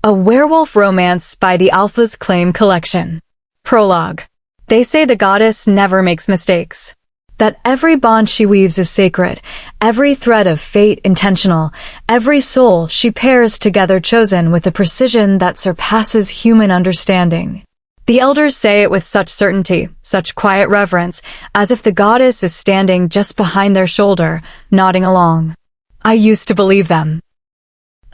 A Werewolf Romance by the Alpha's Claim Collection. Prologue. They say the goddess never makes mistakes. That every bond she weaves is sacred, every thread of fate intentional, every soul she pairs together chosen with a precision that surpasses human understanding. The elders say it with such certainty, such quiet reverence, as if the goddess is standing just behind their shoulder, nodding along. I used to believe them.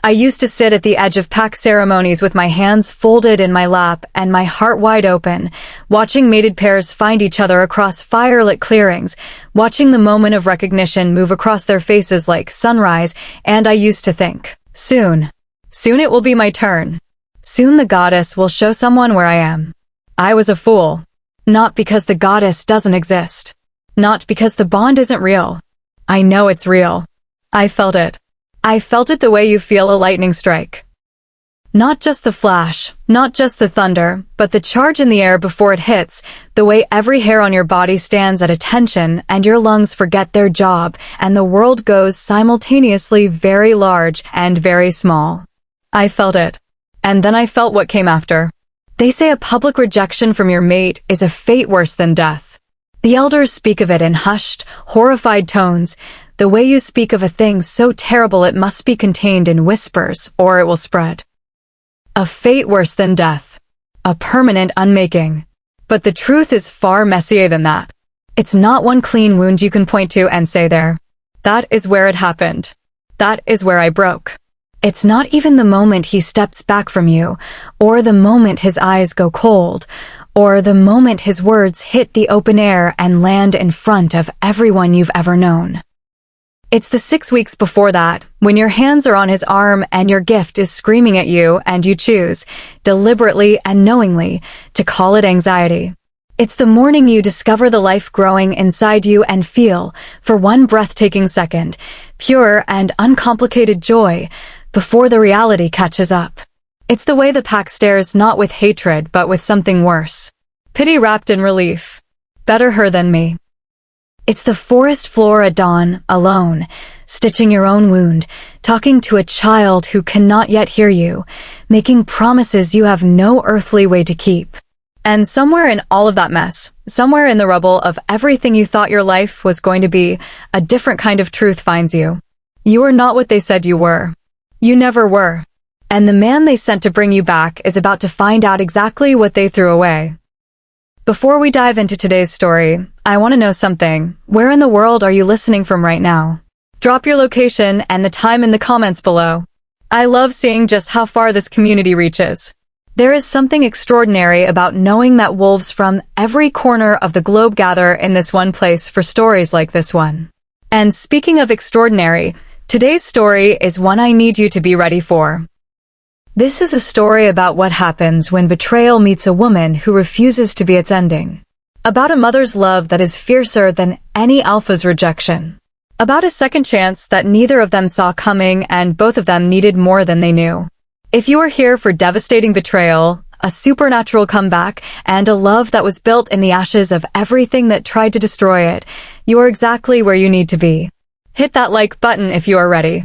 I used to sit at the edge of pack ceremonies with my hands folded in my lap and my heart wide open, watching mated pairs find each other across firelit clearings, watching the moment of recognition move across their faces like sunrise, and I used to think, soon it will be my turn. Soon the goddess will show someone where I am. I was a fool. Not because the goddess doesn't exist. Not because the bond isn't real. I know it's real. I felt it. I felt it the way you feel a lightning strike. Not just the flash, not just the thunder, but the charge in the air before it hits, the way every hair on your body stands at attention and your lungs forget their job and the world goes simultaneously very large and very small. I felt it. And then I felt what came after. They say a public rejection from your mate is a fate worse than death. The elders speak of it in hushed, horrified tones, the way you speak of a thing so terrible it must be contained in whispers, or it will spread. A fate worse than death. A permanent unmaking. But the truth is far messier than that. It's not one clean wound you can point to and say there. That is where it happened. That is where I broke. It's not even the moment he steps back from you, or the moment his eyes go cold, or the moment his words hit the open air and land in front of everyone you've ever known. It's the 6 weeks before that, when your hands are on his arm and your gift is screaming at you and you choose, deliberately and knowingly, to call it anxiety. It's the morning you discover the life growing inside you and feel, for one breathtaking second, pure and uncomplicated joy, before the reality catches up. It's the way the pack stares not with hatred but with something worse. Pity wrapped in relief. Better her than me. It's the forest floor at dawn, alone, stitching your own wound, talking to a child who cannot yet hear you, making promises you have no earthly way to keep. And somewhere in all of that mess, somewhere in the rubble of everything you thought your life was going to be, a different kind of truth finds you. You are not what they said you were. You never were. And the man they sent to bring you back is about to find out exactly what they threw away. Before we dive into today's story, I want to know something. Where in the world are you listening from right now? Drop your location and the time in the comments below. I love seeing just how far this community reaches. There is something extraordinary about knowing that wolves from every corner of the globe gather in this one place for stories like this one. And speaking of extraordinary, today's story is one I need you to be ready for. This is a story about what happens when betrayal meets a woman who refuses to be its ending. About a mother's love that is fiercer than any alpha's rejection. About a second chance that neither of them saw coming and both of them needed more than they knew. If you are here for devastating betrayal, a supernatural comeback, and a love that was built in the ashes of everything that tried to destroy it, you are exactly where you need to be. Hit that like button if you are ready.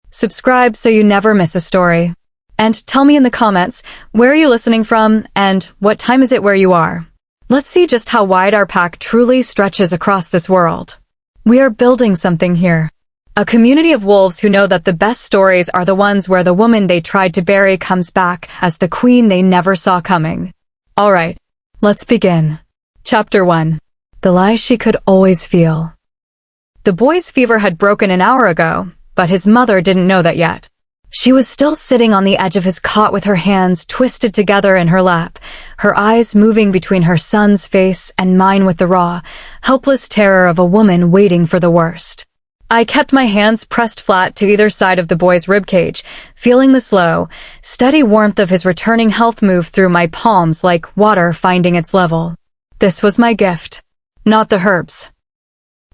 Subscribe so you never miss a story. And tell me in the comments, where are you listening from, and what time is it where you are? Let's see just how wide our pack truly stretches across this world. We are building something here. A community of wolves who know that the best stories are the ones where the woman they tried to bury comes back as the queen they never saw coming. Alright, let's begin. Chapter 1. The lie she could always feel. The boy's fever had broken an hour ago, but his mother didn't know that yet. She was still sitting on the edge of his cot with her hands twisted together in her lap, her eyes moving between her son's face and mine with the raw, helpless terror of a woman waiting for the worst. I kept my hands pressed flat to either side of the boy's ribcage, feeling the slow, steady warmth of his returning health move through my palms like water finding its level. This was my gift. Not the herbs.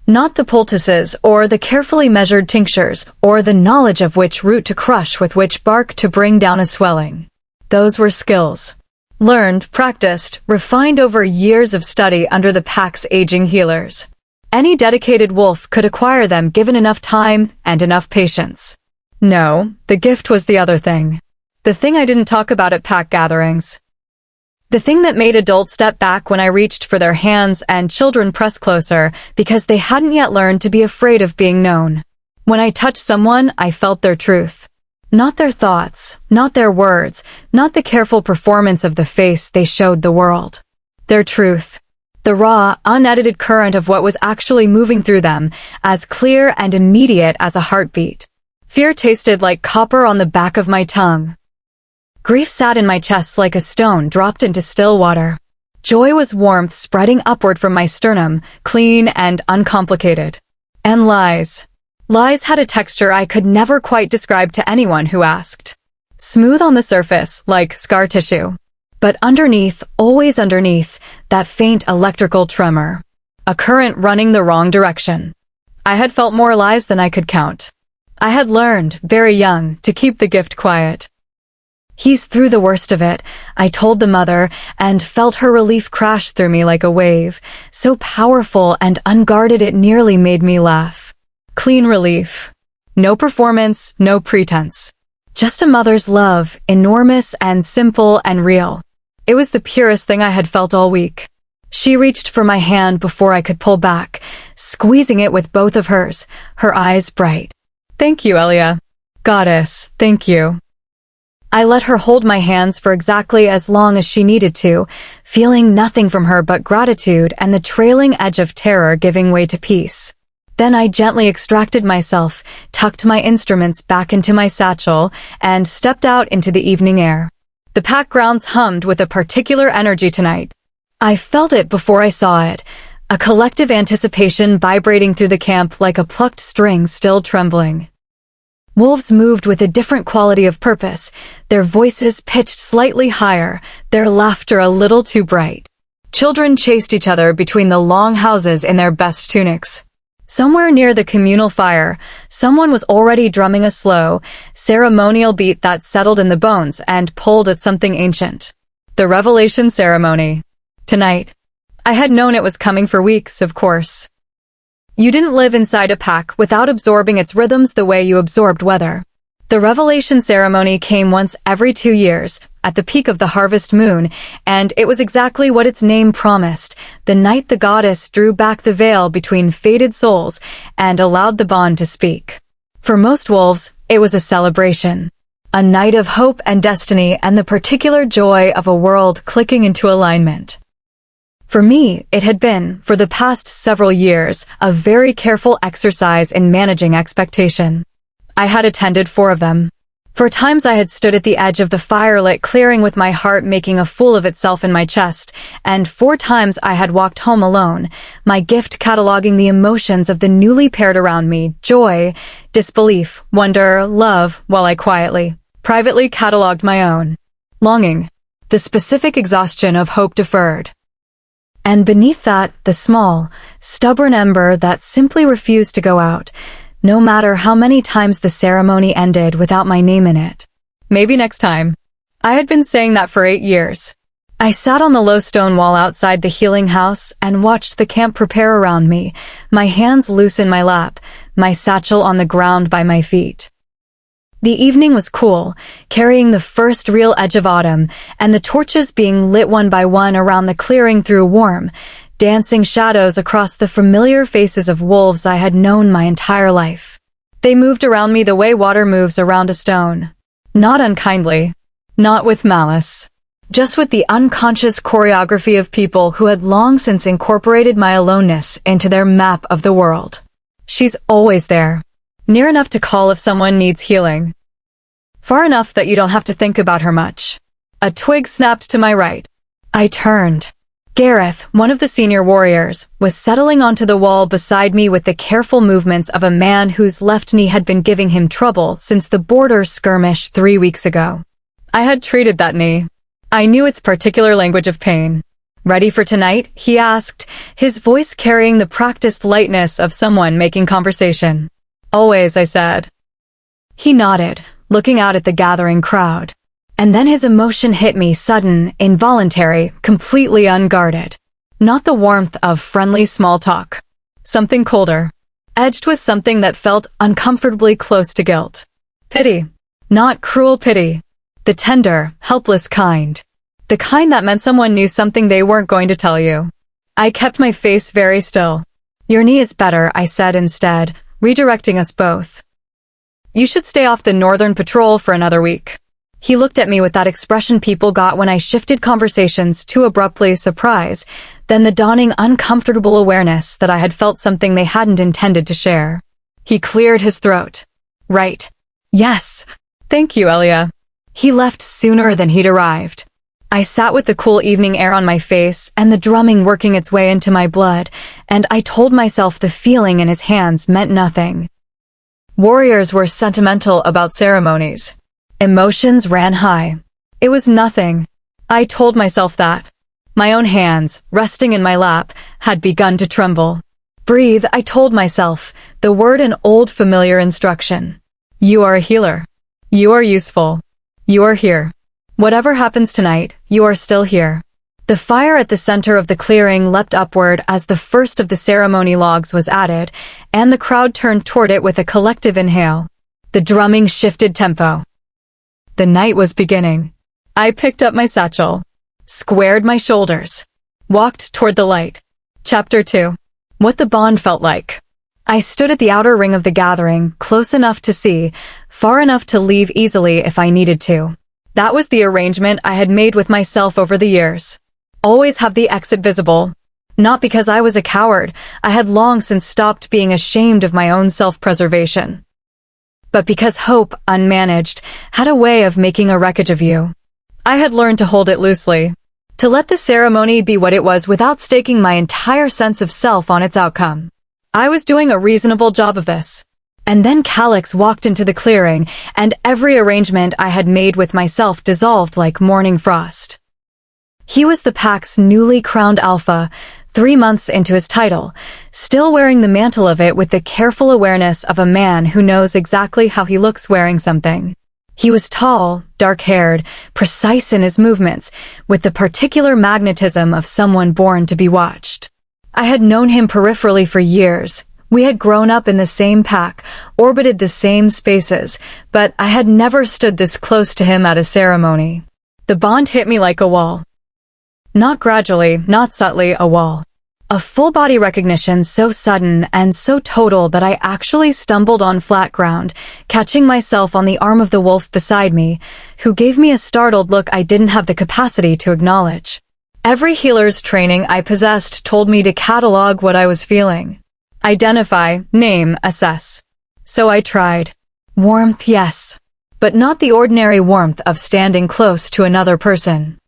Not the poultices, or the carefully measured tinctures, or the knowledge of which root to crush with which bark to bring down a swelling. Those were skills. Learned, practiced, refined over years of study under the pack's aging healers. Any dedicated wolf could acquire them given enough time and enough patience. No, the gift was the other thing. The thing I didn't talk about at pack gatherings. The thing that made adults step back when I reached for their hands and children press closer because they hadn't yet learned to be afraid of being known. When I touched someone, I felt their truth. Not their thoughts, not their words, not the careful performance of the face they showed the world. Their truth. The raw, unedited current of what was actually moving through them, as clear and immediate as a heartbeat. Fear tasted like copper on the back of my tongue. Grief sat in my chest like a stone dropped into still water. Joy was warmth spreading upward from my sternum, clean and uncomplicated. And lies. Lies had a texture I could never quite describe to anyone who asked. Smooth on the surface, like scar tissue. But underneath, always underneath, that faint electrical tremor. A current running the wrong direction. I had felt more lies than I could count. I had learned, very young, to keep the gift quiet. He's through the worst of it, I told the mother, and felt her relief crash through me like a wave, so powerful and unguarded it nearly made me laugh. Clean relief. No performance, no pretense. Just a mother's love, enormous and simple and real. It was the purest thing I had felt all week. She reached for my hand before I could pull back, squeezing it with both of hers, her eyes bright. Thank you, Elia. Goddess, thank you. I let her hold my hands for exactly as long as she needed to, feeling nothing from her but gratitude and the trailing edge of terror giving way to peace. Then I gently extracted myself, tucked my instruments back into my satchel, and stepped out into the evening air. The pack grounds hummed with a particular energy tonight. I felt it before I saw it, a collective anticipation vibrating through the camp like a plucked string still trembling. Wolves moved with a different quality of purpose, their voices pitched slightly higher, their laughter a little too bright. Children chased each other between the long houses in their best tunics. Somewhere near the communal fire, someone was already drumming a slow, ceremonial beat that settled in the bones and pulled at something ancient. The revelation ceremony. Tonight. I had known it was coming for weeks, of course. You didn't live inside a pack without absorbing its rhythms the way you absorbed weather. The revelation ceremony came once every 2 years, at the peak of the harvest moon, and it was exactly what its name promised, the night the goddess drew back the veil between fated souls and allowed the bond to speak. For most wolves, it was a celebration. A night of hope and destiny and the particular joy of a world clicking into alignment. For me, it had been, for the past several years, a very careful exercise in managing expectation. I had attended 4 of them. 4 times I had stood at the edge of the firelit clearing with my heart making a fool of itself in my chest, and 4 times I had walked home alone, my gift cataloging the emotions of the newly paired around me, joy, disbelief, wonder, love, while I quietly, privately cataloged my own. Longing. The specific exhaustion of hope deferred. And beneath that, the small, stubborn ember that simply refused to go out, no matter how many times the ceremony ended without my name in it. Maybe next time. I had been saying that for 8 years. I sat on the low stone wall outside the healing house and watched the camp prepare around me, my hands loose in my lap, my satchel on the ground by my feet. The evening was cool, carrying the first real edge of autumn, and the torches being lit one by one around the clearing threw warm, dancing shadows across the familiar faces of wolves I had known my entire life. They moved around me the way water moves around a stone. Not unkindly. Not with malice. Just with the unconscious choreography of people who had long since incorporated my aloneness into their map of the world. She's always there. Near enough to call if someone needs healing. Far enough that you don't have to think about her much. A twig snapped to my right. I turned. Gareth, one of the senior warriors, was settling onto the wall beside me with the careful movements of a man whose left knee had been giving him trouble since the border skirmish 3 weeks ago. I had treated that knee. I knew its particular language of pain. Ready for tonight? He asked, his voice carrying the practiced lightness of someone making conversation. Always, I said. He nodded, looking out at the gathering crowd. And then his emotion hit me, sudden, involuntary, completely unguarded. Not the warmth of friendly small talk. Something colder. Edged with something that felt uncomfortably close to guilt. Pity. Not cruel pity. The tender, helpless kind. The kind that meant someone knew something they weren't going to tell you. I kept my face very still. Your knee is better, I said instead, redirecting us both. You should stay off the northern patrol for another week. He looked at me with that expression people got when I shifted conversations too abruptly, surprise, then the dawning uncomfortable awareness that I had felt something they hadn't intended to share. He cleared his throat. Right. Yes. Thank you, Elia. He left sooner than he'd arrived. I sat with the cool evening air on my face and the drumming working its way into my blood, and I told myself the feeling in his hands meant nothing. Warriors were sentimental about ceremonies. Emotions ran high. It was nothing. I told myself that. My own hands, resting in my lap, had begun to tremble. Breathe, I told myself, the word an old familiar instruction. You are a healer. You are useful. You are here. Whatever happens tonight, you are still here. The fire at the center of the clearing leapt upward as the first of the ceremony logs was added, and the crowd turned toward it with a collective inhale. The drumming shifted tempo. The night was beginning. I picked up my satchel, squared my shoulders, walked toward the light. Chapter 2. What the bond felt like. I stood at the outer ring of the gathering, close enough to see, far enough to leave easily if I needed to. That was the arrangement I had made with myself over the years. Always have the exit visible. Not because I was a coward, I had long since stopped being ashamed of my own self-preservation. But because hope, unmanaged, had a way of making a wreckage of you. I had learned to hold it loosely. To let the ceremony be what it was without staking my entire sense of self on its outcome. I was doing a reasonable job of this. And then Calix walked into the clearing, and every arrangement I had made with myself dissolved like morning frost. He was the pack's newly crowned alpha, 3 months into his title, still wearing the mantle of it with the careful awareness of a man who knows exactly how he looks wearing something. He was tall, dark-haired, precise in his movements, with the particular magnetism of someone born to be watched. I had known him peripherally for years. We had grown up in the same pack, orbited the same spaces, but I had never stood this close to him at a ceremony. The bond hit me like a wall. Not gradually, not subtly, a wall. A full-body recognition so sudden and so total that I actually stumbled on flat ground, catching myself on the arm of the wolf beside me, who gave me a startled look I didn't have the capacity to acknowledge. Every healer's training I possessed told me to catalog what I was feeling. Identify, name, assess. So I tried. Warmth, yes. But not the ordinary warmth of standing close to another person.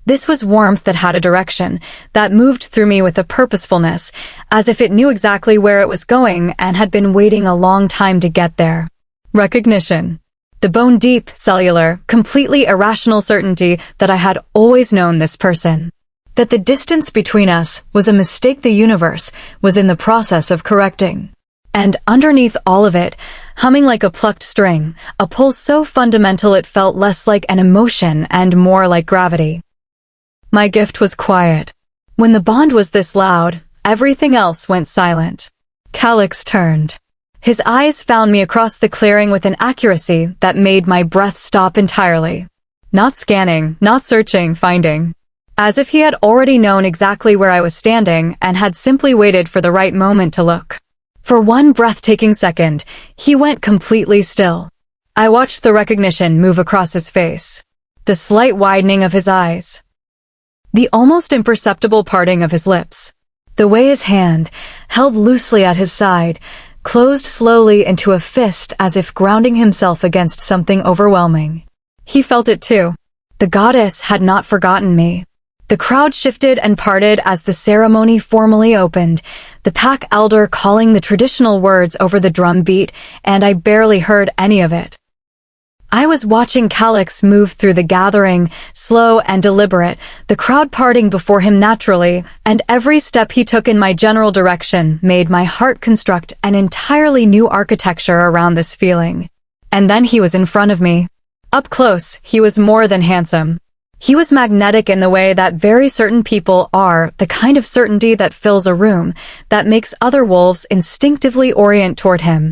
This was warmth that had a direction, that moved through me with a purposefulness, as if it knew exactly where it was going and had been waiting a long time to get there. Recognition. The bone-deep, cellular, completely irrational certainty that I had always known this person. That the distance between us was a mistake the universe was in the process of correcting. And underneath all of it, humming like a plucked string, a pull so fundamental it felt less like an emotion and more like gravity. My gift was quiet. When the bond was this loud, everything else went silent. Calix turned. His eyes found me across the clearing with an accuracy that made my breath stop entirely. Not scanning, not searching, finding. As if he had already known exactly where I was standing and had simply waited for the right moment to look. For one breathtaking second, he went completely still. I watched the recognition move across his face. The slight widening of his eyes. The almost imperceptible parting of his lips. The way his hand, held loosely at his side, closed slowly into a fist as if grounding himself against something overwhelming. He felt it too. The goddess had not forgotten me. The crowd shifted and parted as the ceremony formally opened, the pack elder calling the traditional words over the drum beat, and I barely heard any of it. I was watching Calix move through the gathering, slow and deliberate, the crowd parting before him naturally, and every step he took in my general direction made my heart construct an entirely new architecture around this feeling. And then he was in front of me. Up close, he was more than handsome. He was magnetic in the way that very certain people are, the kind of certainty that fills a room, that makes other wolves instinctively orient toward him.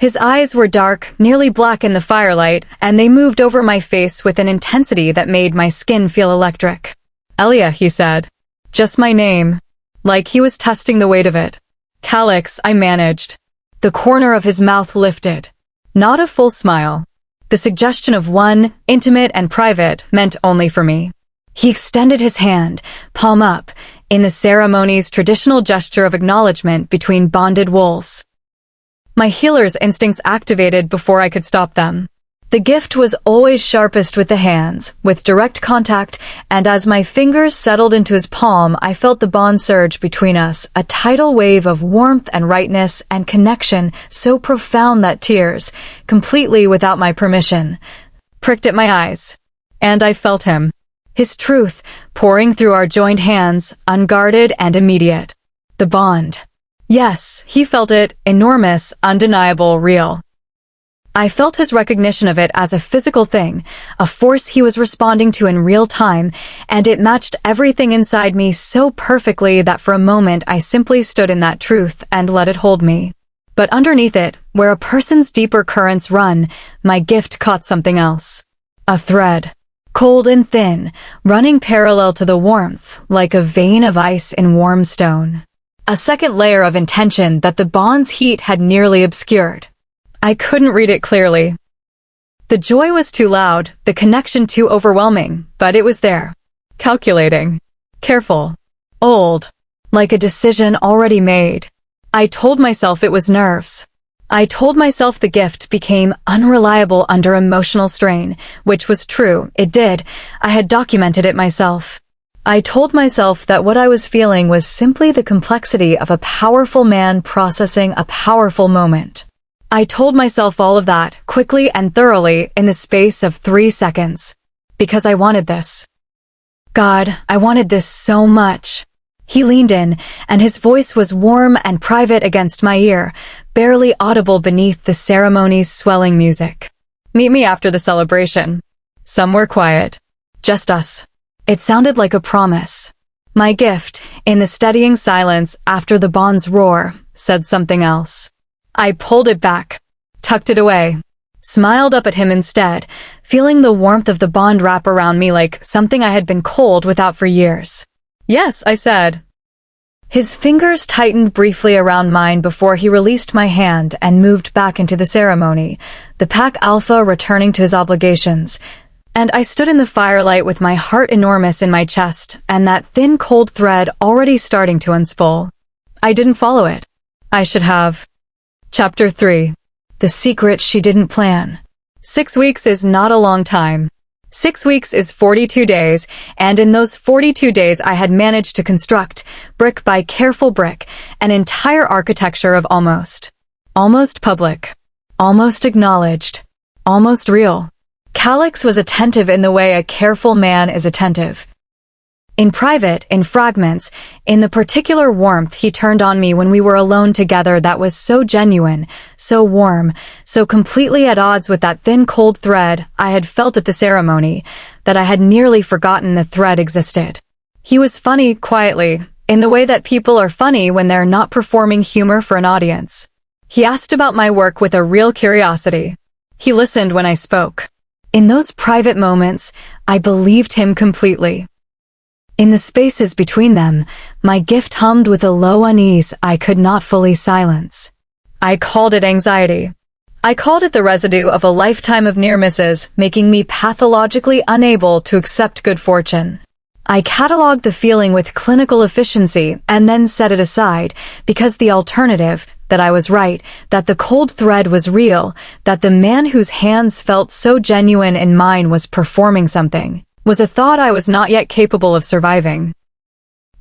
His eyes were dark, nearly black in the firelight, and they moved over my face with an intensity that made my skin feel electric. Elia, he said. Just my name. Like he was testing the weight of it. Calyx, I managed. The corner of his mouth lifted. Not a full smile. The suggestion of one, intimate and private, meant only for me. He extended his hand, palm up, in the ceremony's traditional gesture of acknowledgement between bonded wolves. My healer's instincts activated before I could stop them. The gift was always sharpest with the hands, with direct contact, and as my fingers settled into his palm, I felt the bond surge between us, a tidal wave of warmth and rightness and connection so profound that tears, completely without my permission, pricked at my eyes. And I felt him. His truth, pouring through our joined hands, unguarded and immediate. The bond. Yes, he felt it, enormous, undeniable, real. I felt his recognition of it as a physical thing, a force he was responding to in real time, and it matched everything inside me so perfectly that for a moment I simply stood in that truth and let it hold me. But underneath it, where a person's deeper currents run, my gift caught something else. A thread. Cold and thin, running parallel to the warmth, like a vein of ice in warm stone. A second layer of intention that the bond's heat had nearly obscured. I couldn't read it clearly. The joy was too loud, the connection too overwhelming, but it was there. Calculating. Careful. Old. Like a decision already made. I told myself it was nerves. I told myself the gift became unreliable under emotional strain, which was true, it did. I had documented it myself. I told myself that what I was feeling was simply the complexity of a powerful man processing a powerful moment. I told myself all of that, quickly and thoroughly, in the space of 3 seconds. Because I wanted this. God, I wanted this so much. He leaned in, and his voice was warm and private against my ear, barely audible beneath the ceremony's swelling music. Meet me after the celebration. Somewhere quiet. Just us. It sounded like a promise. My gift, in the steadying silence after the bond's roar, said something else. I pulled it back, tucked it away, smiled up at him instead, feeling the warmth of the bond wrap around me like something I had been cold without for years. Yes, I said. His fingers tightened briefly around mine before he released my hand and moved back into the ceremony, the pack alpha returning to his obligations. And I stood in the firelight with my heart enormous in my chest and that thin cold thread already starting to unspool. I didn't follow it. I should have. Chapter 3. The secret she didn't plan. 6 weeks is not a long time. 6 weeks is 42 days, and in those 42 days I had managed to construct, brick by careful brick, an entire architecture of almost public, almost acknowledged, almost real. Calyx was attentive in the way a careful man is attentive. In private, in fragments, in the particular warmth he turned on me when we were alone together that was so genuine, so warm, so completely at odds with that thin cold thread I had felt at the ceremony, that I had nearly forgotten the thread existed. He was funny, quietly, in the way that people are funny when they're not performing humor for an audience. He asked about my work with a real curiosity. He listened when I spoke. In those private moments, I believed him completely. In the spaces between them, my gift hummed with a low unease I could not fully silence. I called it anxiety. I called it the residue of a lifetime of near misses, making me pathologically unable to accept good fortune. I cataloged the feeling with clinical efficiency and then set it aside, because the alternative, that I was right, that the cold thread was real, that the man whose hands felt so genuine in mine was performing something, was a thought I was not yet capable of surviving.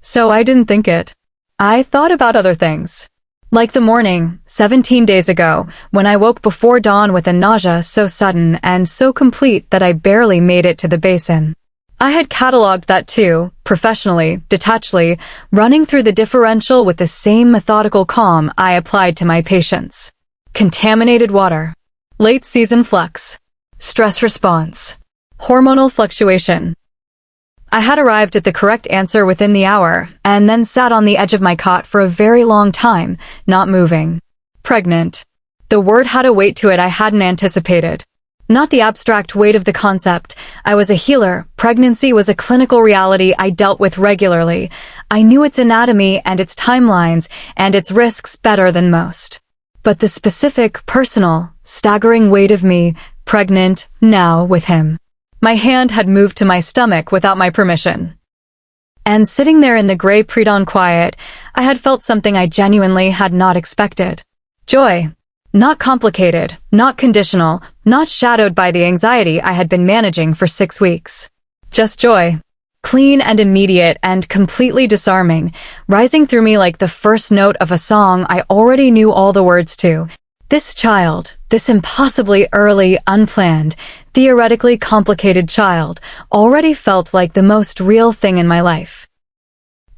So I didn't think it. I thought about other things. Like the morning, 17 days ago, when I woke before dawn with a nausea so sudden and so complete that I barely made it to the basin. I had cataloged that too, professionally, detachedly, running through the differential with the same methodical calm I applied to my patients. Contaminated water. Late season flux. Stress response. Hormonal fluctuation. I had arrived at the correct answer within the hour, and then sat on the edge of my cot for a very long time, not moving. Pregnant. The word had a weight to it I hadn't anticipated. Not the abstract weight of the concept. I was a healer. Pregnancy was a clinical reality I dealt with regularly. I knew its anatomy and its timelines and its risks better than most. But the specific, personal, staggering weight of me, pregnant, now with him. My hand had moved to my stomach without my permission. And sitting there in the gray pre-dawn quiet, I had felt something I genuinely had not expected. Joy. Not complicated, not conditional, not shadowed by the anxiety I had been managing for 6 weeks. Just joy. Clean and immediate and completely disarming, rising through me like the first note of a song I already knew all the words to. This child, this impossibly early, unplanned, theoretically complicated child, already felt like the most real thing in my life.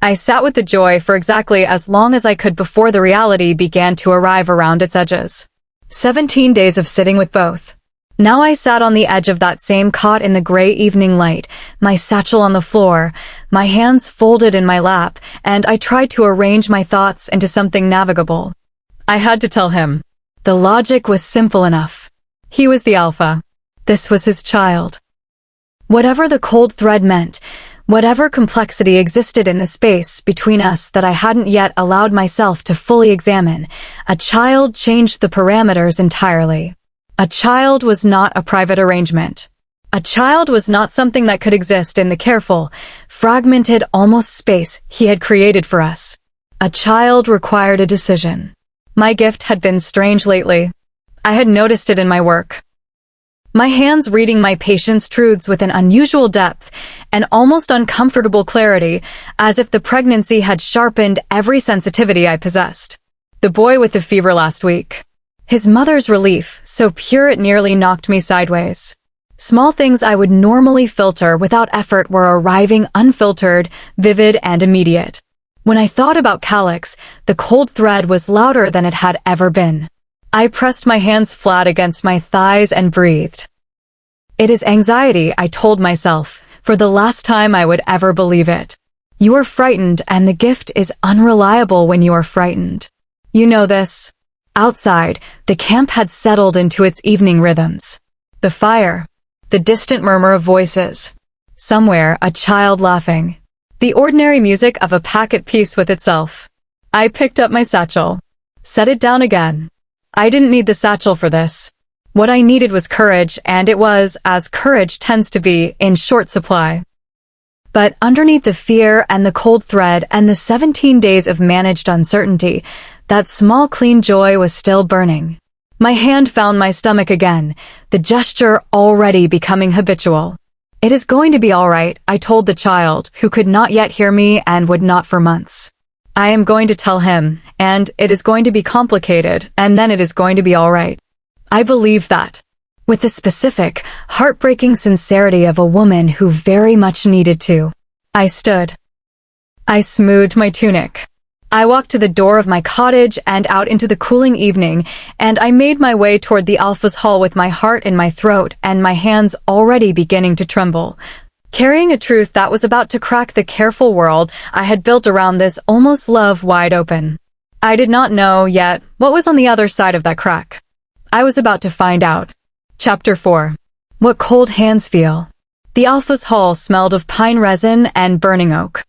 I sat with the joy for exactly as long as I could before the reality began to arrive around its edges. 17 days of sitting with both. Now I sat on the edge of that same cot in the gray evening light, my satchel on the floor, my hands folded in my lap, and I tried to arrange my thoughts into something navigable. I had to tell him. The logic was simple enough. He was the alpha. This was his child. Whatever the cold thread meant, whatever complexity existed in the space between us that I hadn't yet allowed myself to fully examine, a child changed the parameters entirely. A child was not a private arrangement. A child was not something that could exist in the careful, fragmented almost space he had created for us. A child required a decision. My gift had been strange lately. I had noticed it in my work. My hands reading my patient's truths with an unusual depth and almost uncomfortable clarity, as if the pregnancy had sharpened every sensitivity I possessed. The boy with the fever last week. His mother's relief, so pure it nearly knocked me sideways. Small things I would normally filter without effort were arriving unfiltered, vivid, and immediate. When I thought about Calix, the cold thread was louder than it had ever been. I pressed my hands flat against my thighs and breathed. It is anxiety, I told myself, for the last time I would ever believe it. You are frightened, and the gift is unreliable when you are frightened. You know this. Outside, the camp had settled into its evening rhythms. The fire. The distant murmur of voices. Somewhere, a child laughing. The ordinary music of a pack at peace with itself. I picked up my satchel. Set it down again. I didn't need the satchel for this. What I needed was courage, and it was, as courage tends to be, in short supply. But underneath the fear and the cold thread and the 17 days of managed uncertainty, that small clean joy was still burning. My hand found my stomach again, the gesture already becoming habitual. It is going to be all right, I told the child, who could not yet hear me and would not for months. I am going to tell him, and it is going to be complicated, and then it is going to be all right. I believe that. With the specific, heartbreaking sincerity of a woman who very much needed to. I stood. I smoothed my tunic. I walked to the door of my cottage and out into the cooling evening, and I made my way toward the Alpha's hall with my heart in my throat and my hands already beginning to tremble, carrying a truth that was about to crack the careful world I had built around this almost love wide open. I did not know yet what was on the other side of that crack. I was about to find out. Chapter 4. What cold hands feel. The Alpha's hall smelled of pine resin and burning oak.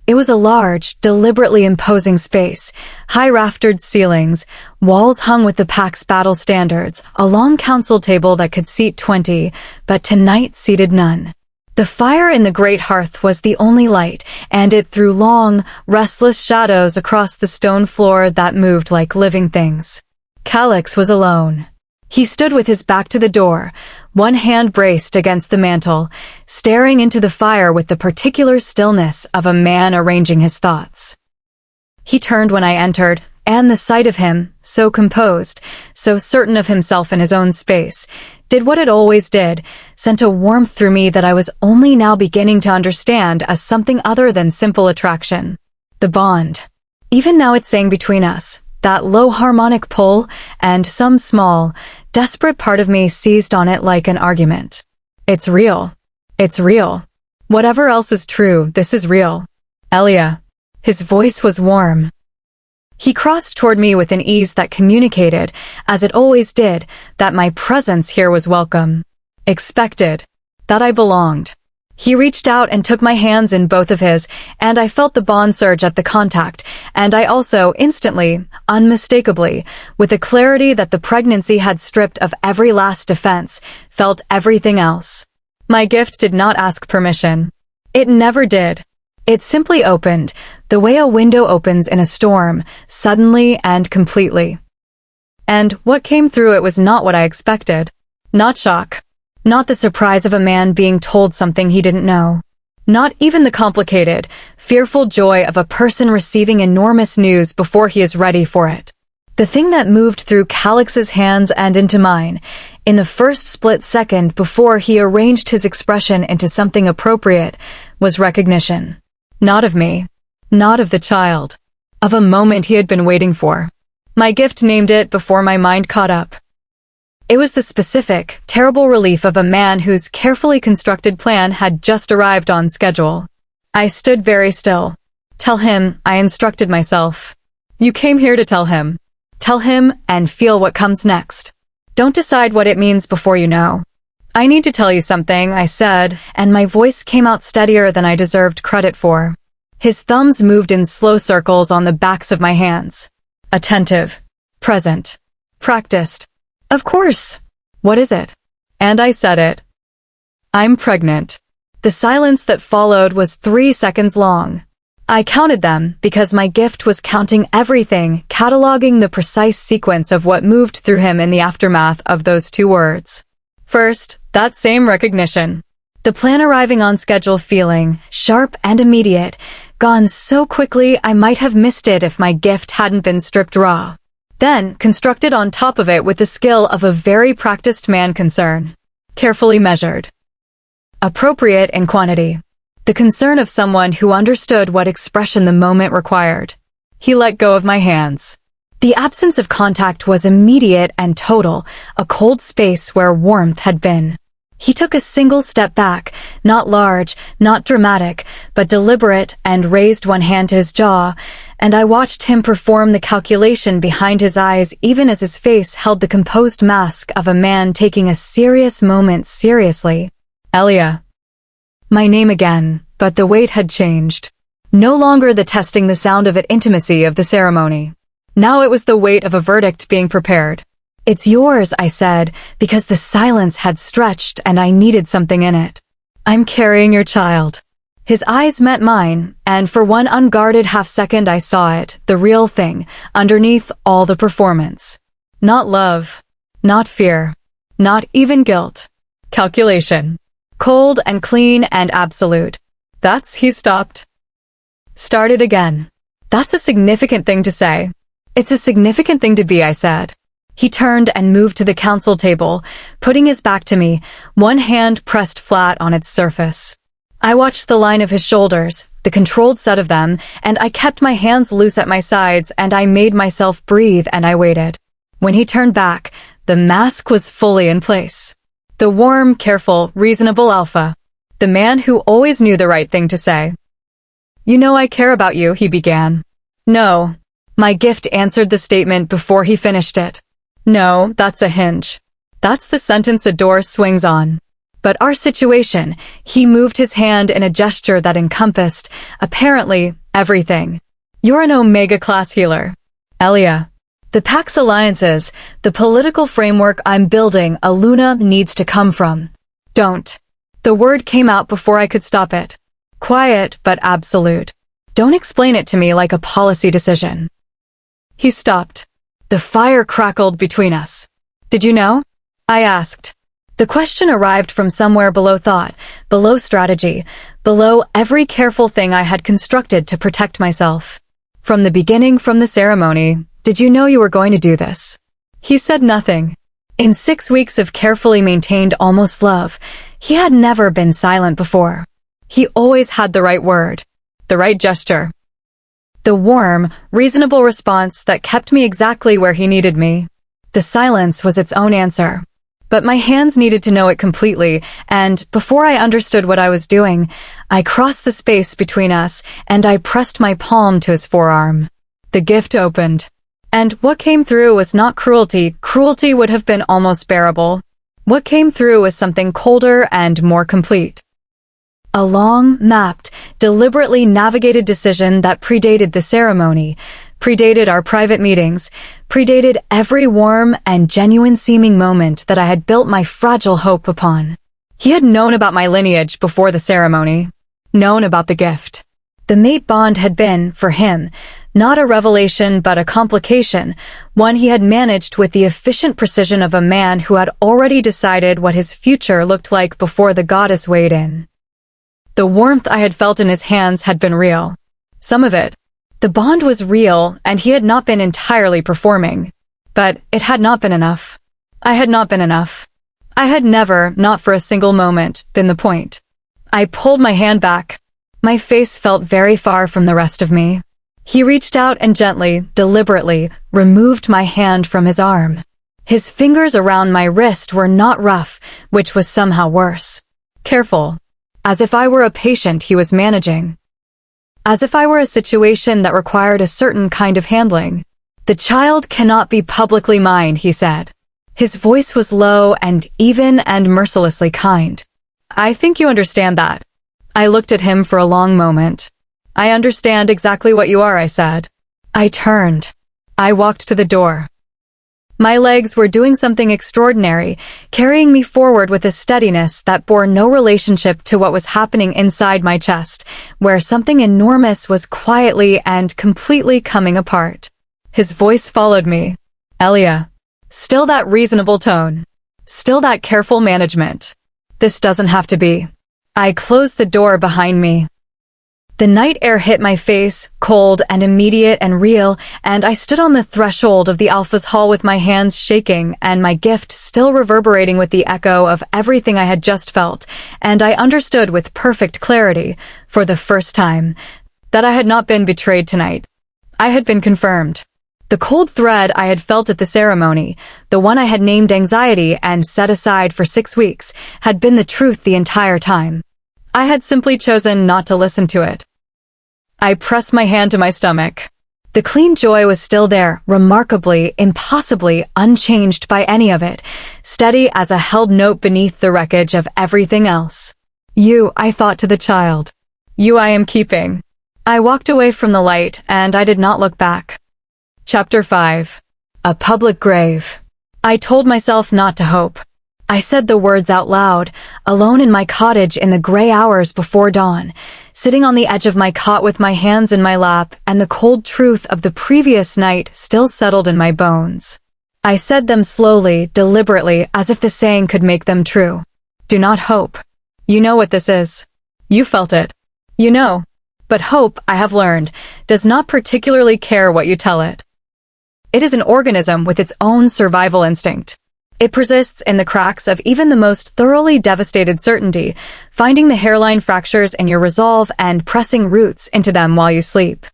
It was a large, deliberately imposing space, high-raftered ceilings, walls hung with the pack's battle standards, a long council table that could seat 20, but tonight seated none. The fire in the great hearth was the only light, and it threw long, restless shadows across the stone floor that moved like living things. Calix was alone. He stood with his back to the door, one hand braced against the mantel, staring into the fire with the particular stillness of a man arranging his thoughts. He turned when I entered, and the sight of him, so composed, so certain of himself in his own space, did what it always did, sent a warmth through me that I was only now beginning to understand as something other than simple attraction. The bond. Even now it sang between us, that low harmonic pull, and some small, desperate part of me seized on it like an argument. It's real. It's real. Whatever else is true, this is real. Elia. His voice was warm. He crossed toward me with an ease that communicated, as it always did, that my presence here was welcome. Expected. That I belonged. He reached out and took my hands in both of his, and I felt the bond surge at the contact, and I also, instantly, unmistakably, with a clarity that the pregnancy had stripped of every last defense, felt everything else. My gift did not ask permission. It never did. It simply opened, the way a window opens in a storm, suddenly and completely. And what came through it was not what I expected. Not shock. Not the surprise of a man being told something he didn't know. Not even the complicated, fearful joy of a person receiving enormous news before he is ready for it. The thing that moved through Calix's hands and into mine, in the first split second before he arranged his expression into something appropriate, was recognition. Not of me. Not of the child. Of a moment he had been waiting for. My gift named it before my mind caught up. It was the specific, terrible relief of a man whose carefully constructed plan had just arrived on schedule. I stood very still. Tell him, I instructed myself. You came here to tell him. Tell him and feel what comes next. Don't decide what it means before you know. I need to tell you something, I said, and my voice came out steadier than I deserved credit for. His thumbs moved in slow circles on the backs of my hands. Attentive. Present. Practiced. Of course. What is it? And I said it. I'm pregnant. The silence that followed was 3 seconds long. I counted them because my gift was counting everything, cataloging the precise sequence of what moved through him in the aftermath of those 2 words. First, that same recognition. The plan arriving on schedule feeling, sharp and immediate, gone so quickly I might have missed it if my gift hadn't been stripped raw. Then, constructed on top of it with the skill of a very practiced man concern. Carefully measured. Appropriate in quantity. The concern of someone who understood what expression the moment required. He let go of my hands. The absence of contact was immediate and total, a cold space where warmth had been. He took a single step back, not large, not dramatic, but deliberate, and raised one hand to his jaw, and I watched him perform the calculation behind his eyes even as his face held the composed mask of a man taking a serious moment seriously. Elia. My name again, but the weight had changed. No longer the testing the sound of it intimacy of the ceremony. Now it was the weight of a verdict being prepared. It's yours, I said, because the silence had stretched and I needed something in it. I'm carrying your child. His eyes met mine, and for one unguarded half-second I saw it, the real thing, underneath all the performance. Not love. Not fear. Not even guilt. Calculation. Cold and clean and absolute. He stopped. Started again. That's a significant thing to say. It's a significant thing to be, I said. He turned and moved to the council table, putting his back to me, one hand pressed flat on its surface. I watched the line of his shoulders, the controlled set of them, and I kept my hands loose at my sides and I made myself breathe and I waited. When he turned back, the mask was fully in place. The warm, careful, reasonable alpha. The man who always knew the right thing to say. You know I care about you, he began. No. My gift answered the statement before he finished it. No, that's a hinge. That's the sentence a door swings on. But our situation, he moved his hand in a gesture that encompassed, apparently, everything. You're an Omega-class healer. Elia. The Pax alliances, the political framework I'm building, a Luna needs to come from. Don't. The word came out before I could stop it. Quiet, but absolute. Don't explain it to me like a policy decision. He stopped. The fire crackled between us. Did you know? I asked. The question arrived from somewhere below thought, below strategy, below every careful thing I had constructed to protect myself. From the beginning, from the ceremony, did you know you were going to do this? He said nothing. In 6 weeks of carefully maintained almost love, he had never been silent before. He always had the right word, the right gesture. The warm, reasonable response that kept me exactly where he needed me. The silence was its own answer. But my hands needed to know it completely, and before I understood what I was doing, I crossed the space between us and I pressed my palm to his forearm. The gift opened. And what came through was not cruelty. Cruelty would have been almost bearable. What came through was something colder and more complete. A long, mapped, deliberately navigated decision that predated the ceremony, predated our private meetings, predated every warm and genuine-seeming moment that I had built my fragile hope upon. He had known about my lineage before the ceremony, known about the gift. The mate bond had been, for him, not a revelation but a complication, one he had managed with the efficient precision of a man who had already decided what his future looked like before the goddess weighed in. The warmth I had felt in his hands had been real. Some of it. The bond was real, and he had not been entirely performing. But it had not been enough. I had not been enough. I had never, not for a single moment, been the point. I pulled my hand back. My face felt very far from the rest of me. He reached out and gently, deliberately, removed my hand from his arm. His fingers around my wrist were not rough, which was somehow worse. Careful. As if I were a patient he was managing. As if I were a situation that required a certain kind of handling. The child cannot be publicly mine, he said. His voice was low and even and mercilessly kind. I think you understand that. I looked at him for a long moment. I understand exactly what you are, I said. I turned. I walked to the door. My legs were doing something extraordinary, carrying me forward with a steadiness that bore no relationship to what was happening inside my chest, where something enormous was quietly and completely coming apart. His voice followed me. Elia. Still that reasonable tone. Still that careful management. This doesn't have to be. I closed the door behind me. The night air hit my face, cold and immediate and real, and I stood on the threshold of the Alpha's hall with my hands shaking and my gift still reverberating with the echo of everything I had just felt, and I understood with perfect clarity, for the first time, that I had not been betrayed tonight. I had been confirmed. The cold thread I had felt at the ceremony, the one I had named anxiety and set aside for 6 weeks, had been the truth the entire time. I had simply chosen not to listen to it. I pressed my hand to my stomach. The clean joy was still there, remarkably, impossibly unchanged by any of it, steady as a held note beneath the wreckage of everything else. You, I thought to the child. You I am keeping. I walked away from the light, and I did not look back. Chapter 5. A public grave. I told myself not to hope. I said the words out loud, alone in my cottage in the gray hours before dawn, sitting on the edge of my cot with my hands in my lap and the cold truth of the previous night still settled in my bones. I said them slowly, deliberately, as if the saying could make them true. Do not hope. You know what this is. You felt it. You know. But hope, I have learned, does not particularly care what you tell it. It is an organism with its own survival instinct. It persists in the cracks of even the most thoroughly devastated certainty, finding the hairline fractures in your resolve and pressing roots into them while you sleep.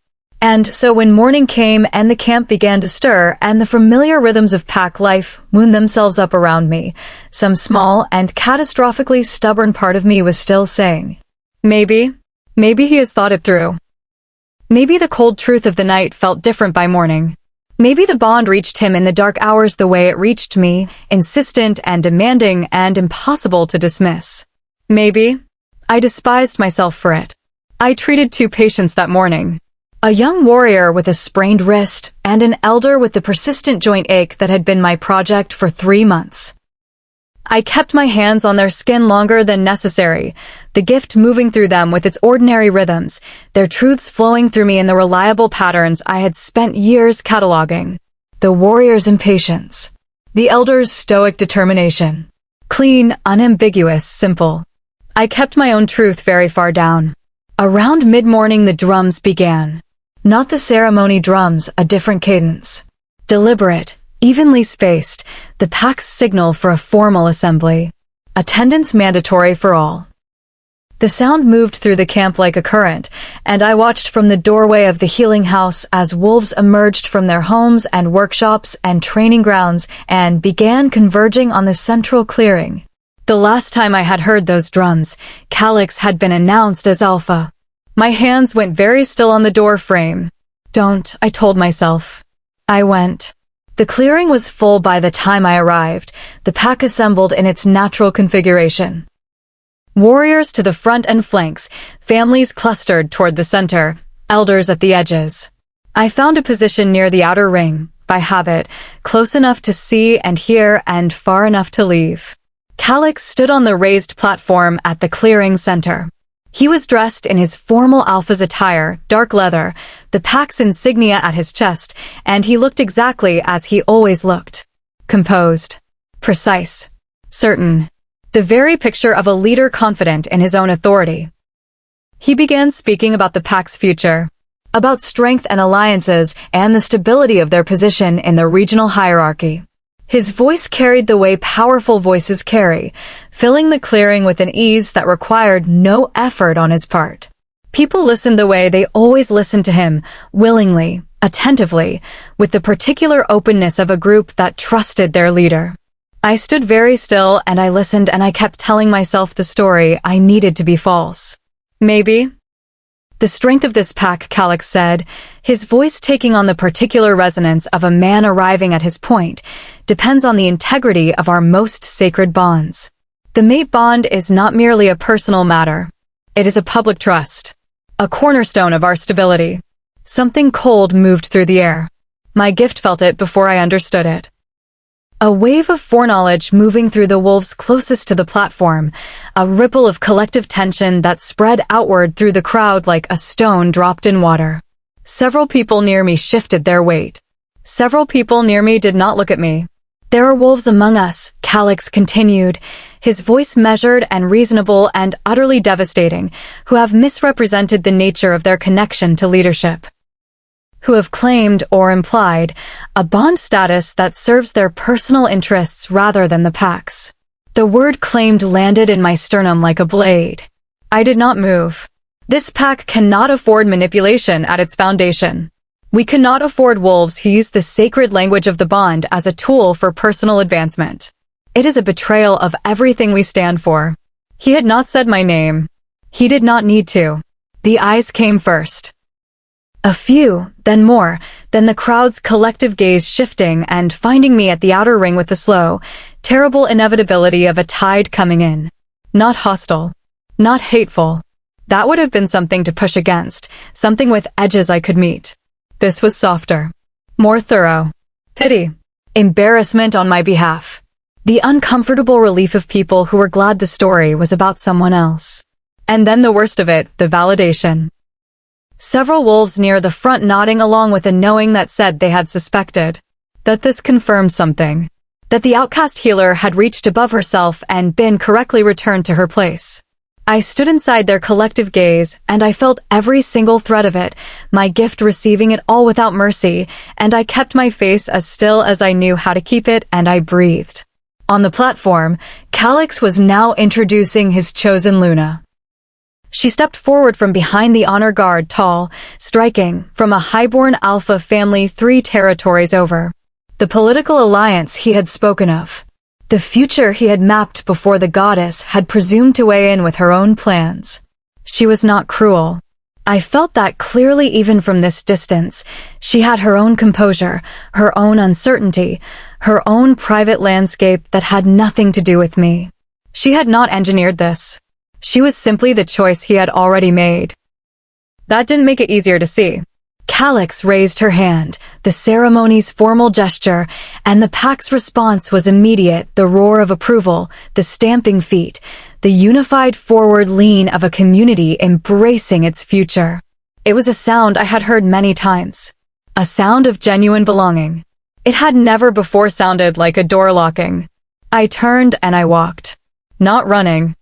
And so when morning came and the camp began to stir and the familiar rhythms of pack life wound themselves up around me, some small and catastrophically stubborn part of me was still saying, maybe he has thought it through. Maybe the cold truth of the night felt different by morning. Maybe the bond reached him in the dark hours the way it reached me, insistent and demanding and impossible to dismiss. Maybe. I despised myself for it. I treated 2 patients that morning. A young warrior with a sprained wrist and an elder with the persistent joint ache that had been my project for 3 months. I kept my hands on their skin longer than necessary, the gift moving through them with its ordinary rhythms, their truths flowing through me in the reliable patterns I had spent years cataloging. The warrior's impatience. The elder's stoic determination. Clean, unambiguous, simple. I kept my own truth very far down. Around mid-morning the drums began. Not the ceremony drums, a different cadence. Deliberate, evenly spaced, the pack's signal for a formal assembly. Attendance mandatory for all. The sound moved through the camp like a current, and I watched from the doorway of the healing house as wolves emerged from their homes and workshops and training grounds and began converging on the central clearing. The last time I had heard those drums, Calyx had been announced as Alpha. My hands went very still on the door frame. Don't, I told myself. I went. The clearing was full by the time I arrived, the pack assembled in its natural configuration. Warriors to the front and flanks, families clustered toward the center, elders at the edges. I found a position near the outer ring, by habit, close enough to see and hear and far enough to leave. Calix stood on the raised platform at the clearing center. He was dressed in his formal Alpha's attire, dark leather, the pack's insignia at his chest, and he looked exactly as he always looked. Composed. Precise. Certain. The very picture of a leader confident in his own authority. He began speaking about the pack's future, about strength and alliances and the stability of their position in the regional hierarchy. His voice carried the way powerful voices carry, filling the clearing with an ease that required no effort on his part. People listened the way they always listened to him, willingly, attentively, with the particular openness of a group that trusted their leader. I stood very still and I listened and I kept telling myself the story I needed to be false. Maybe. The strength of this pack, Calix said, his voice taking on the particular resonance of a man arriving at his point, depends on the integrity of our most sacred bonds. The mate bond is not merely a personal matter. It is a public trust, a cornerstone of our stability. Something cold moved through the air. My gift felt it before I understood it. A wave of foreknowledge moving through the wolves closest to the platform, a ripple of collective tension that spread outward through the crowd like a stone dropped in water. Several people near me shifted their weight. Several people near me did not look at me. There are wolves among us, Calix continued, his voice measured and reasonable and utterly devastating, who have misrepresented the nature of their connection to leadership. Who have claimed, or implied, a bond status that serves their personal interests rather than the pack's. The word claimed landed in my sternum like a blade. I did not move. This pack cannot afford manipulation at its foundation. We cannot afford wolves who use the sacred language of the bond as a tool for personal advancement. It is a betrayal of everything we stand for. He had not said my name. He did not need to. The eyes came first. A few, then more, then the crowd's collective gaze shifting and finding me at the outer ring with the slow, terrible inevitability of a tide coming in. Not hostile. Not hateful. That would have been something to push against, something with edges I could meet. This was softer. More thorough. Pity. Embarrassment on my behalf. The uncomfortable relief of people who were glad the story was about someone else. And then the worst of it, the validation. Several wolves near the front nodding along with a knowing that said they had suspected. That this confirmed something. That the outcast healer had reached above herself and been correctly returned to her place. I stood inside their collective gaze, and I felt every single thread of it, my gift receiving it all without mercy, and I kept my face as still as I knew how to keep it, and I breathed. On the platform, Calix was now introducing his chosen Luna. She stepped forward from behind the honor guard, tall, striking, from a highborn alpha family 3 territories over. The political alliance he had spoken of. The future he had mapped before the goddess had presumed to weigh in with her own plans. She was not cruel. I felt that clearly even from this distance. She had her own composure, her own uncertainty, her own private landscape that had nothing to do with me. She had not engineered this. She was simply the choice he had already made. That didn't make it easier to see. Calix raised her hand, the ceremony's formal gesture, and the pack's response was immediate, the roar of approval, the stamping feet, the unified forward lean of a community embracing its future. It was a sound I had heard many times. A sound of genuine belonging. It had never before sounded like a door locking. I turned and I walked. Not running.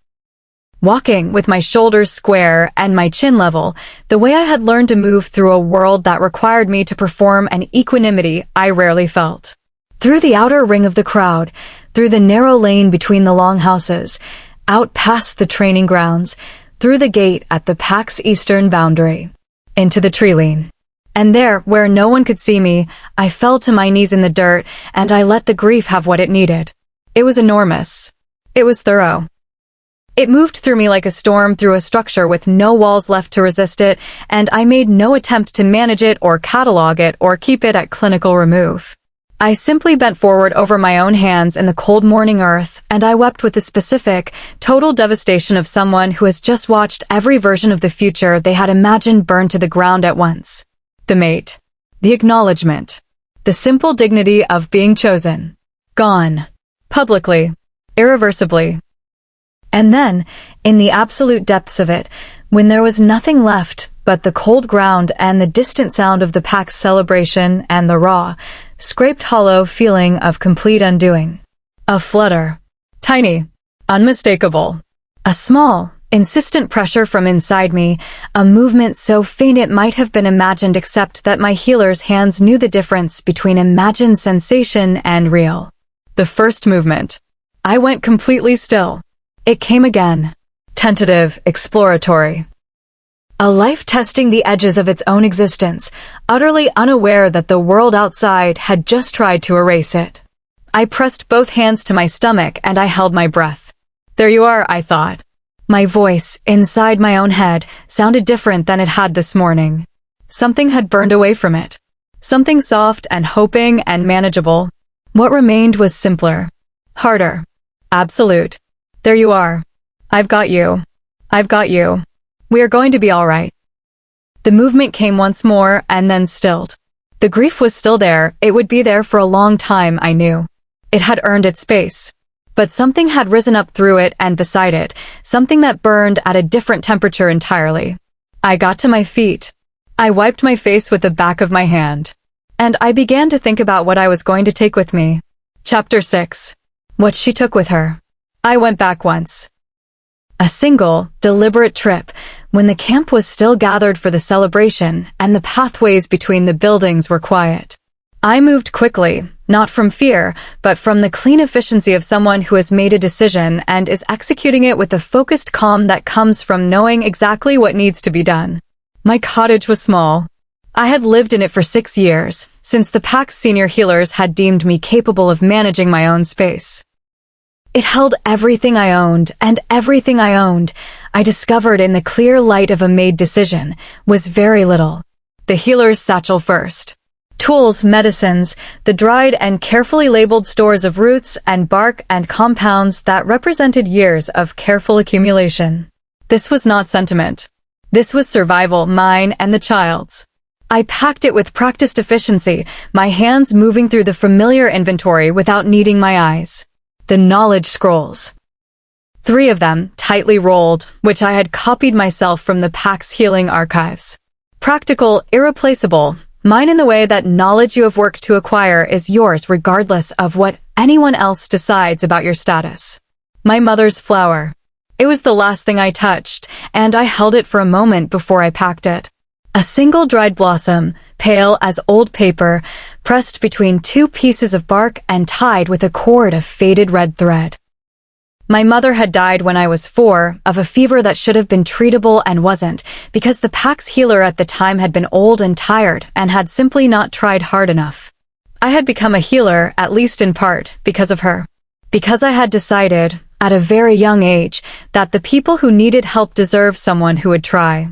Walking with my shoulders square and my chin level, the way I had learned to move through a world that required me to perform an equanimity I rarely felt. Through the outer ring of the crowd, through the narrow lane between the long houses, out past the training grounds, through the gate at the pack's eastern boundary, into the tree lane. And there, where no one could see me, I fell to my knees in the dirt and I let the grief have what it needed. It was enormous. It was thorough. It moved through me like a storm through a structure with no walls left to resist it, and I made no attempt to manage it or catalog it or keep it at clinical remove. I simply bent forward over my own hands in the cold morning earth, and I wept with the specific, total devastation of someone who has just watched every version of the future they had imagined burn to the ground at once. The mate. The acknowledgement. The simple dignity of being chosen. Gone. Publicly. Irreversibly. And then, in the absolute depths of it, when there was nothing left but the cold ground and the distant sound of the pack's celebration and the raw, scraped hollow feeling of complete undoing. A flutter. Tiny. Unmistakable. A small, insistent pressure from inside me, a movement so faint it might have been imagined except that my healer's hands knew the difference between imagined sensation and real. The first movement. I went completely still. It came again. Tentative, exploratory. A life testing the edges of its own existence, utterly unaware that the world outside had just tried to erase it. I pressed both hands to my stomach and I held my breath. There you are, I thought. My voice, inside my own head, sounded different than it had this morning. Something had burned away from it. Something soft and hoping and manageable. What remained was simpler. Harder. Absolute. There you are. I've got you. I've got you. We are going to be all right. The movement came once more and then stilled. The grief was still there. It would be there for a long time, I knew. It had earned its space. But something had risen up through it and beside it, something that burned at a different temperature entirely. I got to my feet. I wiped my face with the back of my hand. And I began to think about what I was going to take with me. Chapter 6. What she took with her. I went back once. A single, deliberate trip, when the camp was still gathered for the celebration and the pathways between the buildings were quiet. I moved quickly, not from fear, but from the clean efficiency of someone who has made a decision and is executing it with the focused calm that comes from knowing exactly what needs to be done. My cottage was small. I had lived in it for 6 years, since the pack's senior healers had deemed me capable of managing my own space. It held everything I owned, and everything I owned, I discovered in the clear light of a made decision, was very little. The healer's satchel first. Tools, medicines, the dried and carefully labeled stores of roots and bark and compounds that represented years of careful accumulation. This was not sentiment. This was survival, mine and the child's. I packed it with practiced efficiency, my hands moving through the familiar inventory without needing my eyes. The knowledge scrolls. 3 of them, tightly rolled, which I had copied myself from the pack's healing archives. Practical, irreplaceable, mine in the way that knowledge you have worked to acquire is yours regardless of what anyone else decides about your status. My mother's flower. It was the last thing I touched, and I held it for a moment before I packed it. A single dried blossom, pale as old paper, pressed between 2 pieces of bark and tied with a cord of faded red thread. My mother had died when I was 4, of a fever that should have been treatable and wasn't, because the pack's healer at the time had been old and tired and had simply not tried hard enough. I had become a healer, at least in part, because of her. Because I had decided, at a very young age, that the people who needed help deserved someone who would try.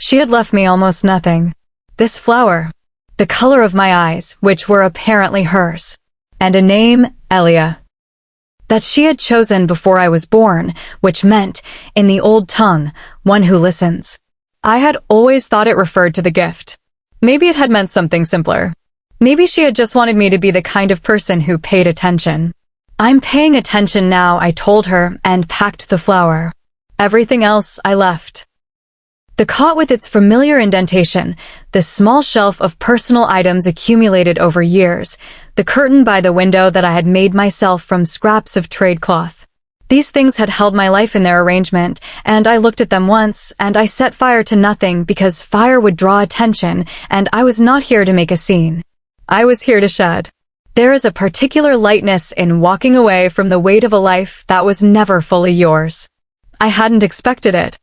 She had left me almost nothing. This flower. The color of my eyes, which were apparently hers. And a name, Elia. That she had chosen before I was born, which meant, in the old tongue, one who listens. I had always thought it referred to the gift. Maybe it had meant something simpler. Maybe she had just wanted me to be the kind of person who paid attention. I'm paying attention now, I told her, and packed the flower. Everything else I left. The cot with its familiar indentation, the small shelf of personal items accumulated over years, the curtain by the window that I had made myself from scraps of trade cloth. These things had held my life in their arrangement, and I looked at them once, and I set fire to nothing because fire would draw attention, and I was not here to make a scene. I was here to shed. There is a particular lightness in walking away from the weight of a life that was never fully yours. I hadn't expected it.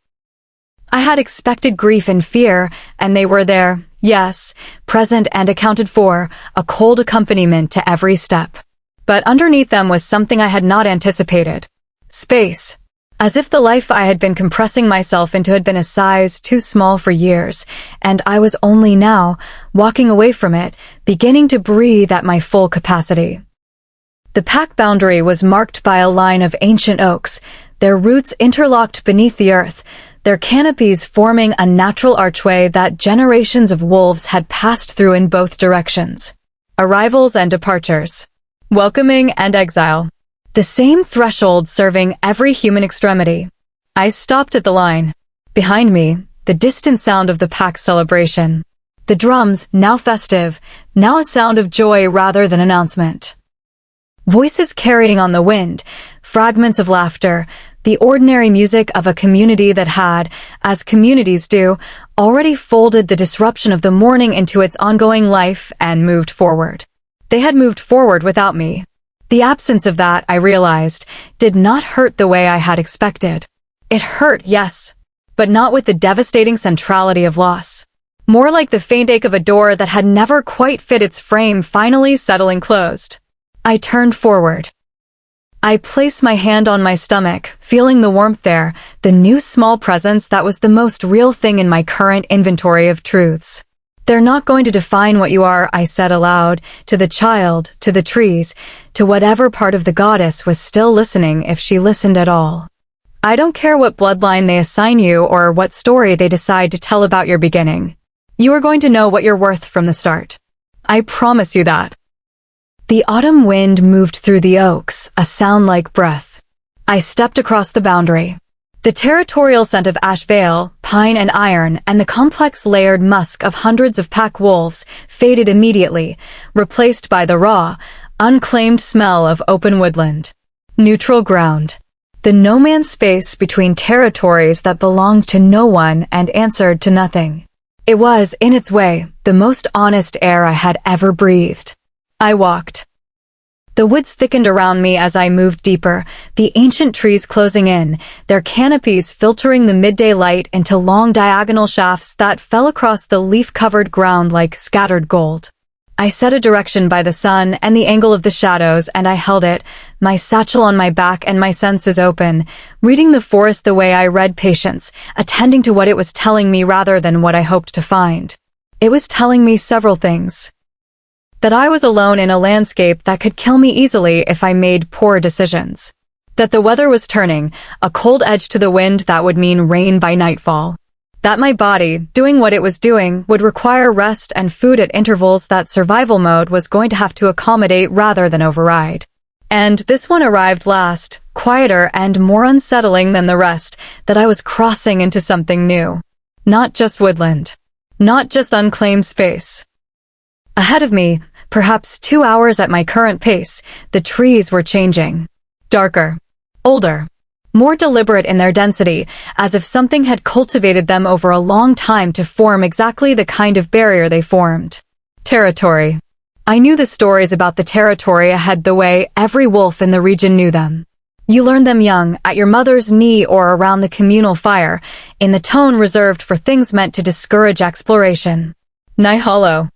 I had expected grief and fear, and they were there, yes, present and accounted for, a cold accompaniment to every step. But underneath them was something I had not anticipated. Space. As if the life I had been compressing myself into had been a size too small for years, and I was only now, walking away from it, beginning to breathe at my full capacity. The pack boundary was marked by a line of ancient oaks, their roots interlocked beneath the earth, their canopies forming a natural archway that generations of wolves had passed through in both directions. Arrivals and departures. Welcoming and exile. The same threshold serving every human extremity. I stopped at the line. Behind me, the distant sound of the pack celebration. The drums, now festive, now a sound of joy rather than announcement. Voices carrying on the wind, fragments of laughter, the ordinary music of a community that had, as communities do, already folded the disruption of the morning into its ongoing life and moved forward. They had moved forward without me. The absence of that, I realized, did not hurt the way I had expected. It hurt, yes, but not with the devastating centrality of loss. More like the faint ache of a door that had never quite fit its frame finally settling closed. I turned forward. I placed my hand on my stomach, feeling the warmth there, the new small presence that was the most real thing in my current inventory of truths. They're not going to define what you are, I said aloud, to the child, to the trees, to whatever part of the goddess was still listening if she listened at all. I don't care what bloodline they assign you or what story they decide to tell about your beginning. You are going to know what you're worth from the start. I promise you that. The autumn wind moved through the oaks, a sound like breath. I stepped across the boundary. The territorial scent of ash veil, pine and iron, and the complex layered musk of hundreds of pack wolves faded immediately, replaced by the raw, unclaimed smell of open woodland. Neutral ground. The no-man's space between territories that belonged to no one and answered to nothing. It was, in its way, the most honest air I had ever breathed. I walked. The woods thickened around me as I moved deeper, the ancient trees closing in, their canopies filtering the midday light into long diagonal shafts that fell across the leaf-covered ground like scattered gold. I set a direction by the sun and the angle of the shadows, and I held it, my satchel on my back and my senses open, reading the forest the way I read patience, attending to what it was telling me rather than what I hoped to find. It was telling me several things. That I was alone in a landscape that could kill me easily if I made poor decisions. That the weather was turning, a cold edge to the wind that would mean rain by nightfall. That my body, doing what it was doing, would require rest and food at intervals that survival mode was going to have to accommodate rather than override. And this one arrived last, quieter and more unsettling than the rest, that I was crossing into something new. Not just woodland. Not just unclaimed space. Ahead of me, perhaps 2 hours at my current pace, the trees were changing. Darker. Older. More deliberate in their density, as if something had cultivated them over a long time to form exactly the kind of barrier they formed. Territory. I knew the stories about the territory ahead the way every wolf in the region knew them. You learned them young, at your mother's knee or around the communal fire, in the tone reserved for things meant to discourage exploration. Nighthollow.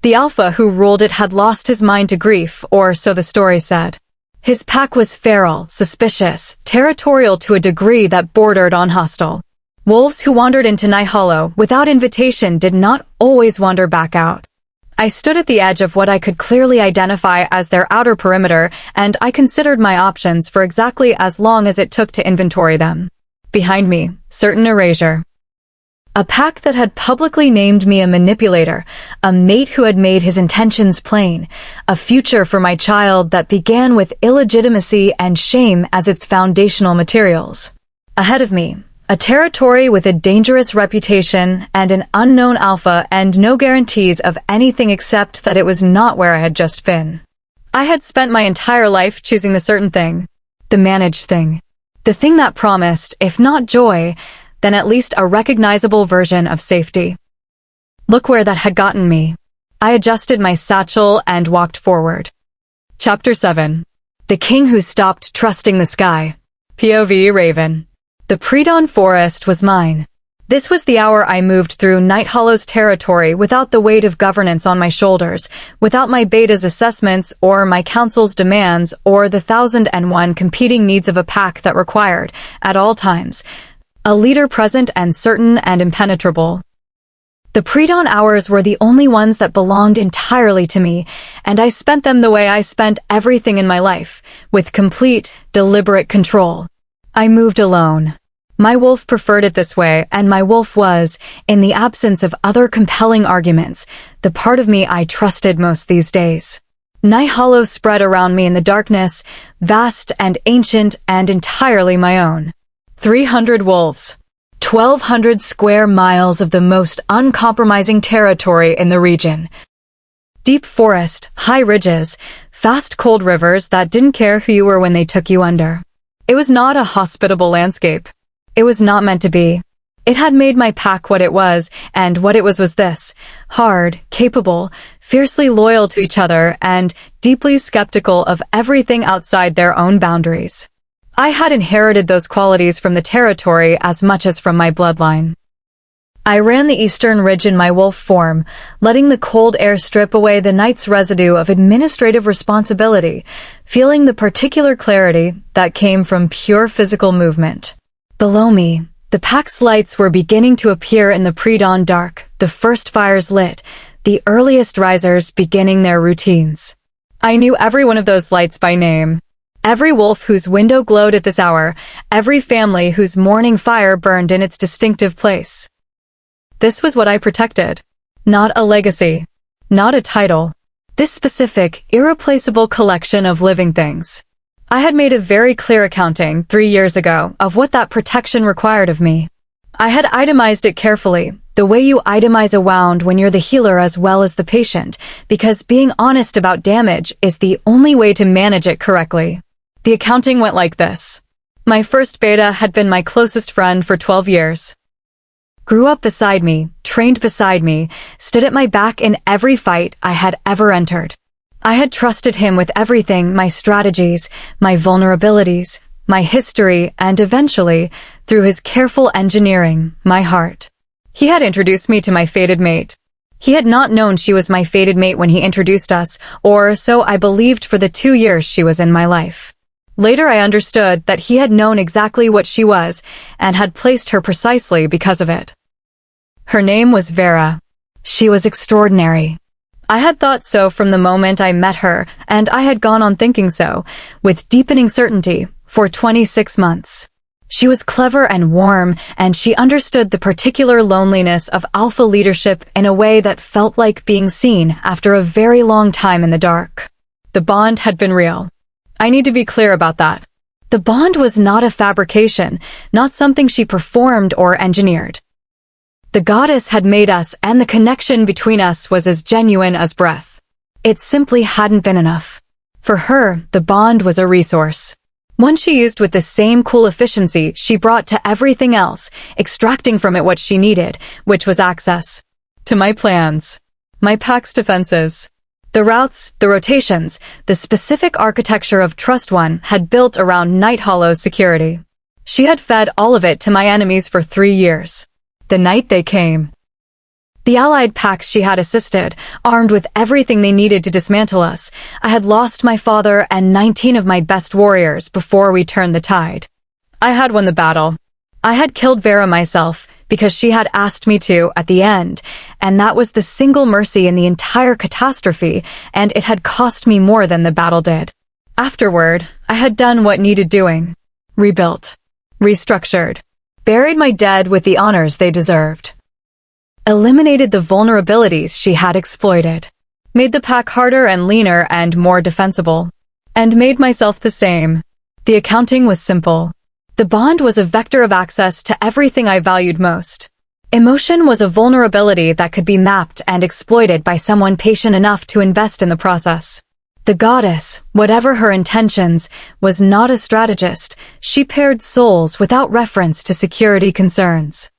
The alpha who ruled it had lost his mind to grief, or so the story said. His pack was feral, suspicious, territorial to a degree that bordered on hostile. Wolves who wandered into Nighthollow without invitation did not always wander back out. I stood at the edge of what I could clearly identify as their outer perimeter, and I considered my options for exactly as long as it took to inventory them. Behind me, certain erasure. A pack that had publicly named me a manipulator, a mate who had made his intentions plain, a future for my child that began with illegitimacy and shame as its foundational materials. Ahead of me, a territory with a dangerous reputation and an unknown alpha and no guarantees of anything except that it was not where I had just been. I had spent my entire life choosing the certain thing, the managed thing, the thing that promised, if not joy, then at least a recognizable version of safety. Look where that had gotten me. I adjusted my satchel and walked forward. Chapter 7. The King Who Stopped Trusting the Sky. POV Raven. The pre-dawn forest was mine. This was the hour I moved through Nighthollow's territory without the weight of governance on my shoulders, without my beta's assessments or my council's demands or the 1001 competing needs of a pack that required, at all times, a leader present and certain and impenetrable. The pre-dawn hours were the only ones that belonged entirely to me, and I spent them the way I spent everything in my life, with complete, deliberate control. I moved alone. My wolf preferred it this way, and my wolf was, in the absence of other compelling arguments, the part of me I trusted most these days. Nighthollow spread around me in the darkness, vast and ancient and entirely my own. 300 wolves. 1,200 square miles of the most uncompromising territory in the region. Deep forest, high ridges, fast cold rivers that didn't care who you were when they took you under. It was not a hospitable landscape. It was not meant to be. It had made my pack what it was, and what it was this: hard, capable, fiercely loyal to each other, and deeply skeptical of everything outside their own boundaries. I had inherited those qualities from the territory as much as from my bloodline. I ran the eastern ridge in my wolf form, letting the cold air strip away the night's residue of administrative responsibility, feeling the particular clarity that came from pure physical movement. Below me, the pack's lights were beginning to appear in the pre-dawn dark, the first fires lit, the earliest risers beginning their routines. I knew every one of those lights by name. Every wolf whose window glowed at this hour, every family whose morning fire burned in its distinctive place. This was what I protected. Not a legacy. Not a title. This specific, irreplaceable collection of living things. I had made a very clear accounting 3 years ago of what that protection required of me. I had itemized it carefully, the way you itemize a wound when you're the healer as well as the patient, because being honest about damage is the only way to manage it correctly. The accounting went like this. My first beta had been my closest friend for 12 years. Grew up beside me, trained beside me, stood at my back in every fight I had ever entered. I had trusted him with everything, my strategies, my vulnerabilities, my history, and eventually, through his careful engineering, my heart. He had introduced me to my fated mate. He had not known she was my fated mate when he introduced us, or so I believed for the 2 years she was in my life. Later I understood that he had known exactly what she was, and had placed her precisely because of it. Her name was Vera. She was extraordinary. I had thought so from the moment I met her, and I had gone on thinking so, with deepening certainty, for 26 months. She was clever and warm, and she understood the particular loneliness of alpha leadership in a way that felt like being seen after a very long time in the dark. The bond had been real. I need to be clear about that. The bond was not a fabrication, not something she performed or engineered. The goddess had made us, and the connection between us was as genuine as breath. It simply hadn't been enough. For her, the bond was a resource. One she used with the same cool efficiency she brought to everything else, extracting from it what she needed, which was access to my plans, my pack's defenses. The routes, the rotations, the specific architecture of Trust One had built around Nighthollow's security. She had fed all of it to my enemies for 3 years. The night they came. The allied packs she had assisted, armed with everything they needed to dismantle us. I had lost my father and 19 of my best warriors before we turned the tide. I had won the battle. I had killed Vera myself, because she had asked me to at the end, and that was the single mercy in the entire catastrophe, and it had cost me more than the battle did. Afterward, I had done what needed doing. Rebuilt. Restructured. Buried my dead with the honors they deserved. Eliminated the vulnerabilities she had exploited. Made the pack harder and leaner and more defensible. And made myself the same. The accounting was simple. The bond was a vector of access to everything I valued most. Emotion was a vulnerability that could be mapped and exploited by someone patient enough to invest in the process. The goddess, whatever her intentions, was not a strategist. She paired souls without reference to security concerns.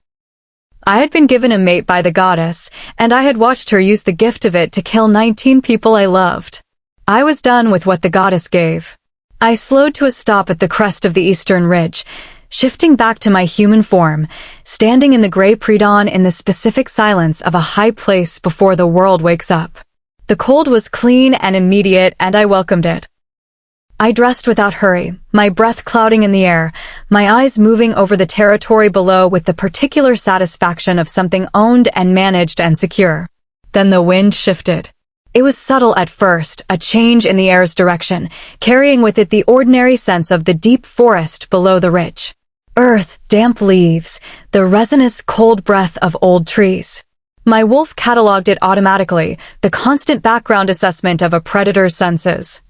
I had been given a mate by the goddess, and I had watched her use the gift of it to kill 19 people I loved. I was done with what the goddess gave. I slowed to a stop at the crest of the eastern ridge, shifting back to my human form, standing in the gray pre-dawn in the specific silence of a high place before the world wakes up. The cold was clean and immediate, and I welcomed it. I dressed without hurry, my breath clouding in the air, my eyes moving over the territory below with the particular satisfaction of something owned and managed and secure. Then the wind shifted. It was subtle at first, a change in the air's direction, carrying with it the ordinary sense of the deep forest below the ridge. Earth, damp leaves, the resinous cold breath of old trees. My wolf cataloged it automatically, the constant background assessment of a predator's senses.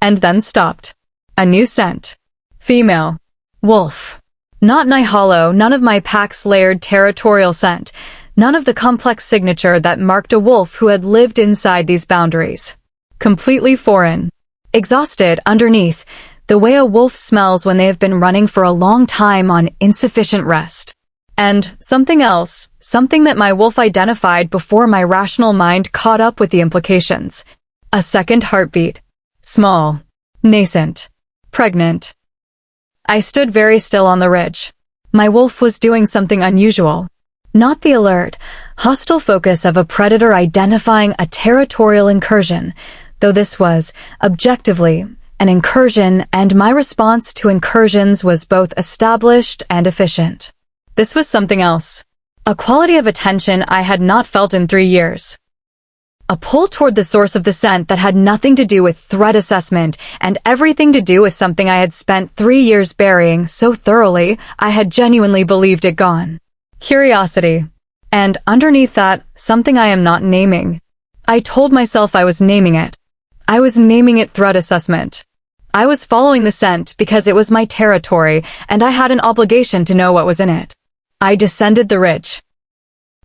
And then stopped. A new scent. Female. Wolf. Not Nighthollow, none of my pack's layered territorial scent, none of the complex signature that marked a wolf who had lived inside these boundaries. Completely foreign. Exhausted, underneath, the way a wolf smells when they have been running for a long time on insufficient rest. And something else, something that my wolf identified before my rational mind caught up with the implications. A second heartbeat. Small. Nascent. Pregnant. I stood very still on the ridge. My wolf was doing something unusual. Not the alert, hostile focus of a predator identifying a territorial incursion, though this was, objectively, an incursion, and my response to incursions was both established and efficient. This was something else. A quality of attention I had not felt in 3 years. A pull toward the source of the scent that had nothing to do with threat assessment and everything to do with something I had spent 3 years burying so thoroughly I had genuinely believed it gone. Curiosity. And underneath that, something I am not naming. I told myself I was naming it. I was naming it threat assessment. I was following the scent because it was my territory and I had an obligation to know what was in it. I descended the ridge.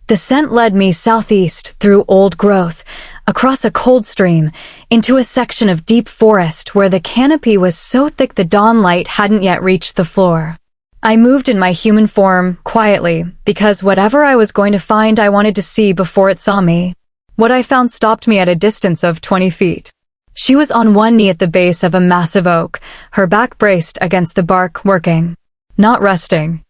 The scent led me southeast through old growth, across a cold stream, into a section of deep forest where the canopy was so thick the dawn light hadn't yet reached the floor. I moved in my human form, quietly, because whatever I was going to find I wanted to see before it saw me. What I found stopped me at a distance of 20 feet. She was on one knee at the base of a massive oak, her back braced against the bark, working. Not resting.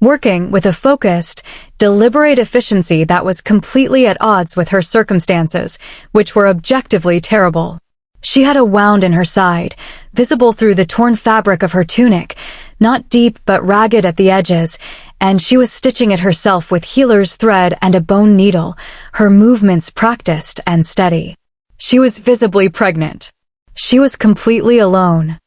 Working with a focused, deliberate efficiency that was completely at odds with her circumstances, which were objectively terrible. She had a wound in her side, visible through the torn fabric of her tunic, not deep but ragged at the edges, and she was stitching it herself with healer's thread and a bone needle, her movements practiced and steady. She was visibly pregnant. She was completely alone.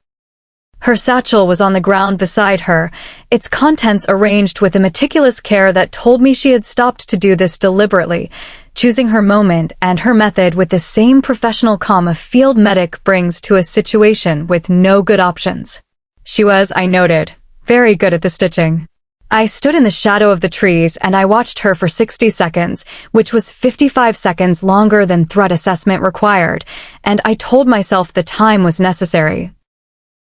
Her satchel was on the ground beside her, its contents arranged with a meticulous care that told me she had stopped to do this deliberately, choosing her moment and her method with the same professional calm a field medic brings to a situation with no good options. She was, I noted, very good at the stitching. I stood in the shadow of the trees and I watched her for 60 seconds, which was 55 seconds longer than threat assessment required, and I told myself the time was necessary.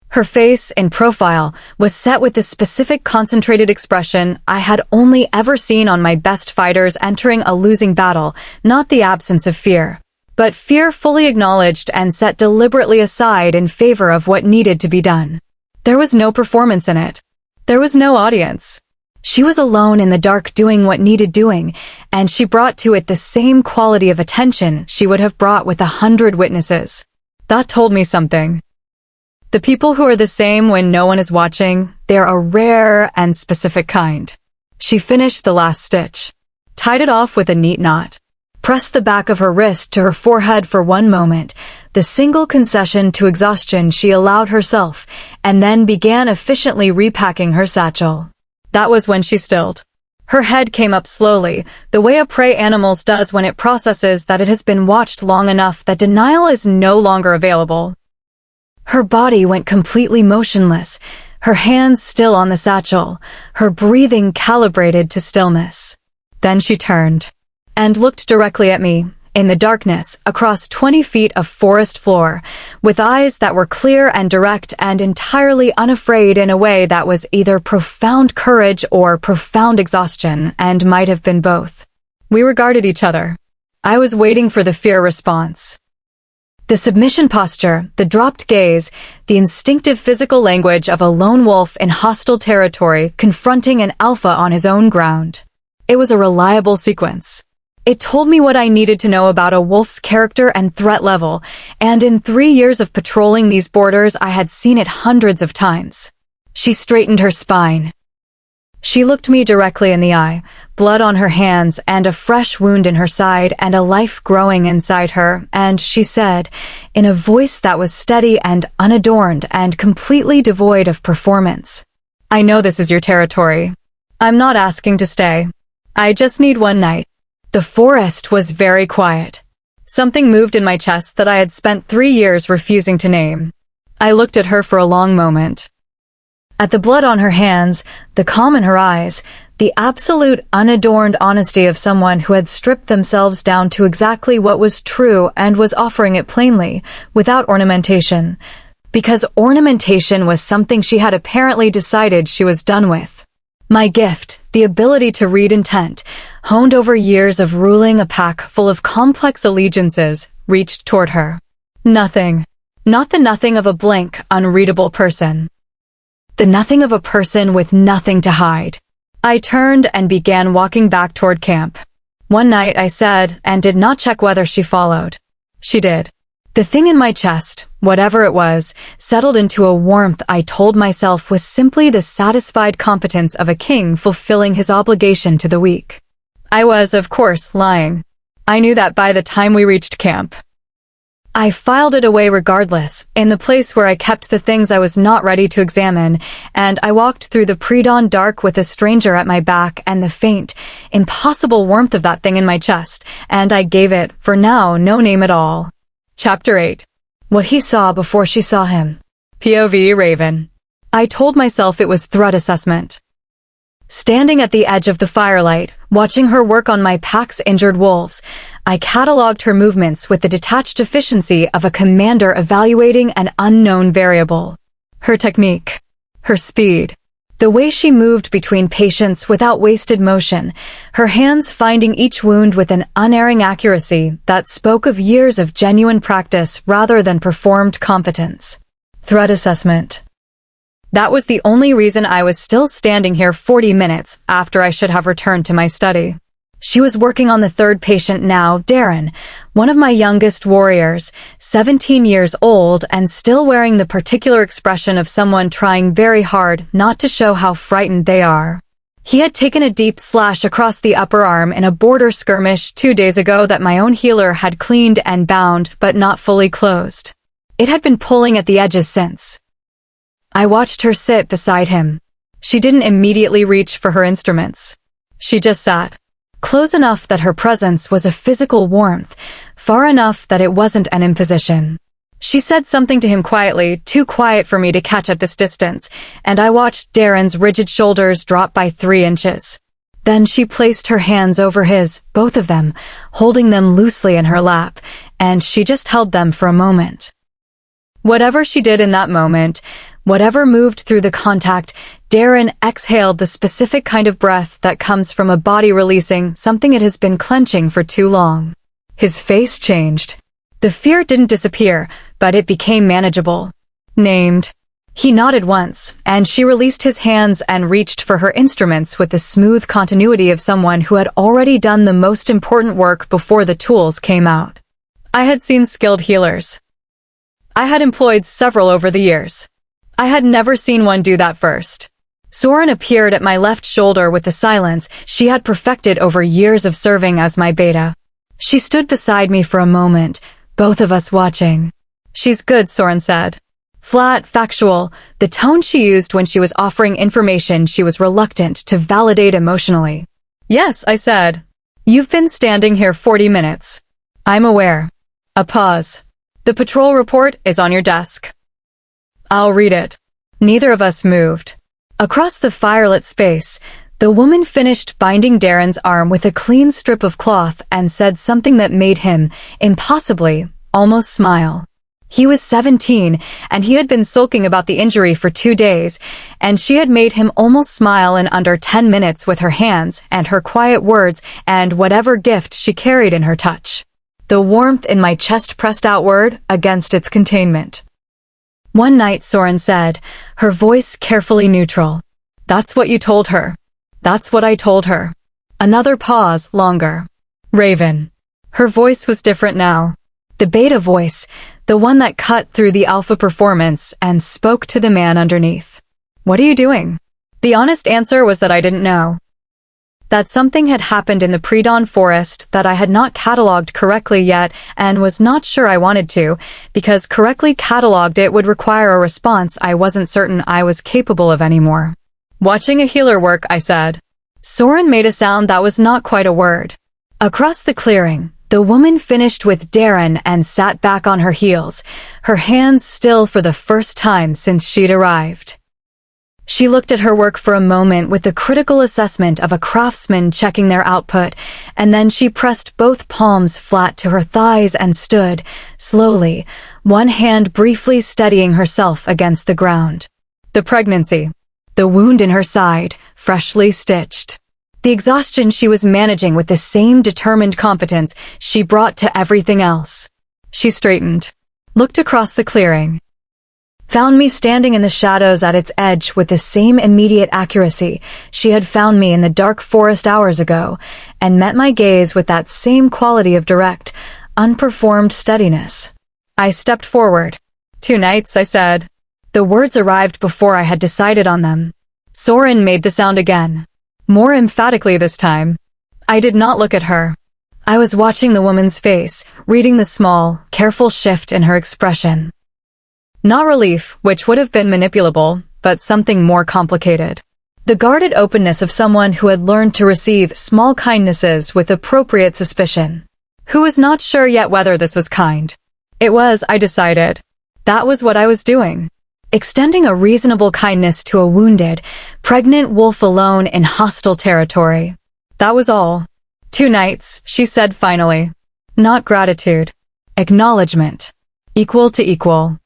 Her face, in profile, was set with the specific concentrated expression I had only ever seen on my best fighters entering a losing battle, not the absence of fear, but fear fully acknowledged and set deliberately aside in favor of what needed to be done. There was no performance in it. There was no audience. She was alone in the dark doing what needed doing, and she brought to it the same quality of attention she would have brought with 100 witnesses. That told me something. The people who are the same when no one is watching, they're a rare and specific kind. She finished the last stitch, tied it off with a neat knot, pressed the back of her wrist to her forehead for one moment, the single concession to exhaustion she allowed herself, and then began efficiently repacking her satchel. That was when she stilled. Her head came up slowly, the way a prey animal does when it processes that it has been watched long enough that denial is no longer available. Her body went completely motionless, her hands still on the satchel, her breathing calibrated to stillness. Then she turned and looked directly at me, in the darkness, across 20 feet of forest floor, with eyes that were clear and direct and entirely unafraid in a way that was either profound courage or profound exhaustion, and might have been both. We regarded each other. I was waiting for the fear response. The submission posture, the dropped gaze, the instinctive physical language of a lone wolf in hostile territory confronting an alpha on his own ground. It was a reliable sequence. It told me what I needed to know about a wolf's character and threat level, and in 3 years of patrolling these borders, I had seen it hundreds of times. She straightened her spine. She looked me directly in the eye, blood on her hands and a fresh wound in her side and a life growing inside her, and she said, in a voice that was steady and unadorned and completely devoid of performance, "I know this is your territory. I'm not asking to stay. I just need one night." The forest was very quiet. Something moved in my chest that I had spent 3 years refusing to name. I looked at her for a long moment. At the blood on her hands, the calm in her eyes, the absolute unadorned honesty of someone who had stripped themselves down to exactly what was true and was offering it plainly, without ornamentation. Because ornamentation was something she had apparently decided she was done with. My gift, the ability to read intent, honed over years of ruling a pack full of complex allegiances, reached toward her. Nothing. Not the nothing of a blank, unreadable person. The nothing of a person with nothing to hide. I turned and began walking back toward camp. One night I said, and did not check whether she followed. She did. The thing in my chest, whatever it was, settled into a warmth I told myself was simply the satisfied competence of a king fulfilling his obligation to the weak. I was, of course, lying. I knew that by the time we reached camp. I filed it away regardless, in the place where I kept the things I was not ready to examine, and I walked through the pre-dawn dark with a stranger at my back and the faint, impossible warmth of that thing in my chest, and I gave it, for now, no name at all. Chapter 8. What he saw before she saw him. POV Raven. I told myself it was threat assessment. Standing at the edge of the firelight, watching her work on my pack's injured wolves, I catalogued her movements with the detached efficiency of a commander evaluating an unknown variable. Her technique. Her speed. The way she moved between patients without wasted motion, her hands finding each wound with an unerring accuracy that spoke of years of genuine practice rather than performed competence. Threat assessment. That was the only reason I was still standing here 40 minutes after I should have returned to my study. She was working on the third patient now, Darren, one of my youngest warriors, 17 years old and still wearing the particular expression of someone trying very hard not to show how frightened they are. He had taken a deep slash across the upper arm in a border skirmish 2 days ago that my own healer had cleaned and bound but not fully closed. It had been pulling at the edges since. I watched her sit beside him. She didn't immediately reach for her instruments. She just sat. Close enough that her presence was a physical warmth, far enough that it wasn't an imposition. She said something to him quietly, too quiet for me to catch at this distance, and I watched Darren's rigid shoulders drop by 3 inches. Then she placed her hands over his, both of them, holding them loosely in her lap, and she just held them for a moment. Whatever she did in that moment, whatever moved through the contact, Darren exhaled the specific kind of breath that comes from a body releasing something it has been clenching for too long. His face changed. The fear didn't disappear, but it became manageable. Named. He nodded once, and she released his hands and reached for her instruments with the smooth continuity of someone who had already done the most important work before the tools came out. I had seen skilled healers. I had employed several over the years. I had never seen one do that first. Soren appeared at my left shoulder with the silence she had perfected over years of serving as my beta. She stood beside me for a moment, both of us watching. "She's good," Soren said. Flat, factual, the tone she used when she was offering information she was reluctant to validate emotionally. "Yes," I said. "You've been standing here 40 minutes. I'm aware." A pause. "The patrol report is on your desk." "I'll read it." Neither of us moved. Across the firelit space, the woman finished binding Darren's arm with a clean strip of cloth and said something that made him, impossibly, almost smile. He was 17, and he had been sulking about the injury for 2 days, and she had made him almost smile in under 10 minutes with her hands and her quiet words and whatever gift she carried in her touch. The warmth in my chest pressed outward against its containment. One night, Soren said, her voice carefully neutral. That's what you told her. That's what I told her. Another pause, longer. Raven. Her voice was different now. The beta voice, the one that cut through the alpha performance and spoke to the man underneath. What are you doing? The honest answer was that I didn't know. That something had happened in the pre-dawn forest that I had not cataloged correctly yet and was not sure I wanted to, because correctly cataloged it would require a response I wasn't certain I was capable of anymore. Watching a healer work, I said. Soren made a sound that was not quite a word. Across the clearing, the woman finished with Darren and sat back on her heels, her hands still for the first time since she'd arrived. She looked at her work for a moment with the critical assessment of a craftsman checking their output, and then she pressed both palms flat to her thighs and stood, slowly, one hand briefly steadying herself against the ground. The pregnancy. The wound in her side, freshly stitched. The exhaustion she was managing with the same determined competence she brought to everything else. She straightened, looked across the clearing, found me standing in the shadows at its edge with the same immediate accuracy she had found me in the dark forest hours ago, and met my gaze with that same quality of direct, unperformed steadiness. I stepped forward. 2 nights, I said. The words arrived before I had decided on them. Soren made the sound again. More emphatically this time. I did not look at her. I was watching the woman's face, reading the small, careful shift in her expression. Not relief, which would have been manipulable, but something more complicated. The guarded openness of someone who had learned to receive small kindnesses with appropriate suspicion. Who was not sure yet whether this was kind. It was, I decided. That was what I was doing. Extending a reasonable kindness to a wounded, pregnant wolf alone in hostile territory. That was all. 2 nights, she said finally. Not gratitude. Acknowledgement. Equal to equal.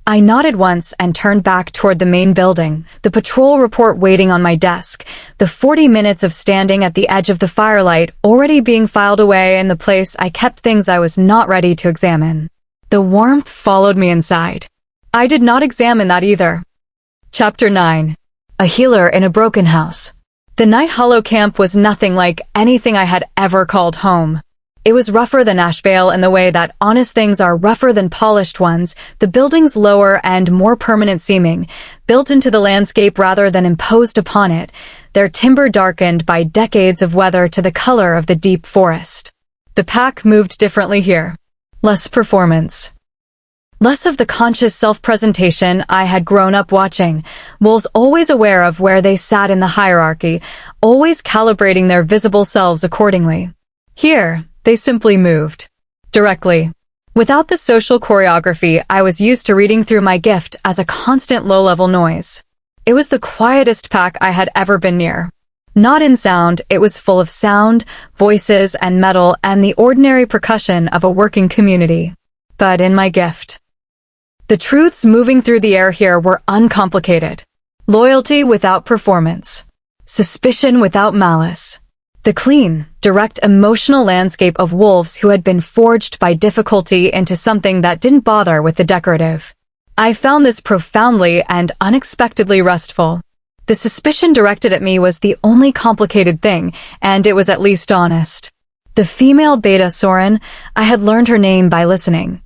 I nodded once and turned back toward the main building, the patrol report waiting on my desk, the 40 minutes of standing at the edge of the firelight already being filed away in the place I kept things I was not ready to examine. The warmth followed me inside. I did not examine that either. Chapter 9. A healer in a broken house. The Nighthollow camp was nothing like anything I had ever called home. It was rougher than Ashvale in the way that honest things are rougher than polished ones, the buildings lower and more permanent seeming, built into the landscape rather than imposed upon it, their timber darkened by decades of weather to the color of the deep forest. The pack moved differently here. Less performance. Less of the conscious self-presentation I had grown up watching, wolves always aware of where they sat in the hierarchy, always calibrating their visible selves accordingly. Here, they simply moved. Directly. Without the social choreography I was used to reading through my gift as a constant low-level noise. It was the quietest pack I had ever been near. Not in sound, it was full of sound, voices, and metal and the ordinary percussion of a working community. But in my gift. The truths moving through the air here were uncomplicated. Loyalty without performance. Suspicion without malice. The clean, direct emotional landscape of wolves who had been forged by difficulty into something that didn't bother with the decorative. I found this profoundly and unexpectedly restful. The suspicion directed at me was the only complicated thing, and it was at least honest. The female beta Soren, I had learned her name by listening,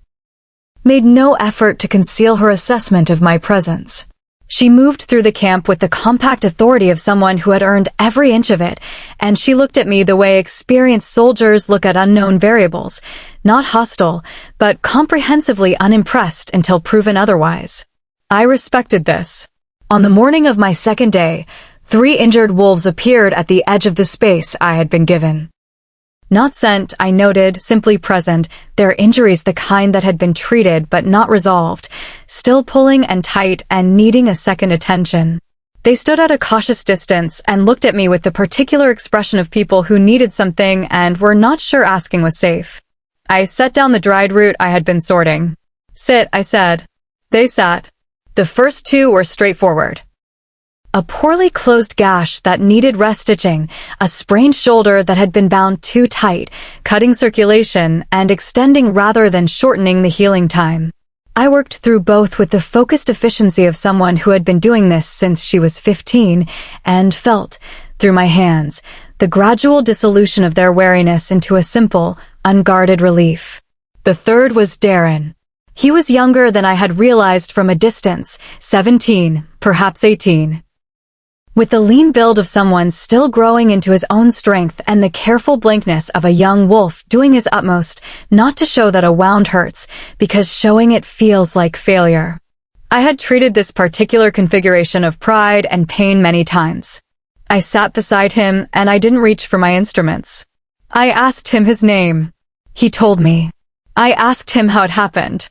made no effort to conceal her assessment of my presence. She moved through the camp with the compact authority of someone who had earned every inch of it, and she looked at me the way experienced soldiers look at unknown variables, not hostile, but comprehensively unimpressed until proven otherwise. I respected this. On the morning of my second day, 3 injured wolves appeared at the edge of the space I had been given. Not sent, I noted, simply present, their injuries the kind that had been treated but not resolved, still pulling and tight and needing a second attention. They stood at a cautious distance and looked at me with the particular expression of people who needed something and were not sure asking was safe. I set down the dried root I had been sorting. Sit, I said. They sat. The first 2 were straightforward. a poorly closed gash that needed restitching, a sprained shoulder that had been bound too tight, cutting circulation and extending rather than shortening the healing time. I worked through both with the focused efficiency of someone who had been doing this since she was 15 and felt, through my hands, the gradual dissolution of their wariness into a simple, unguarded relief. The third was Darren. He was younger than I had realized from a distance, 17, perhaps 18. With the lean build of someone still growing into his own strength and the careful blankness of a young wolf doing his utmost not to show that a wound hurts, because showing it feels like failure. I had treated this particular configuration of pride and pain many times. I sat beside him and I didn't reach for my instruments. I asked him his name. He told me. I asked him how it happened.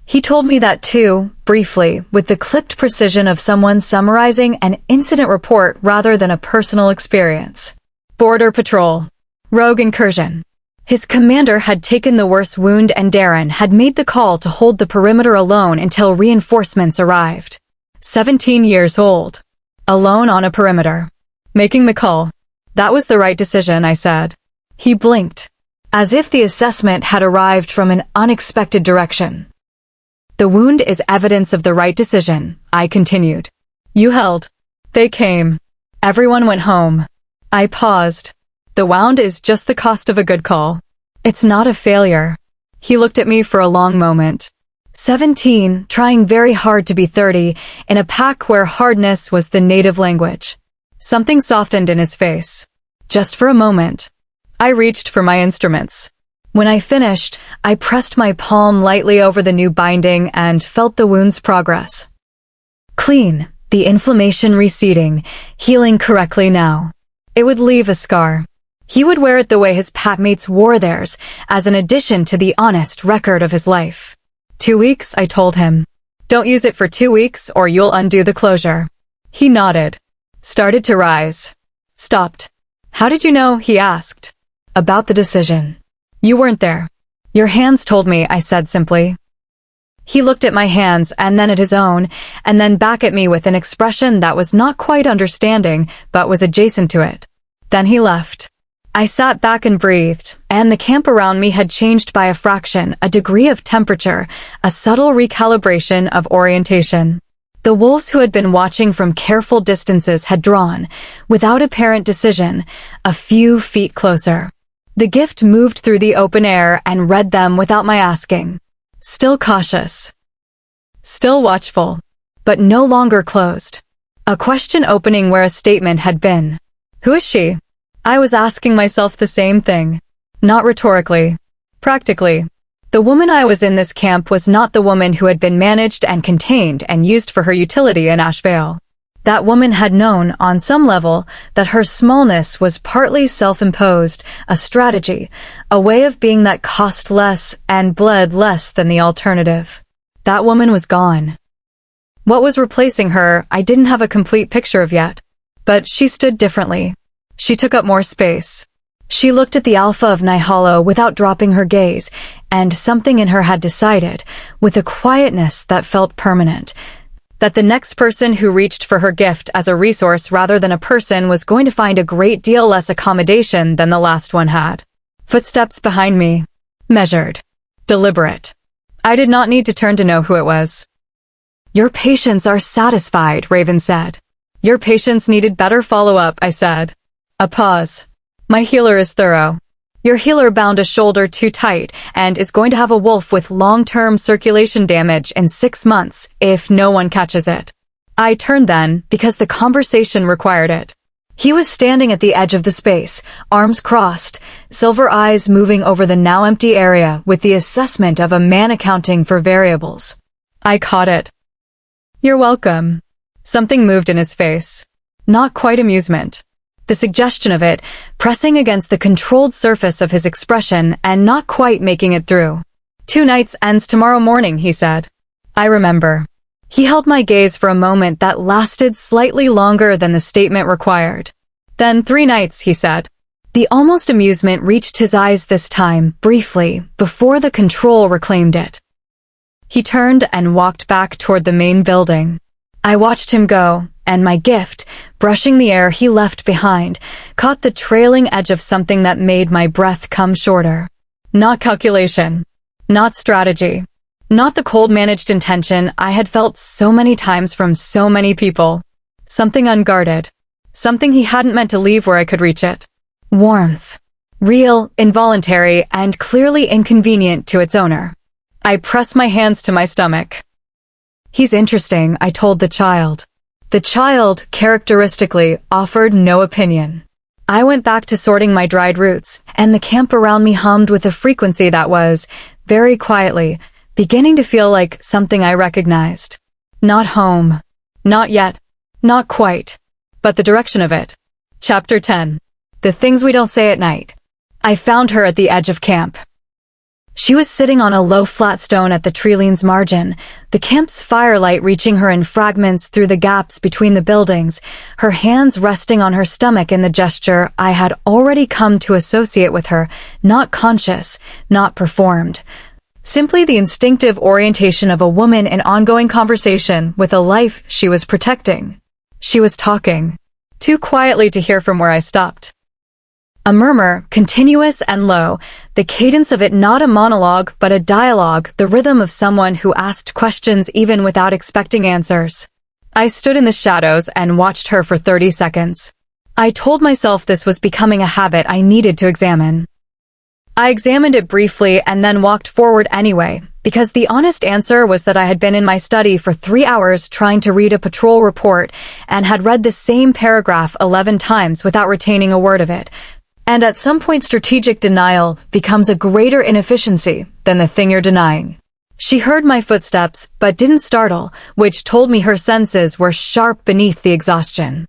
He told me that too, briefly, with the clipped precision of someone summarizing an incident report rather than a personal experience. Border Patrol. Rogue incursion. His commander had taken the worst wound and Darren had made the call to hold the perimeter alone until reinforcements arrived. 17 years old. Alone on a perimeter. Making the call. That was the right decision, I said. He blinked. As if the assessment had arrived from an unexpected direction. The wound is evidence of the right decision, I continued. You held. They came. Everyone went home. I paused. The wound is just the cost of a good call. It's not a failure. He looked at me for a long moment. 17, trying very hard to be 30, in a pack where hardness was the native language. Something softened in his face. Just for a moment. I reached for my instruments. When I finished, I pressed my palm lightly over the new binding and felt the wound's progress. Clean, the inflammation receding, healing correctly now. It would leave a scar. He would wear it the way his packmates wore theirs, as an addition to the honest record of his life. 2 weeks, I told him. Don't use it for 2 weeks or you'll undo the closure. He nodded. Started to rise. Stopped. How did you know? He asked. About the decision. You weren't there. Your hands told me, I said simply. He looked at my hands and then at his own, and then back at me with an expression that was not quite understanding, but was adjacent to it. Then he left. I sat back and breathed, and the camp around me had changed by a fraction, a degree of temperature, a subtle recalibration of orientation. The wolves who had been watching from careful distances had drawn, without apparent decision, a few feet closer. The gift moved through the open air and read them without my asking. Still cautious. Still watchful. But no longer closed. A question opening where a statement had been. Who is she? I was asking myself the same thing. Not rhetorically. Practically. The woman I was in this camp was not the woman who had been managed and contained and used for her utility in Ashvale. That woman had known, on some level, that her smallness was partly self-imposed, a strategy, a way of being that cost less and bled less than the alternative. That woman was gone. What was replacing her, I didn't have a complete picture of yet. But she stood differently. She took up more space. She looked at the alpha of Nighthollow without dropping her gaze, and something in her had decided, with a quietness that felt permanent, that the next person who reached for her gift as a resource rather than a person was going to find a great deal less accommodation than the last one had. Footsteps behind me. Measured. Deliberate. I did not need to turn to know who it was. Your patients are satisfied, Raven said. Your patients needed better follow-up, I said. A pause. My healer is thorough. Your healer bound a shoulder too tight and is going to have a wolf with long-term circulation damage in 6 months if no one catches it. I turned then because the conversation required it. He was standing at the edge of the space, arms crossed, silver eyes moving over the now empty area with the assessment of a man accounting for variables. I caught it. You're welcome. Something moved in his face. Not quite amusement. The suggestion of it, pressing against the controlled surface of his expression and not quite making it through. 2 nights ends tomorrow morning, he said. I remember. He held my gaze for a moment that lasted slightly longer than the statement required. Then 3 nights, he said. The almost amusement reached his eyes this time, briefly, before the control reclaimed it. He turned and walked back toward the main building. I watched him go, and my gift, brushing the air he left behind, caught the trailing edge of something that made my breath come shorter. Not calculation. Not strategy. Not the cold-managed intention I had felt so many times from so many people. Something unguarded. Something he hadn't meant to leave where I could reach it. Warmth. Real, involuntary, and clearly inconvenient to its owner. I pressed my hands to my stomach. He's interesting, I told the child. The child, characteristically, offered no opinion. I went back to sorting my dried roots, and the camp around me hummed with a frequency that was, very quietly, beginning to feel like something I recognized. Not home. Not yet. Not quite. But the direction of it. Chapter 10. The things we don't say at night. I found her at the edge of camp. She was sitting on a low flat stone at the tree-line's margin, the camp's firelight reaching her in fragments through the gaps between the buildings, her hands resting on her stomach in the gesture I had already come to associate with her, not conscious, not performed. Simply the instinctive orientation of a woman in ongoing conversation with a life she was protecting. She was talking, too quietly to hear from where I stopped. A murmur, continuous and low, the cadence of it not a monologue but a dialogue, the rhythm of someone who asked questions even without expecting answers. I stood in the shadows and watched her for 30 seconds. I told myself this was becoming a habit I needed to examine. I examined it briefly and then walked forward anyway, because the honest answer was that I had been in my study for 3 hours trying to read a patrol report and had read the same paragraph 11 times without retaining a word of it. And at some point strategic denial becomes a greater inefficiency than the thing you're denying. She heard my footsteps, but didn't startle, which told me her senses were sharp beneath the exhaustion.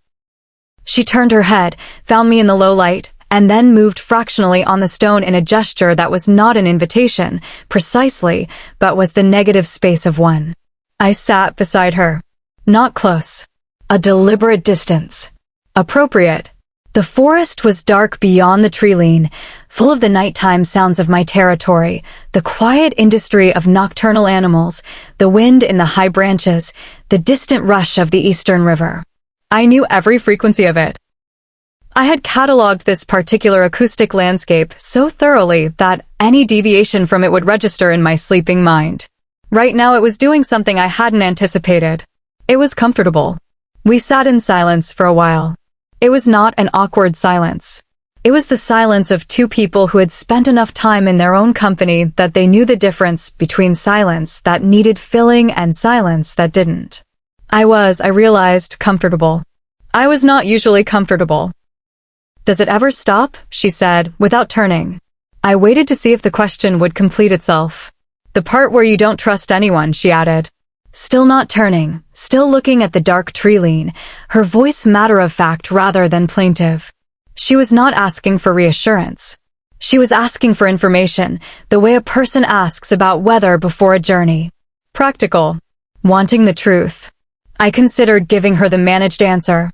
She turned her head, found me in the low light, and then moved fractionally on the stone in a gesture that was not an invitation, precisely, but was the negative space of one. I sat beside her. Not close. A deliberate distance. Appropriate. The forest was dark beyond the tree-line, full of the nighttime sounds of my territory, the quiet industry of nocturnal animals, the wind in the high branches, the distant rush of the eastern river. I knew every frequency of it. I had catalogued this particular acoustic landscape so thoroughly that any deviation from it would register in my sleeping mind. Right now it was doing something I hadn't anticipated. It was comfortable. We sat in silence for a while. It was not an awkward silence. It was the silence of two people who had spent enough time in their own company that they knew the difference between silence that needed filling and silence that didn't. I realized, comfortable. I was not usually comfortable. "Does it ever stop?" she said, without turning. I waited to see if the question would complete itself. "The part where you don't trust anyone," she added. Still not turning, still looking at the dark tree-line, her voice matter-of-fact rather than plaintive. She was not asking for reassurance. She was asking for information, the way a person asks about weather before a journey. Practical. Wanting the truth. I considered giving her the managed answer.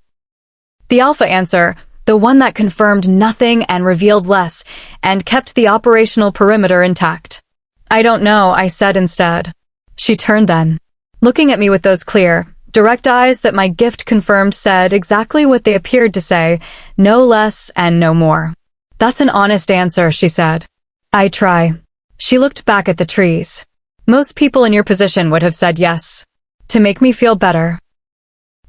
The alpha answer, the one that confirmed nothing and revealed less, and kept the operational perimeter intact. "I don't know," I said instead. She turned then. Looking at me with those clear, direct eyes that my gift confirmed said exactly what they appeared to say, no less and no more. "That's an honest answer," she said. "I try." She looked back at the trees. "Most people in your position would have said yes. To make me feel better.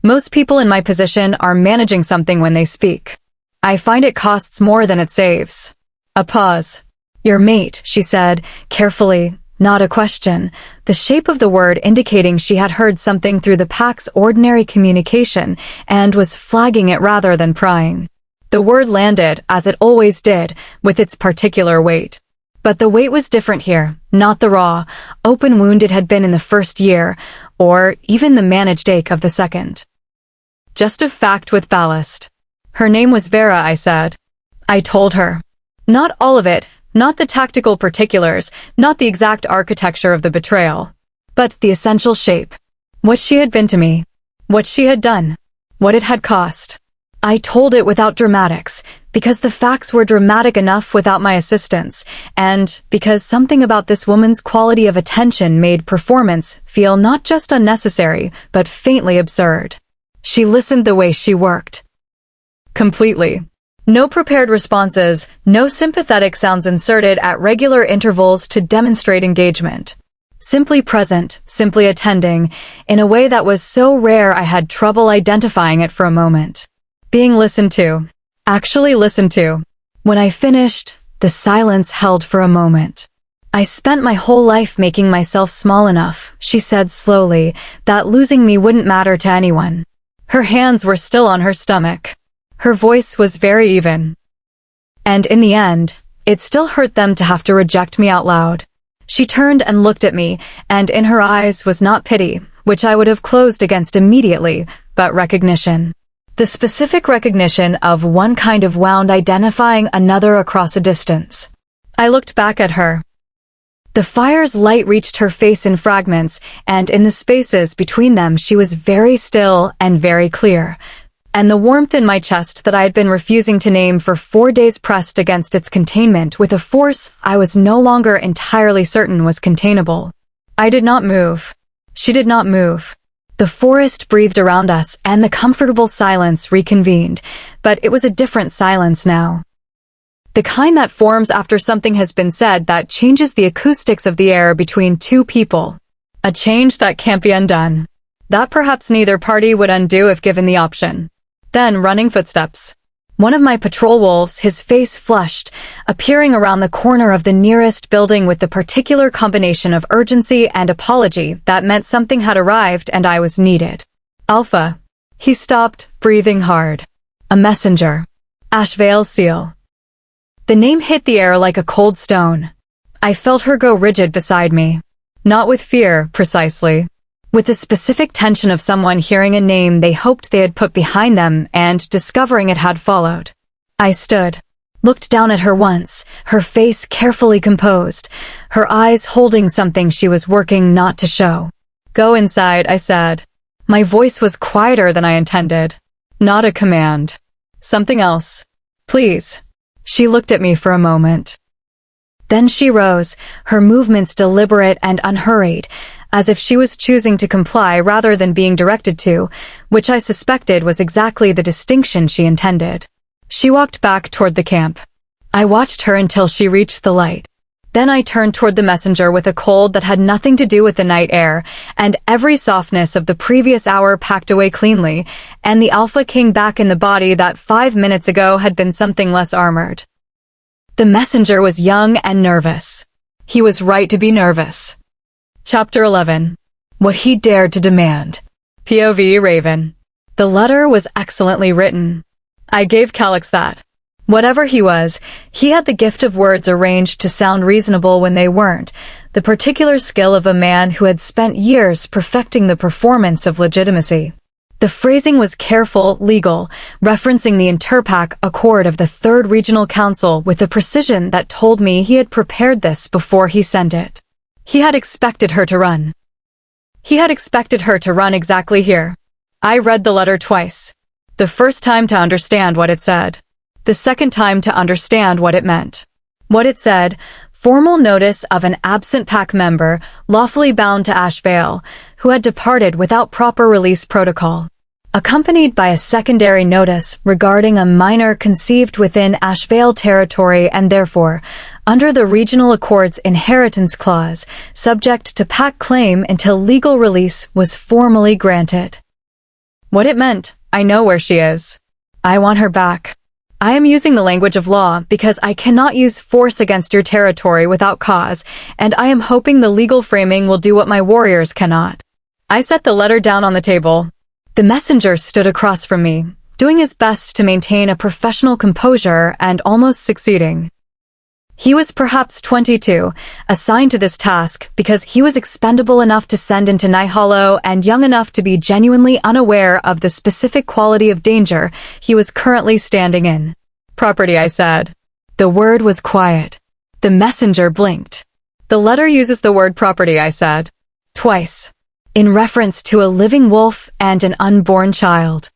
Most people in my position are managing something when they speak. I find it costs more than it saves." A pause. "Your mate," she said, carefully. Not a question, the shape of the word indicating she had heard something through the pack's ordinary communication and was flagging it rather than prying. The word landed, as it always did, with its particular weight. But the weight was different here, not the raw, open wound it had been in the first year, or even the managed ache of the second. Just a fact with ballast. "Her name was Vera," I said. I told her. Not all of it, not the tactical particulars, not the exact architecture of the betrayal, but the essential shape. What she had been to me. What she had done. What it had cost. I told it without dramatics, because the facts were dramatic enough without my assistance, and because something about this woman's quality of attention made performance feel not just unnecessary, but faintly absurd. She listened the way she worked. Completely. No prepared responses, no sympathetic sounds inserted at regular intervals to demonstrate engagement. Simply present, simply attending, in a way that was so rare I had trouble identifying it for a moment. Being listened to. Actually listened to. When I finished, the silence held for a moment. I spent my whole life making myself small enough, she said slowly, that losing me wouldn't matter to anyone. Her hands were still on her stomach. Her voice was very even. And in the end, it still hurt them to have to reject me out loud. She turned and looked at me, and in her eyes was not pity, which I would have closed against immediately, but recognition. The specific recognition of one kind of wound identifying another across a distance. I looked back at her. The fire's light reached her face in fragments, and in the spaces between them she was very still and very clear. And the warmth in my chest that I had been refusing to name for 4 days pressed against its containment with a force I was no longer entirely certain was containable. I did not move. She did not move. The forest breathed around us, and the comfortable silence reconvened, but it was a different silence now. The kind that forms after something has been said that changes the acoustics of the air between two people. A change that can't be undone. That perhaps neither party would undo if given the option. Then running footsteps. One of my patrol wolves, his face flushed, appearing around the corner of the nearest building with the particular combination of urgency and apology that meant something had arrived and I was needed. Alpha. He stopped, breathing hard. A messenger. Ashvale Seal. The name hit the air like a cold stone. I felt her go rigid beside me. Not with fear, precisely. With the specific tension of someone hearing a name they hoped they had put behind them and discovering it had followed. I stood, looked down at her once, her face carefully composed, her eyes holding something she was working not to show. Go inside, I said. My voice was quieter than I intended. Not a command. Something else. Please. She looked at me for a moment. Then she rose, her movements deliberate and unhurried, as if she was choosing to comply rather than being directed to, which I suspected was exactly the distinction she intended. She walked back toward the camp. I watched her until she reached the light. Then I turned toward the messenger with a cold that had nothing to do with the night air, and every softness of the previous hour packed away cleanly, and the Alpha King back in the body that 5 minutes ago had been something less armored. The messenger was young and nervous. He was right to be nervous. Chapter 11. What he dared to demand. POV Raven. The letter was excellently written. I gave Calix that. Whatever he was, he had the gift of words arranged to sound reasonable when they weren't, the particular skill of a man who had spent years perfecting the performance of legitimacy. The phrasing was careful, legal, referencing the Interpac Accord of the 3rd Regional Council with a precision that told me he had prepared this before he sent it. He had expected her to run. He had expected her to run exactly here. I read the letter twice. The first time to understand what it said. The second time to understand what it meant. What it said, formal notice of an absent pack member, lawfully bound to Ashvale, who had departed without proper release protocol. Accompanied by a secondary notice regarding a minor conceived within Ashvale territory and therefore, under the Regional Accord's inheritance clause, subject to pack claim until legal release was formally granted. What it meant, I know where she is. I want her back. I am using the language of law because I cannot use force against your territory without cause, and I am hoping the legal framing will do what my warriors cannot. I set the letter down on the table. The messenger stood across from me, doing his best to maintain a professional composure and almost succeeding. He was perhaps 22, assigned to this task because he was expendable enough to send into Nighthollow and young enough to be genuinely unaware of the specific quality of danger he was currently standing in. Property, I said. The word was quiet. The messenger blinked. The letter uses the word property, I said. Twice. In reference to a living wolf and an unborn child.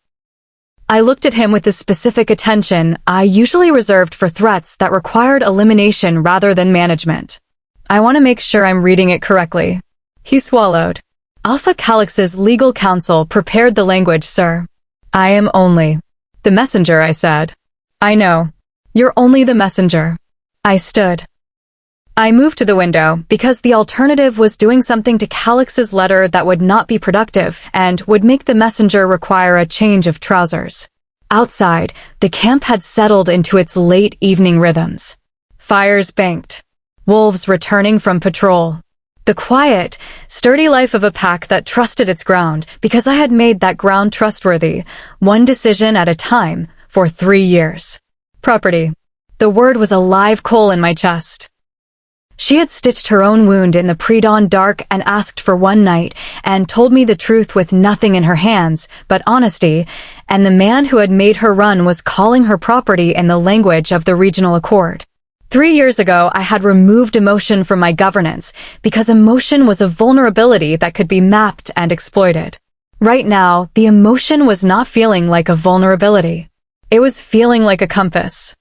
I looked at him with the specific attention I usually reserved for threats that required elimination rather than management. I want to make sure I'm reading it correctly. He swallowed. Alpha Calix's legal counsel prepared the language, sir. I am only the messenger, I said. I know. You're only the messenger. I stood. I moved to the window because the alternative was doing something to Calix's letter that would not be productive and would make the messenger require a change of trousers. Outside, the camp had settled into its late evening rhythms. Fires banked. Wolves returning from patrol. The quiet, sturdy life of a pack that trusted its ground because I had made that ground trustworthy, one decision at a time, for 3 years. Property. The word was a live coal in my chest. She had stitched her own wound in the pre-dawn dark and asked for one night and told me the truth with nothing in her hands but honesty, and the man who had made her run was calling her property in the language of the regional accord. 3 years ago, I had removed emotion from my governance because emotion was a vulnerability that could be mapped and exploited. Right now, the emotion was not feeling like a vulnerability. It was feeling like a compass.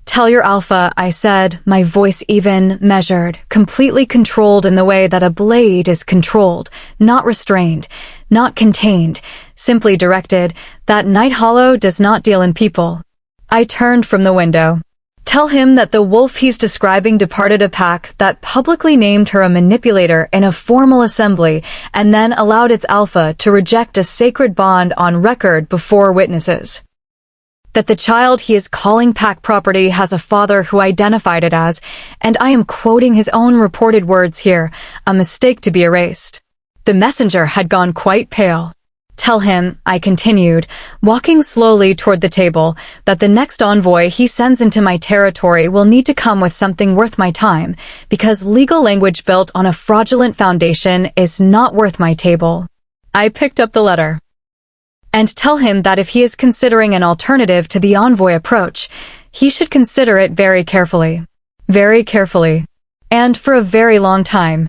Tell your alpha, I said, my voice even, measured, completely controlled in the way that a blade is controlled, not restrained, not contained, simply directed, that Nighthollow does not deal in people. I turned from the window. Tell him that the wolf he's describing departed a pack that publicly named her a manipulator in a formal assembly and then allowed its alpha to reject a sacred bond on record before witnesses. That the child he is calling pack property has a father who identified it as, and I am quoting his own reported words here, a mistake to be erased. The messenger had gone quite pale. Tell him, I continued, walking slowly toward the table, that the next envoy he sends into my territory will need to come with something worth my time, because legal language built on a fraudulent foundation is not worth my table. I picked up the letter. And tell him that if he is considering an alternative to the envoy approach, he should consider it very carefully. Very carefully. And for a very long time.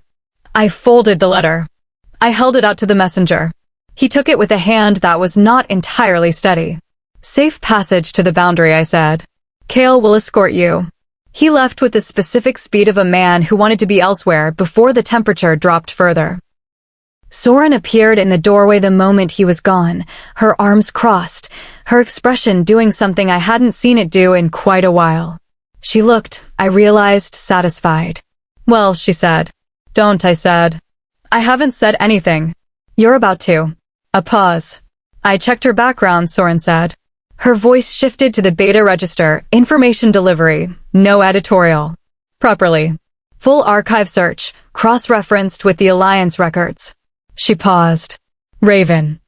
I folded the letter. I held it out to the messenger. He took it with a hand that was not entirely steady. Safe passage to the boundary, I said. Kale will escort you. He left with the specific speed of a man who wanted to be elsewhere before the temperature dropped further. Soren appeared in the doorway the moment he was gone, her arms crossed, her expression doing something I hadn't seen it do in quite a while. She looked, I realized, satisfied. Well, she said. Don't, I said. I haven't said anything. You're about to. A pause. I checked her background, Soren said. Her voice shifted to the beta register, information delivery, no editorial. Properly. Full archive search, cross-referenced with the Alliance records. She paused. Raven.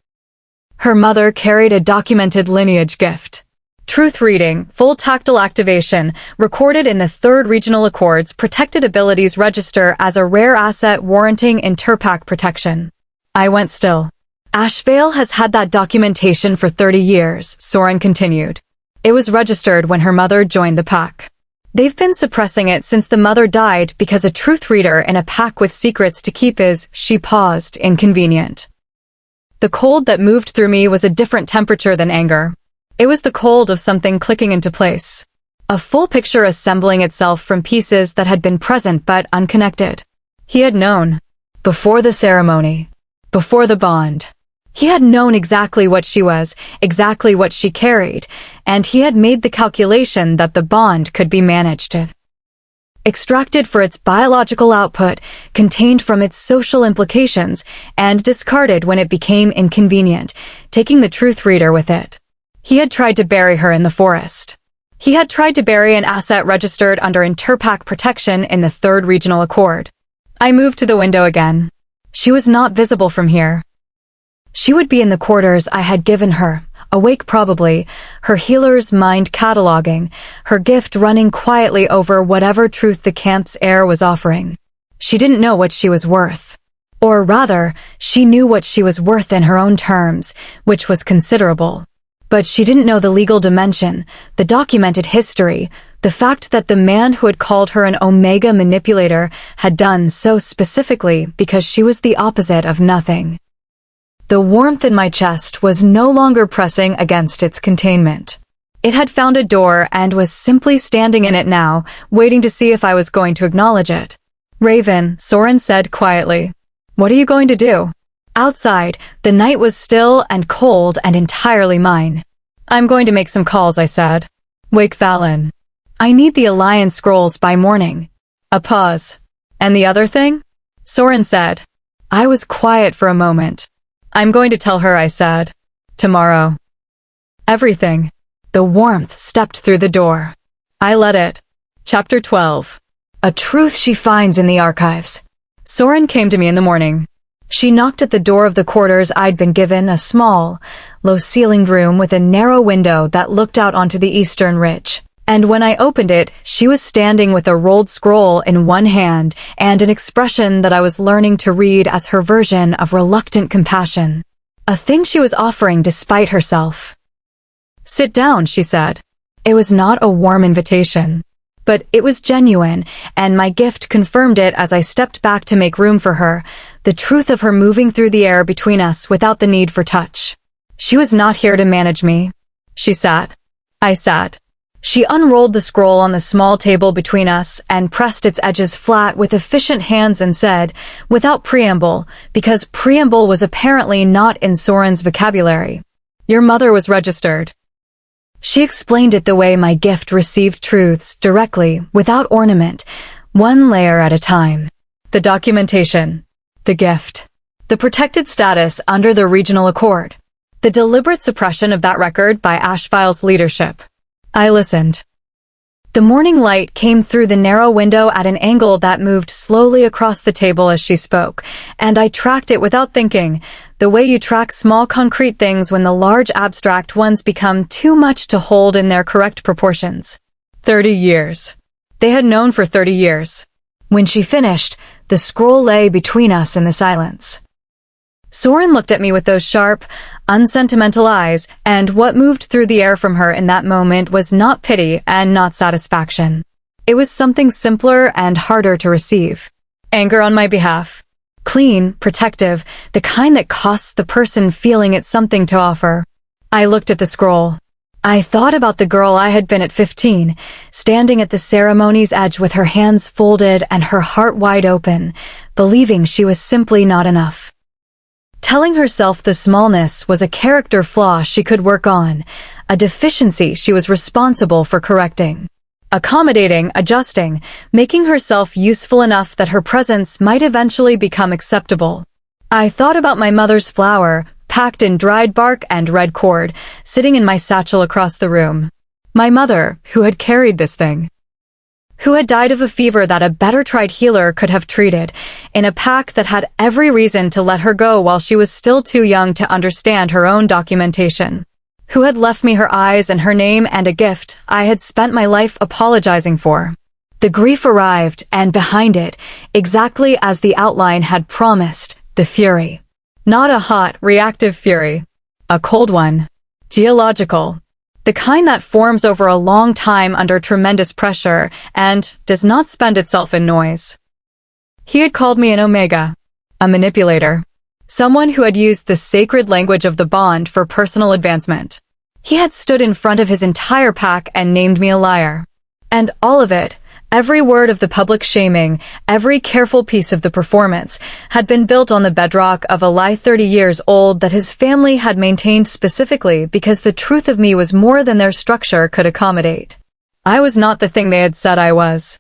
Her mother carried a documented lineage gift. Truth reading, full tactile activation, recorded in the 3rd Regional Accord's protected abilities register as a rare asset warranting interpack protection. I went still. Ashvale has had that documentation for 30 years, Soren continued. It was registered when her mother joined the pack. They've been suppressing it since the mother died because a truth reader in a pack with secrets to keep is, she paused, inconvenient. The cold that moved through me was a different temperature than anger. It was the cold of something clicking into place. A full picture assembling itself from pieces that had been present but unconnected. He had known. Before the ceremony. Before the bond. He had known exactly what she was, exactly what she carried, and he had made the calculation that the bond could be managed. Extracted for its biological output, contained from its social implications, and discarded when it became inconvenient, taking the truth reader with it. He had tried to bury her in the forest. He had tried to bury an asset registered under Interpack protection in the 3rd Regional Accord. I moved to the window again. She was not visible from here. She would be in the quarters I had given her, awake probably, her healer's mind cataloging, her gift running quietly over whatever truth the camp's air was offering. She didn't know what she was worth. Or rather, she knew what she was worth in her own terms, which was considerable. But she didn't know the legal dimension, the documented history, the fact that the man who had called her an Omega manipulator had done so specifically because she was the opposite of nothing. The warmth in my chest was no longer pressing against its containment. It had found a door and was simply standing in it now, waiting to see if I was going to acknowledge it. Raven, Soren said quietly. What are you going to do? Outside, the night was still and cold and entirely mine. I'm going to make some calls, I said. Wake Valen. I need the Alliance scrolls by morning. A pause. And the other thing? Soren said. I was quiet for a moment. I'm going to tell her, I said. Tomorrow. Everything. The warmth stepped through the door. I let it. Chapter 12. A truth she finds in the archives. Soren came to me in the morning. She knocked at the door of the quarters I'd been given, a small, low-ceilinged room with a narrow window that looked out onto the eastern ridge. And when I opened it, she was standing with a rolled scroll in one hand and an expression that I was learning to read as her version of reluctant compassion. A thing she was offering despite herself. Sit down, she said. It was not a warm invitation. But it was genuine, and my gift confirmed it as I stepped back to make room for her, the truth of her moving through the air between us without the need for touch. She was not here to manage me. She sat. I sat. She unrolled the scroll on the small table between us and pressed its edges flat with efficient hands and said, without preamble, because preamble was apparently not in Soren's vocabulary, "Your mother was registered." She explained it the way my gift received truths, directly, without ornament, one layer at a time. The documentation. The gift. The protected status under the regional accord. The deliberate suppression of that record by Ashfile's leadership. I listened. The morning light came through the narrow window at an angle that moved slowly across the table as she spoke, and I tracked it without thinking, the way you track small concrete things when the large abstract ones become too much to hold in their correct proportions. 30 years. They had known for 30 years. When she finished, the scroll lay between us in the silence. Soren looked at me with those sharp, unsentimental eyes, and what moved through the air from her in that moment was not pity and not satisfaction. It was something simpler and harder to receive. Anger on my behalf. Clean, protective, the kind that costs the person feeling it something to offer. I looked at the scroll. I thought about the girl I had been at 15, standing at the ceremony's edge with her hands folded and her heart wide open, believing she was simply not enough. Telling herself the smallness was a character flaw she could work on, a deficiency she was responsible for correcting. Accommodating, adjusting, making herself useful enough that her presence might eventually become acceptable. I thought about my mother's flower, packed in dried bark and red cord, sitting in my satchel across the room. My mother, who had carried this thing. Who had died of a fever that a better-tried healer could have treated, in a pack that had every reason to let her go while she was still too young to understand her own documentation. Who had left me her eyes and her name and a gift I had spent my life apologizing for. The grief arrived, and behind it, exactly as the outline had promised, the fury. Not a hot, reactive fury. A cold one. Geological. The kind that forms over a long time under tremendous pressure and does not spend itself in noise. He had called me an omega, a manipulator, someone who had used the sacred language of the bond for personal advancement. He had stood in front of his entire pack and named me a liar. And all of it, every word of the public shaming, every careful piece of the performance, had been built on the bedrock of a lie 30 years old that his family had maintained specifically because the truth of me was more than their structure could accommodate. I was not the thing they had said I was.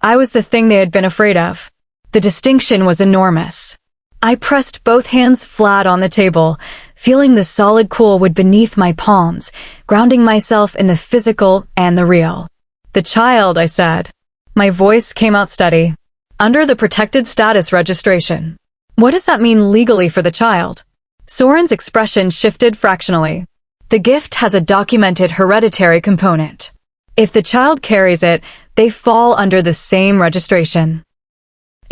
I was the thing they had been afraid of. The distinction was enormous. I pressed both hands flat on the table, feeling the solid cool wood beneath my palms, grounding myself in the physical and the real. The child, I said. My voice came out steady. Under the protected status registration. What does that mean legally for the child? Soren's expression shifted fractionally. The gift has a documented hereditary component. If the child carries it, they fall under the same registration.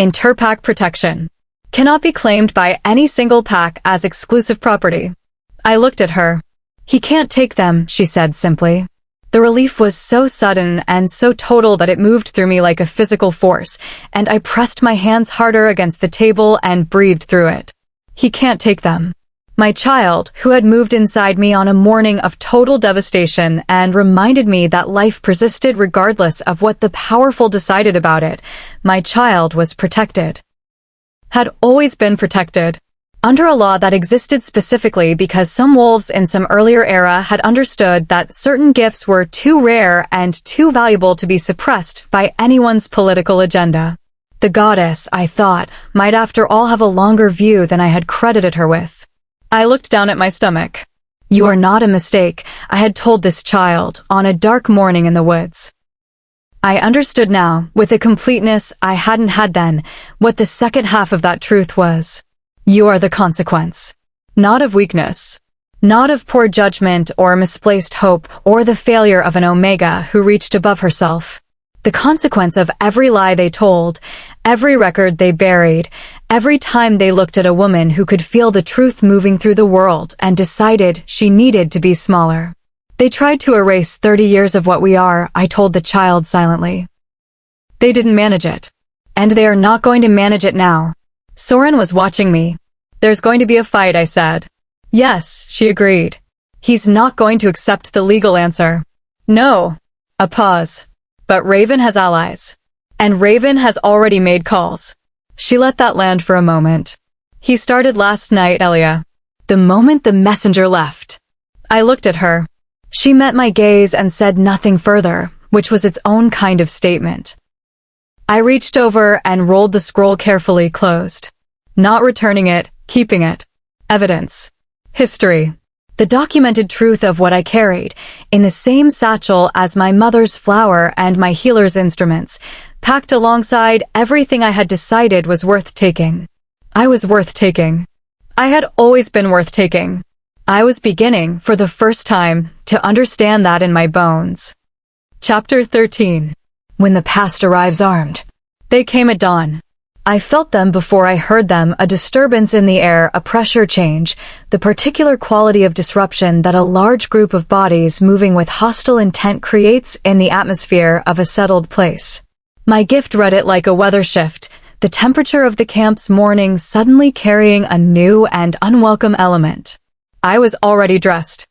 Interpack protection. Cannot be claimed by any single pack as exclusive property. I looked at her. He can't take them, she said simply. The relief was so sudden and so total that it moved through me like a physical force, and I pressed my hands harder against the table and breathed through it. He can't take them. My child, who had moved inside me on a morning of total devastation and reminded me that life persisted regardless of what the powerful decided about it, my child was protected. Had always been protected. Under a law that existed specifically because some wolves in some earlier era had understood that certain gifts were too rare and too valuable to be suppressed by anyone's political agenda. The goddess, I thought, might after all have a longer view than I had credited her with. I looked down at my stomach. "You are not a mistake," I had told this child on a dark morning in the woods. I understood now, with a completeness I hadn't had then, what the second half of that truth was. You are the consequence. Not of weakness. Not of poor judgment or misplaced hope or the failure of an Omega who reached above herself. The consequence of every lie they told, every record they buried, every time they looked at a woman who could feel the truth moving through the world and decided she needed to be smaller. They tried to erase 30 years of what we are, I told the child silently. They didn't manage it. And they are not going to manage it now. Soren was watching me. "There's going to be a fight," I said. "Yes," she agreed. "He's not going to accept the legal answer." "No." A pause. "But Raven has allies. And Raven has already made calls." She let that land for a moment. "He started last night, Elia. The moment the messenger left." I looked at her. She met my gaze and said nothing further, which was its own kind of statement. I reached over and rolled the scroll carefully closed. Not returning it, keeping it. Evidence. History. The documented truth of what I carried, in the same satchel as my mother's flower and my healer's instruments, packed alongside everything I had decided was worth taking. I was worth taking. I had always been worth taking. I was beginning, for the first time, to understand that in my bones. Chapter 13. When the past arrives armed. They came at dawn. I felt them before I heard them, a disturbance in the air, a pressure change, the particular quality of disruption that a large group of bodies moving with hostile intent creates in the atmosphere of a settled place. My gift read it like a weather shift, the temperature of the camp's morning suddenly carrying a new and unwelcome element. I was already dressed.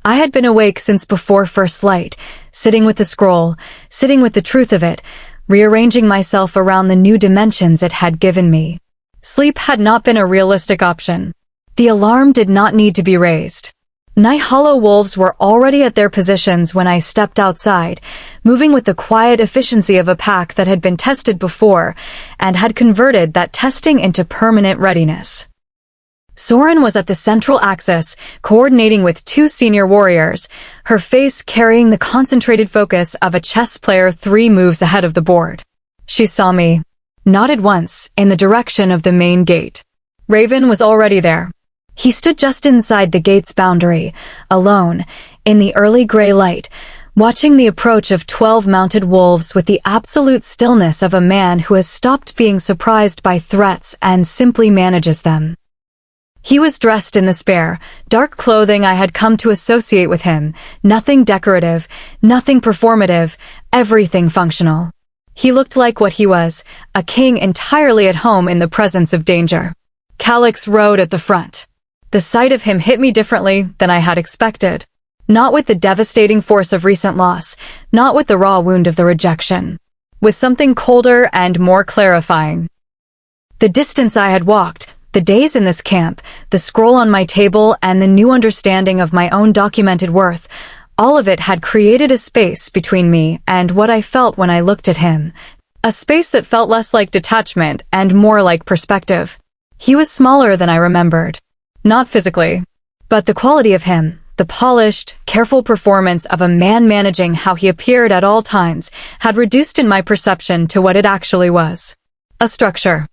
I had been awake since before first light, sitting with the scroll, sitting with the truth of it, rearranging myself around the new dimensions it had given me. Sleep had not been a realistic option. The alarm did not need to be raised. Nighthollow wolves were already at their positions when I stepped outside, moving with the quiet efficiency of a pack that had been tested before and had converted that testing into permanent readiness. Soren was at the central axis, coordinating with two senior warriors, her face carrying the concentrated focus of a chess player 3 moves ahead of the board. She saw me, nodded once, in the direction of the main gate. Raven was already there. He stood just inside the gate's boundary, alone, in the early gray light, watching the approach of 12 mounted wolves with the absolute stillness of a man who has stopped being surprised by threats and simply manages them. He was dressed in the spare, dark clothing I had come to associate with him, nothing decorative, nothing performative, everything functional. He looked like what he was, a king entirely at home in the presence of danger. Calyx rode at the front. The sight of him hit me differently than I had expected. Not with the devastating force of recent loss, not with the raw wound of the rejection. With something colder and more clarifying. The distance I had walked, the days in this camp, the scroll on my table, and the new understanding of my own documented worth, all of it had created a space between me and what I felt when I looked at him. A space that felt less like detachment and more like perspective. He was smaller than I remembered. Not physically, but the quality of him, the polished, careful performance of a man managing how he appeared at all times, had reduced in my perception to what it actually was. A structure.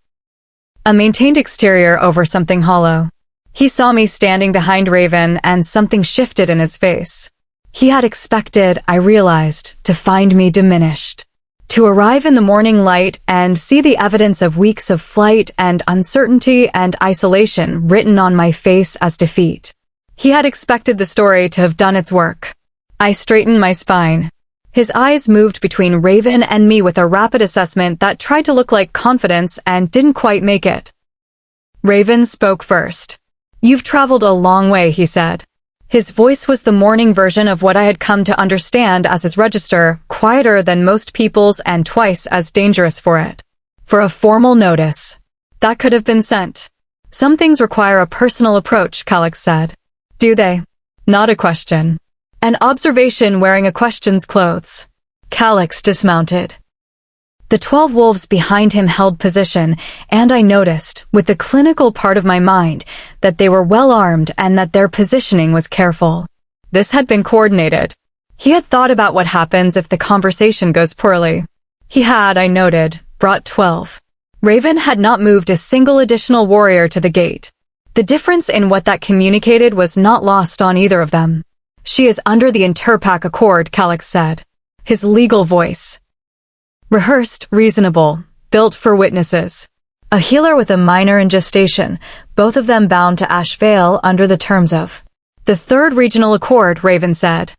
A maintained exterior over something hollow. He saw me standing behind Raven and something shifted in his face. He had expected, I realized, to find me diminished. To arrive in the morning light and see the evidence of weeks of flight and uncertainty and isolation written on my face as defeat. He had expected the story to have done its work. I straightened my spine. His eyes moved between Raven and me with a rapid assessment that tried to look like confidence and didn't quite make it. Raven spoke first. "You've traveled a long way," he said. His voice was the morning version of what I had come to understand as his register, quieter than most people's and twice as dangerous for it. For a formal notice. That could have been sent. Some things require a personal approach, Calyx said. Do they? Not a question. An observation wearing a question's clothes. Calyx dismounted. The 12 wolves behind him held position, and I noticed, with the clinical part of my mind, that they were well armed and that their positioning was careful. This had been coordinated. He had thought about what happens if the conversation goes poorly. He had, I noted, brought 12. Raven had not moved a single additional warrior to the gate. The difference in what that communicated was not lost on either of them. She is under the Interpack Accord, Calyx said. His legal voice. Rehearsed, reasonable, built for witnesses. A healer with a minor in gestation, both of them bound to Ash Vale under the terms of the Third Regional Accord, Raven said.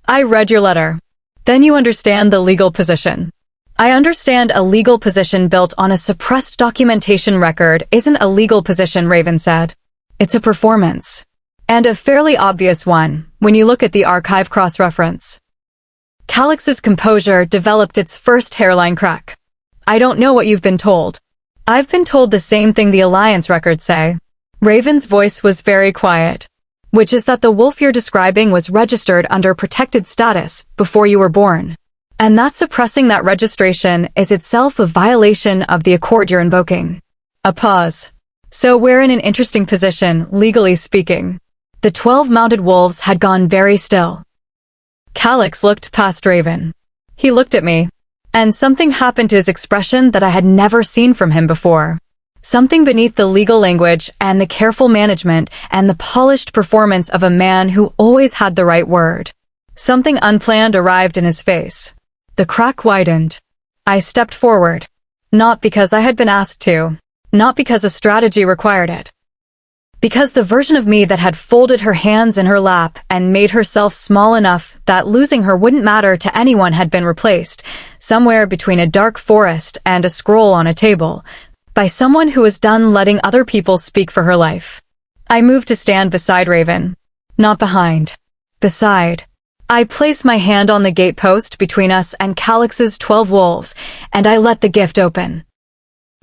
I read your letter. Then you understand the legal position. I understand a legal position built on a suppressed documentation record isn't a legal position, Raven said. It's a performance. And a fairly obvious one, when you look at the archive cross-reference. Calyx's composure developed its first hairline crack. I don't know what you've been told. I've been told the same thing the Alliance records say. Raven's voice was very quiet. Which is that the wolf you're describing was registered under protected status before you were born. And that suppressing that registration is itself a violation of the accord you're invoking. A pause. So we're in an interesting position, legally speaking. The 12 mounted wolves had gone very still. Calyx looked past Raven. He looked at me, and something happened to his expression that I had never seen from him before. Something beneath the legal language and the careful management and the polished performance of a man who always had the right word. Something unplanned arrived in his face. The crack widened. I stepped forward. Not because I had been asked to. Not because a strategy required it. Because the version of me that had folded her hands in her lap and made herself small enough that losing her wouldn't matter to anyone had been replaced, somewhere between a dark forest and a scroll on a table, by someone who was done letting other people speak for her life. I moved to stand beside Raven. Not behind. Beside. I placed my hand on the gatepost between us and Calyx's 12 wolves, and I let the gift open.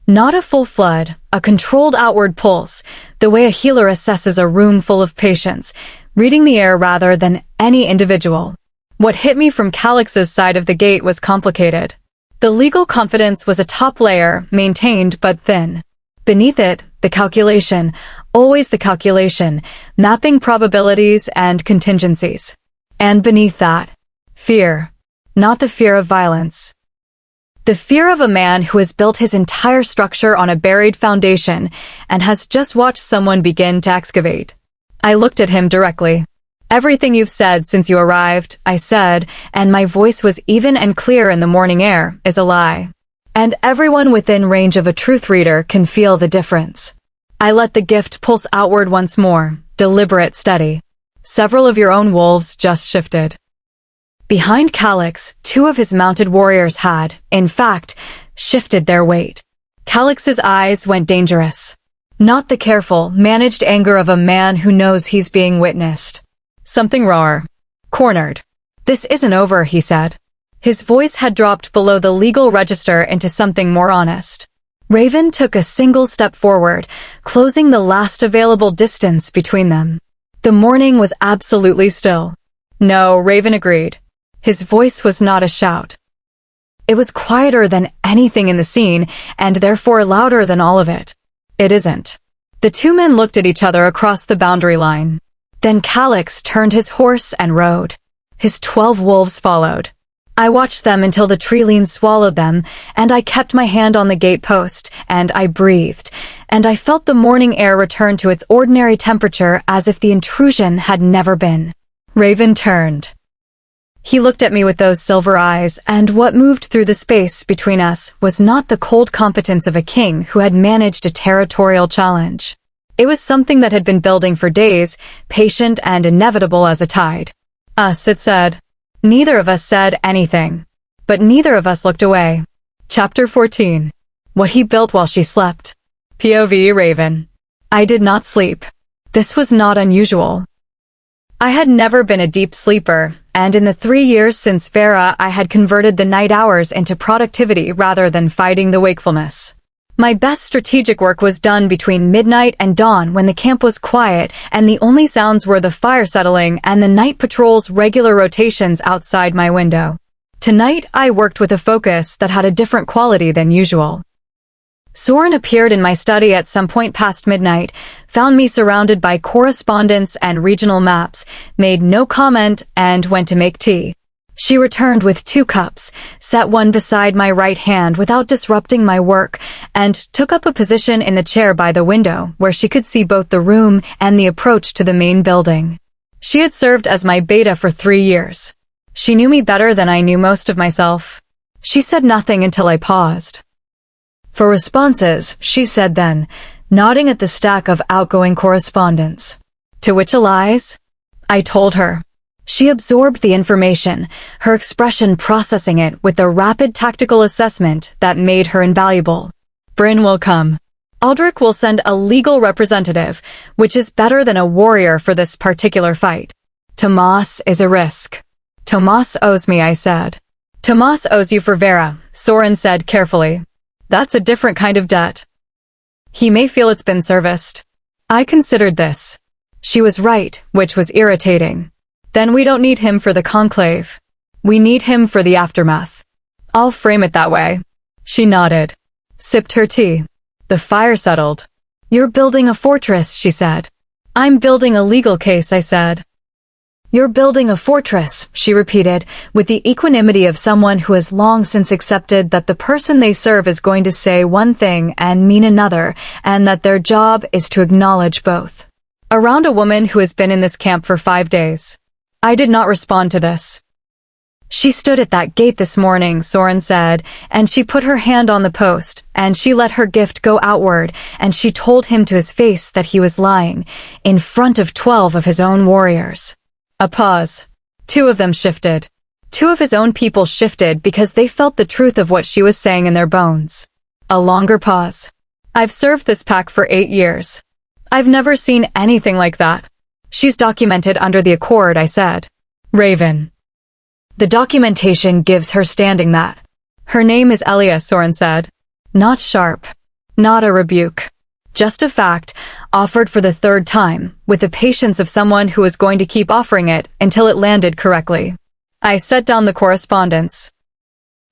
Not a full flood, a controlled outward pulse, the way a healer assesses a room full of patients, reading the air rather than any individual. What hit me from Calyx's side of the gate was complicated. The legal confidence was a top layer, maintained but thin. Beneath it, the calculation, always the calculation, mapping probabilities and contingencies. And beneath that, fear. Not the fear of violence. The fear of a man who has built his entire structure on a buried foundation and has just watched someone begin to excavate. I looked at him directly. Everything you've said since you arrived, I said, and my voice was even and clear in the morning air, is a lie. And everyone within range of a truth reader can feel the difference. I let the gift pulse outward once more, deliberate, steady. Several of your own wolves just shifted. Behind Calyx, 2 of his mounted warriors had, in fact, shifted their weight. Calyx's eyes went dangerous. Not the careful, managed anger of a man who knows he's being witnessed. Something raw. Cornered. This isn't over, he said. His voice had dropped below the legal register into something more honest. Raven took a single step forward, closing the last available distance between them. The morning was absolutely still. No, Raven agreed. His voice was not a shout. It was quieter than anything in the scene, and therefore louder than all of it. It isn't. The 2 men looked at each other across the boundary line. Then Calyx turned his horse and rode. His 12 wolves followed. I watched them until the tree leaves swallowed them, and I kept my hand on the gatepost, and I breathed, and I felt the morning air return to its ordinary temperature as if the intrusion had never been. Raven turned. He looked at me with those silver eyes, and what moved through the space between us was not the cold competence of a king who had managed a territorial challenge. It was something that had been building for days, patient and inevitable as a tide. Us, it said. Neither of us said anything. But neither of us looked away. Chapter 14. What he built while she slept. POV Raven. I did not sleep. This was not unusual. I had never been a deep sleeper, and in the 3 years since Vera I had converted the night hours into productivity rather than fighting the wakefulness. My best strategic work was done between midnight and dawn when the camp was quiet and the only sounds were the fire settling and the night patrol's regular rotations outside my window. Tonight, I worked with a focus that had a different quality than usual. Soren appeared in my study at some point past midnight, found me surrounded by correspondence and regional maps, made no comment, and went to make tea. She returned with 2 cups, set one beside my right hand without disrupting my work, and took up a position in the chair by the window where she could see both the room and the approach to the main building. She had served as my beta for 3 years. She knew me better than I knew most of myself. She said nothing until I paused. For responses, she said then, nodding at the stack of outgoing correspondence. To which Elias? I told her. She absorbed the information, her expression processing it with a rapid tactical assessment that made her invaluable. Bryn will come. Aldrich will send a legal representative, which is better than a warrior for this particular fight. Tomas is a risk. Tomas owes me, I said. Tomas owes you for Vera, Soren said carefully. That's a different kind of debt. He may feel it's been serviced. I considered this. She was right, which was irritating. Then we don't need him for the conclave. We need him for the aftermath. I'll frame it that way. She nodded. Sipped her tea. The fire settled. You're building a fortress, she said. I'm building a legal case, I said. You're building a fortress, she repeated, with the equanimity of someone who has long since accepted that the person they serve is going to say one thing and mean another, and that their job is to acknowledge both. Around a woman who has been in this camp for 5 days. I did not respond to this. She stood at that gate this morning, Soren said, and she put her hand on the post, and she let her gift go outward, and she told him to his face that he was lying, in front of 12 of his own warriors. A pause. 2 of them shifted. 2 of his own people shifted because they felt the truth of what she was saying in their bones. A longer pause. I've served this pack for 8 years. I've never seen anything like that. She's documented under the accord, I said. Raven. The documentation gives her standing that. Her name is Elia, Soren said. Not sharp. Not a rebuke. Just a fact, offered for the 3rd time, with the patience of someone who was going to keep offering it until it landed correctly. I set down the correspondence.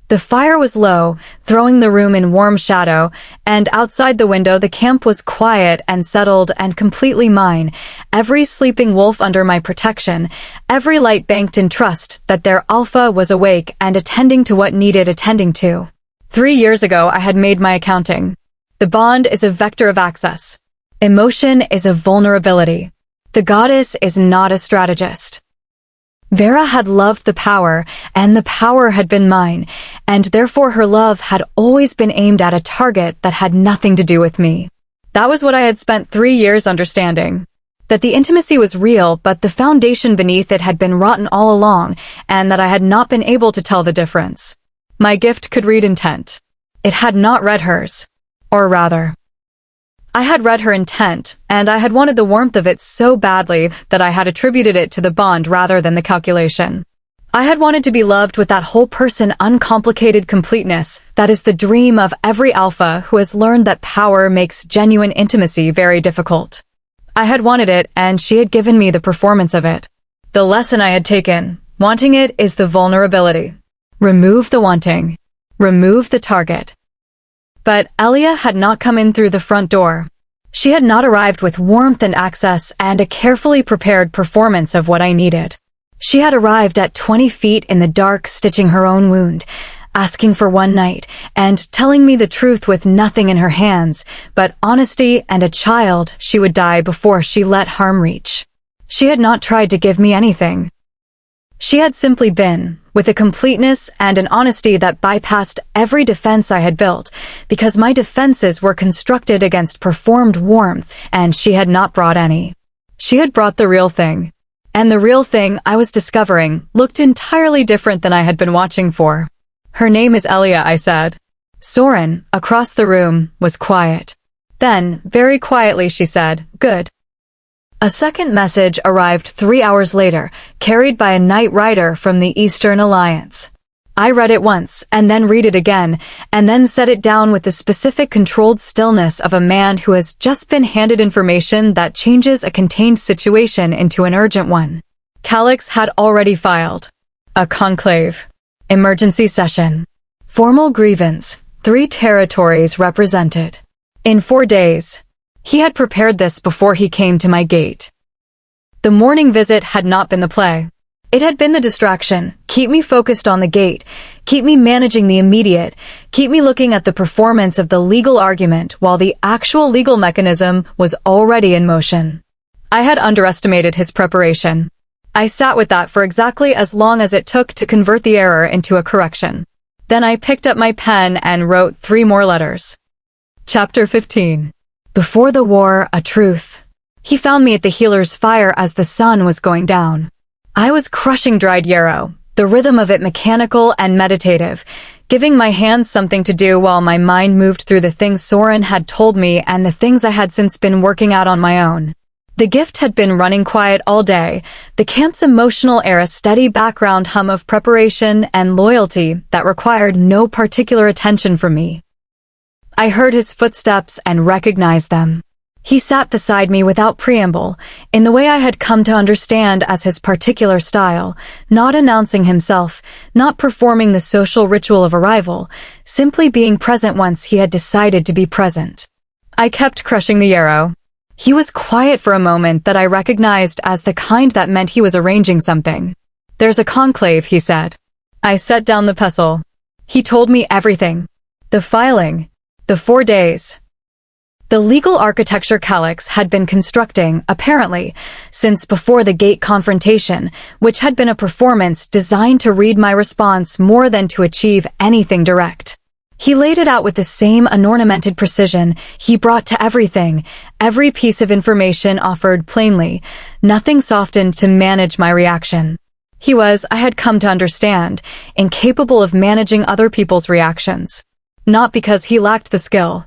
The fire was low, throwing the room in warm shadow, and outside the window the camp was quiet and settled and completely mine, every sleeping wolf under my protection, every light banked in trust that their alpha was awake and attending to what needed attending to. 3 years ago I had made my accounting. The bond is a vector of access. Emotion is a vulnerability. The goddess is not a strategist. Vera had loved the power, and the power had been mine, and therefore her love had always been aimed at a target that had nothing to do with me. That was what I had spent 3 years understanding. That the intimacy was real, but the foundation beneath it had been rotten all along, and that I had not been able to tell the difference. My gift could read intent. It had not read hers. Or rather, I had read her intent, and I had wanted the warmth of it so badly that I had attributed it to the bond rather than the calculation. I had wanted to be loved with that whole person uncomplicated completeness that is the dream of every alpha who has learned that power makes genuine intimacy very difficult. I had wanted it, and she had given me the performance of it. The lesson I had taken, wanting it is the vulnerability. Remove the wanting. Remove the target. But Elia had not come in through the front door. She had not arrived with warmth and access and a carefully prepared performance of what I needed. She had arrived at 20 feet in the dark, stitching her own wound, asking for one night, and telling me the truth with nothing in her hands, but honesty and a child she would die before she let harm reach. She had not tried to give me anything. She had simply been, with a completeness and an honesty that bypassed every defense I had built, because my defenses were constructed against performed warmth, and she had not brought any. She had brought the real thing. And the real thing I was discovering looked entirely different than I had been watching for. Her name is Elia, I said. Soren, across the room, was quiet. Then, very quietly, she said, "Good." A second message arrived 3 hours later, carried by a night rider from the Eastern Alliance. I read it once, and then read it again, and then set it down with the specific controlled stillness of a man who has just been handed information that changes a contained situation into an urgent one. Calix had already filed. A conclave. Emergency session. Formal grievance. 3 territories represented. In 4 days. He had prepared this before he came to my gate. The morning visit had not been the play. It had been the distraction. Keep me focused on the gate. Keep me managing the immediate. Keep me looking at the performance of the legal argument while the actual legal mechanism was already in motion. I had underestimated his preparation. I sat with that for exactly as long as it took to convert the error into a correction. Then I picked up my pen and wrote 3 more letters. Chapter 15. Before the war, a truth. He found me at the healer's fire as the sun was going down. I was crushing dried yarrow, the rhythm of it mechanical and meditative, giving my hands something to do while my mind moved through the things Soren had told me and the things I had since been working out on my own. The gift had been running quiet all day, the camp's emotional air a steady background hum of preparation and loyalty that required no particular attention from me. I heard his footsteps and recognized them. He sat beside me without preamble, in the way I had come to understand as his particular style, not announcing himself, not performing the social ritual of arrival, simply being present once he had decided to be present. I kept crushing the yarrow. He was quiet for a moment that I recognized as the kind that meant he was arranging something. There's a conclave, he said. I set down the pestle. He told me everything. The filing. The 4 days. The legal architecture Calix had been constructing, apparently, since before the gate confrontation, which had been a performance designed to read my response more than to achieve anything direct. He laid it out with the same unornamented precision he brought to everything, every piece of information offered plainly, nothing softened to manage my reaction. He was, I had come to understand, incapable of managing other people's reactions. Not because he lacked the skill.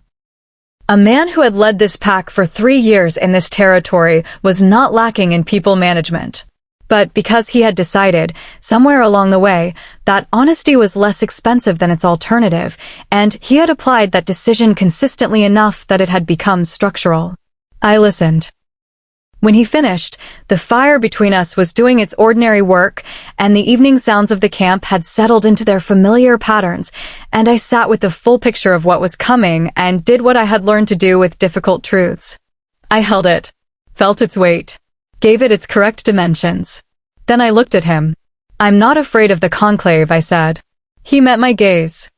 A man who had led this pack for 3 years in this territory was not lacking in people management. But because he had decided, somewhere along the way, that honesty was less expensive than its alternative, and he had applied that decision consistently enough that it had become structural. I listened. When he finished, the fire between us was doing its ordinary work, and the evening sounds of the camp had settled into their familiar patterns, and I sat with the full picture of what was coming and did what I had learned to do with difficult truths. I held it, felt its weight, gave it its correct dimensions. Then I looked at him. I'm not afraid of the conclave, I said. He met my gaze.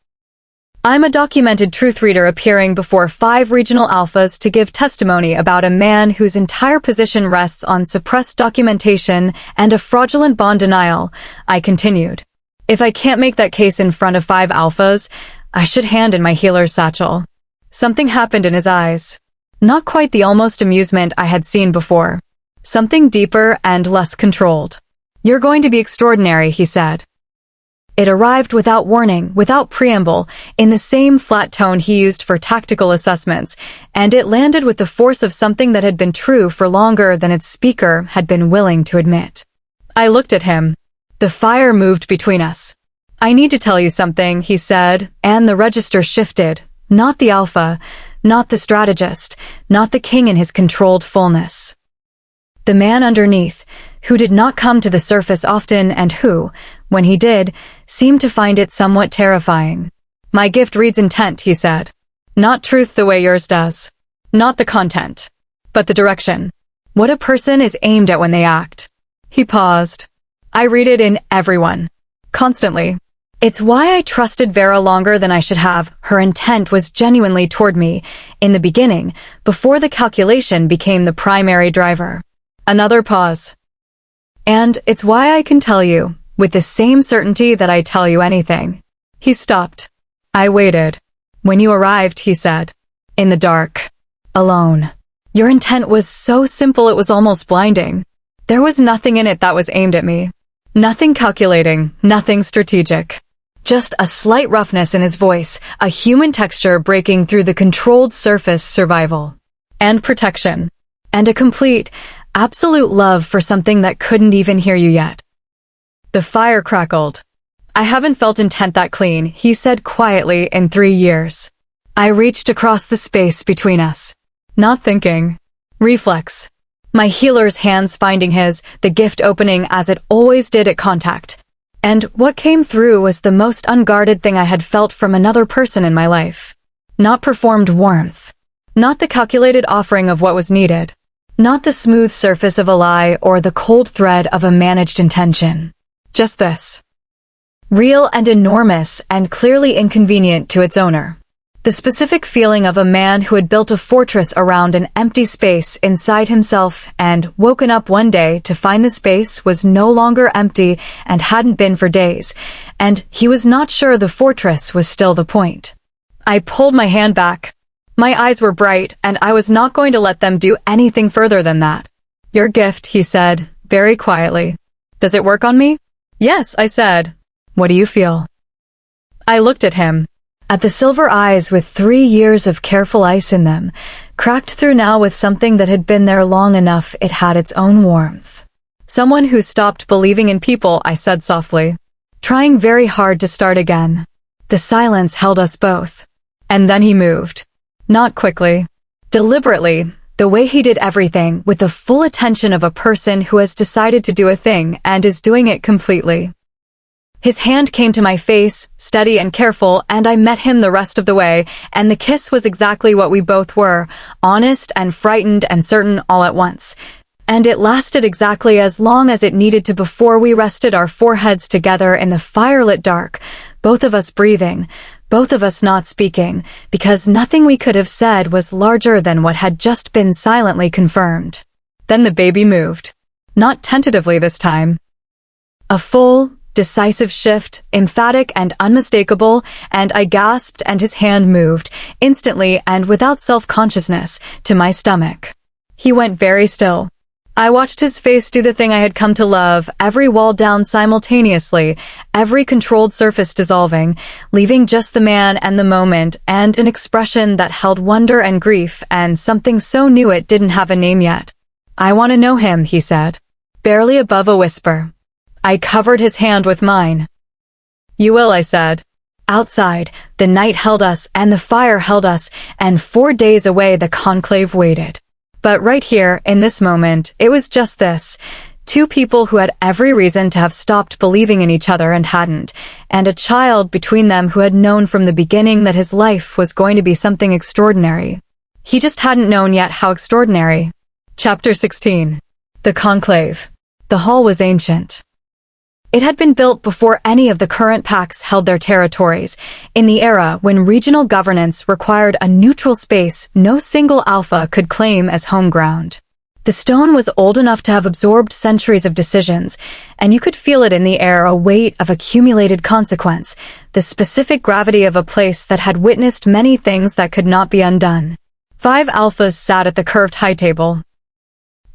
I'm a documented truth reader appearing before 5 regional alphas to give testimony about a man whose entire position rests on suppressed documentation and a fraudulent bond denial, I continued. If I can't make that case in front of 5 alphas, I should hand in my healer's satchel. Something happened in his eyes. Not quite the almost amusement I had seen before. Something deeper and less controlled. You're going to be extraordinary, he said. It arrived without warning, without preamble, in the same flat tone he used for tactical assessments, and it landed with the force of something that had been true for longer than its speaker had been willing to admit. I looked at him. The fire moved between us. I need to tell you something, he said, and the register shifted. Not the alpha, not the strategist, not the king in his controlled fullness. The man underneath, who did not come to the surface often and who, when he did, seemed to find it somewhat terrifying. My gift reads intent, he said. Not truth the way yours does. Not the content. But the direction. What a person is aimed at when they act. He paused. I read it in everyone. Constantly. It's why I trusted Vera longer than I should have. Her intent was genuinely toward me, in the beginning, before the calculation became the primary driver. Another pause. And it's why I can tell you, with the same certainty that I tell you anything. He stopped. I waited. When you arrived, he said. In the dark. Alone. Your intent was so simple it was almost blinding. There was nothing in it that was aimed at me. Nothing calculating, nothing strategic. Just a slight roughness in his voice, a human texture breaking through the controlled surface survival. And protection. And a complete, absolute love for something that couldn't even hear you yet. The fire crackled. I haven't felt intent that clean, he said quietly, in 3 years. I reached across the space between us. Not thinking. Reflex. My healer's hands finding his, the gift opening as it always did at contact. And what came through was the most unguarded thing I had felt from another person in my life. Not performed warmth. Not the calculated offering of what was needed. Not the smooth surface of a lie or the cold thread of a managed intention. Just this. Real and enormous and clearly inconvenient to its owner. The specific feeling of a man who had built a fortress around an empty space inside himself and woken up one day to find the space was no longer empty and hadn't been for days, and he was not sure the fortress was still the point. I pulled my hand back. My eyes were bright, and I was not going to let them do anything further than that. Your gift, he said, very quietly. Does it work on me? Yes, I said. What do you feel? I looked at him. At the silver eyes with 3 years of careful ice in them, cracked through now with something that had been there long enough it had its own warmth. Someone who stopped believing in people, I said softly, trying very hard to start again. The silence held us both. And then he moved. Not quickly. Deliberately, the way he did everything with the full attention of a person who has decided to do a thing and is doing it completely. His hand came to my face, steady and careful, and I met him the rest of the way, and the kiss was exactly what we both were, honest and frightened and certain all at once. And it lasted exactly as long as it needed to before we rested our foreheads together in the firelit dark, both of us breathing, both of us not speaking, because nothing we could have said was larger than what had just been silently confirmed. Then the baby moved. Not tentatively this time. A full, decisive shift, emphatic and unmistakable, and I gasped and his hand moved, instantly and without self-consciousness, to my stomach. He went very still. I watched his face do the thing I had come to love, every wall down simultaneously, every controlled surface dissolving, leaving just the man and the moment, and an expression that held wonder and grief, and something so new it didn't have a name yet. I want to know him, he said, barely above a whisper. I covered his hand with mine. You will, I said. Outside, the night held us and the fire held us, and 4 days away the conclave waited. But right here, in this moment, it was just this. 2 people who had every reason to have stopped believing in each other and hadn't, and a child between them who had known from the beginning that his life was going to be something extraordinary. He just hadn't known yet how extraordinary. Chapter 16. The Conclave. The hall was ancient. It had been built before any of the current pacts held their territories, in the era when regional governance required a neutral space no single alpha could claim as home ground. The stone was old enough to have absorbed centuries of decisions, and you could feel it in the air, a weight of accumulated consequence, the specific gravity of a place that had witnessed many things that could not be undone. 5 alphas sat at the curved high table.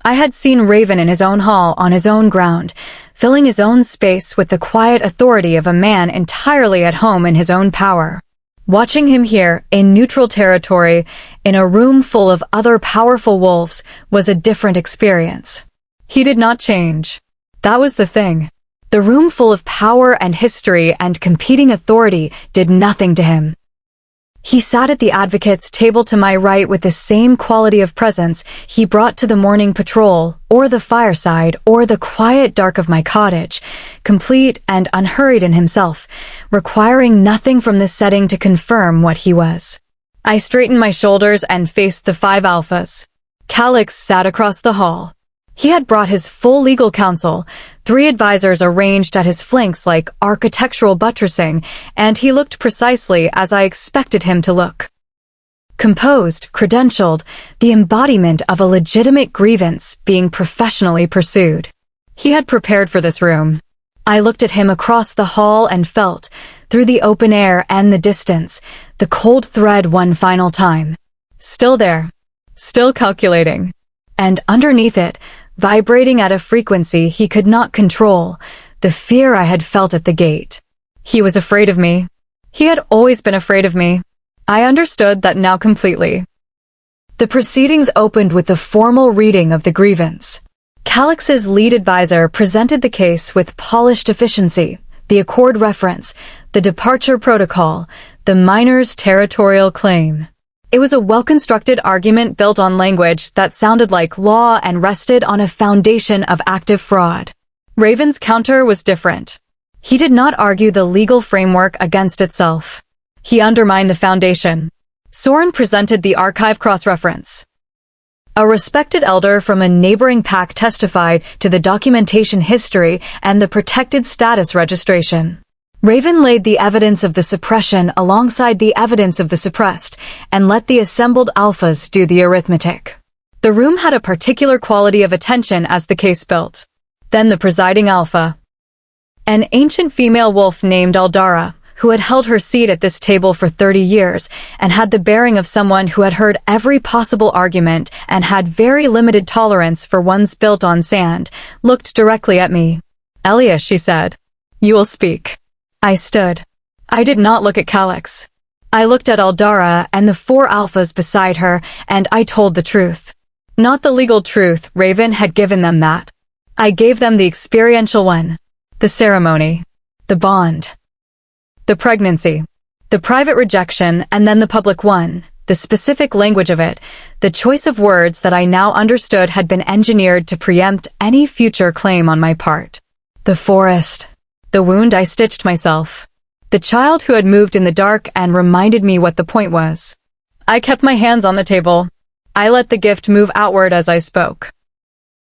I had seen Raven in his own hall on his own ground, filling his own space with the quiet authority of a man entirely at home in his own power. Watching him here, in neutral territory, in a room full of other powerful wolves, was a different experience. He did not change. That was the thing. The room full of power and history and competing authority did nothing to him. He sat at the advocate's table to my right with the same quality of presence he brought to the morning patrol, or the fireside, or the quiet dark of my cottage, complete and unhurried in himself, requiring nothing from this setting to confirm what he was. I straightened my shoulders and faced the 5 alphas. Calix sat across the hall. He had brought his full legal counsel, 3 advisors arranged at his flanks like architectural buttressing, and he looked precisely as I expected him to look. Composed, credentialed, the embodiment of a legitimate grievance being professionally pursued. He had prepared for this room. I looked at him across the hall and felt, through the open air and the distance, the cold thread one final time. Still there. Still calculating. And underneath it, vibrating at a frequency he could not control, the fear I had felt at the gate. He was afraid of me. He had always been afraid of me. I understood that now completely. The proceedings opened with the formal reading of the grievance. Calix's lead advisor presented the case with polished efficiency, the accord reference, the departure protocol, the minor's territorial claim. It was a well-constructed argument built on language that sounded like law and rested on a foundation of active fraud. Raven's counter was different. He did not argue the legal framework against itself. He undermined the foundation. Soren presented the archive cross-reference. A respected elder from a neighboring pack testified to the documentation history and the protected status registration. Raven laid the evidence of the suppression alongside the evidence of the suppressed and let the assembled alphas do the arithmetic. The room had a particular quality of attention as the case built. Then the presiding alpha. An ancient female wolf named Aldara, who had held her seat at this table for 30 years and had the bearing of someone who had heard every possible argument and had very limited tolerance for ones built on sand, looked directly at me. "Elia," she said, "you will speak." I stood. I did not look at Calix. I looked at Aldara and the 4 alphas beside her, and I told the truth. Not the legal truth, Raven had given them that. I gave them the experiential one. The ceremony. The bond. The pregnancy, the private rejection, and then the public one, the specific language of it, the choice of words that I now understood had been engineered to preempt any future claim on my part. The forest, the wound I stitched myself, the child who had moved in the dark and reminded me what the point was. I kept my hands on the table. I let the gift move outward as I spoke.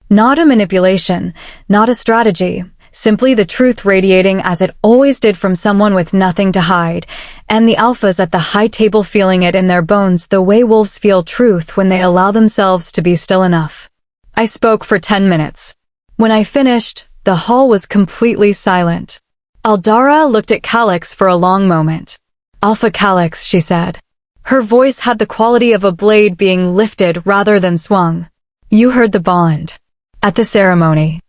Not a manipulation, not a strategy. Simply the truth radiating as it always did from someone with nothing to hide, and the alphas at the high table feeling it in their bones the way wolves feel truth when they allow themselves to be still enough. I spoke for 10 minutes. When I finished, the hall was completely silent. Aldara looked at Calix for a long moment. "Alpha Calix," she said. Her voice had the quality of a blade being lifted rather than swung. "You heard the bond. At the ceremony."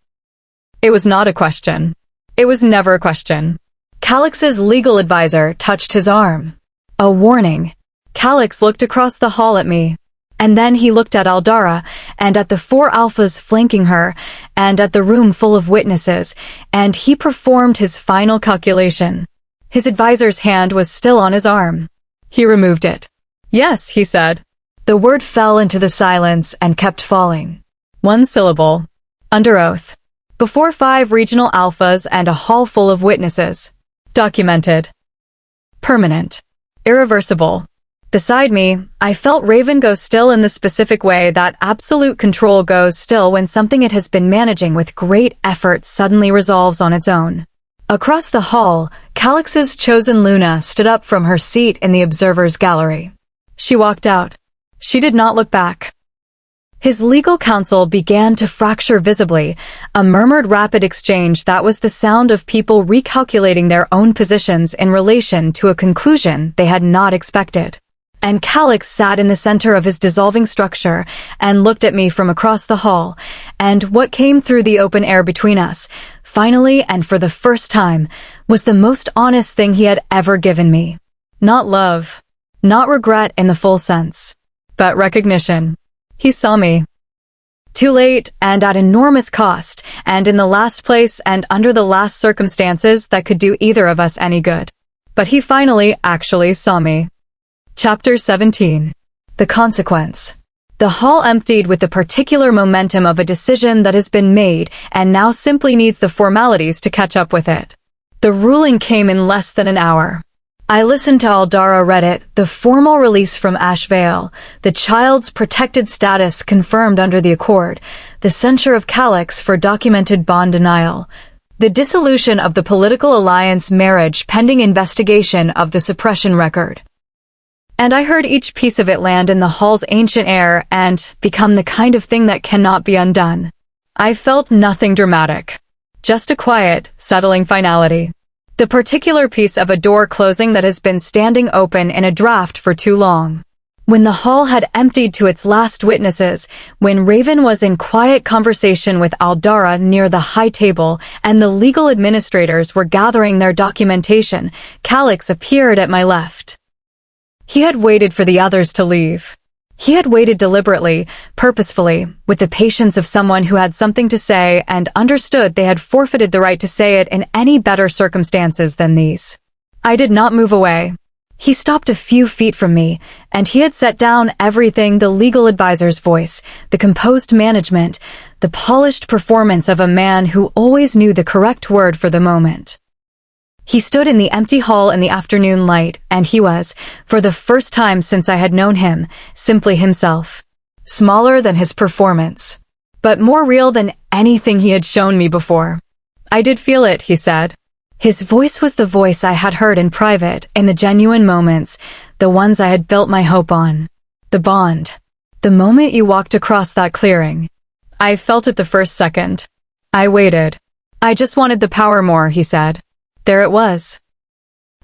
It was not a question. It was never a question. Calix's legal advisor touched his arm. A warning. Calix looked across the hall at me. And then he looked at Aldara, and at the 4 alphas flanking her, and at the room full of witnesses, and he performed his final calculation. His advisor's hand was still on his arm. He removed it. "Yes," he said. The word fell into the silence and kept falling. 1 syllable. Under oath. Before 5 regional alphas and a hall full of witnesses. Documented. Permanent. Irreversible. Beside me, I felt Raven go still in the specific way that absolute control goes still when something it has been managing with great effort suddenly resolves on its own. Across the hall, Calix's chosen Luna stood up from her seat in the observer's gallery. She walked out. She did not look back. His legal counsel began to fracture visibly, a murmured rapid exchange that was the sound of people recalculating their own positions in relation to a conclusion they had not expected. And Calix sat in the center of his dissolving structure and looked at me from across the hall, and what came through the open air between us, finally and for the first time, was the most honest thing he had ever given me. Not love, not regret in the full sense, but recognition. He saw me. Too late, and at enormous cost, and in the last place and under the last circumstances that could do either of us any good. But he finally actually saw me. Chapter 17. The consequence. The hall emptied with the particular momentum of a decision that has been made and now simply needs the formalities to catch up with it. The ruling came in less than an hour. I listened to Aldara read it, the formal release from Ashvale, the child's protected status confirmed under the accord, the censure of Calix for documented bond denial, the dissolution of the political alliance marriage pending investigation of the suppression record. And I heard each piece of it land in the hall's ancient air and become the kind of thing that cannot be undone. I felt nothing dramatic. Just a quiet, settling finality. The particular piece of a door closing that has been standing open in a draft for too long. When the hall had emptied to its last witnesses, when Raven was in quiet conversation with Aldara near the high table and the legal administrators were gathering their documentation, Calix appeared at my left. He had waited for the others to leave. He had waited deliberately, purposefully, with the patience of someone who had something to say and understood they had forfeited the right to say it in any better circumstances than these. I did not move away. He stopped a few feet from me, and he had set down everything: the legal advisor's voice, the composed management, the polished performance of a man who always knew the correct word for the moment. He stood in the empty hall in the afternoon light, and he was, for the first time since I had known him, simply himself. Smaller than his performance, but more real than anything he had shown me before. "I did feel it," he said. His voice was the voice I had heard in private, in the genuine moments, the ones I had built my hope on. The bond. The moment you walked across that clearing. I felt it the first second. I waited. "I just wanted the power more," he said. There it was.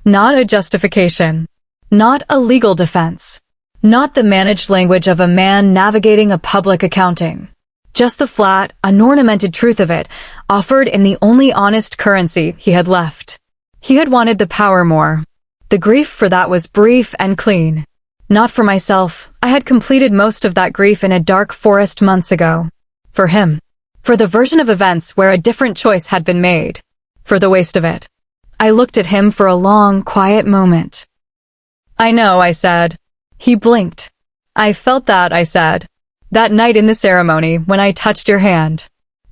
Not a justification. Not a legal defense. Not the managed language of a man navigating a public accounting. Just the flat, unornamented truth of it, offered in the only honest currency he had left. He had wanted the power more. The grief for that was brief and clean. Not for myself. I had completed most of that grief in a dark forest months ago. For him. For the version of events where a different choice had been made. For the waste of it. I looked at him for a long, quiet moment. "I know," I said. He blinked. "I felt that," I said. "That night in the ceremony, when I touched your hand.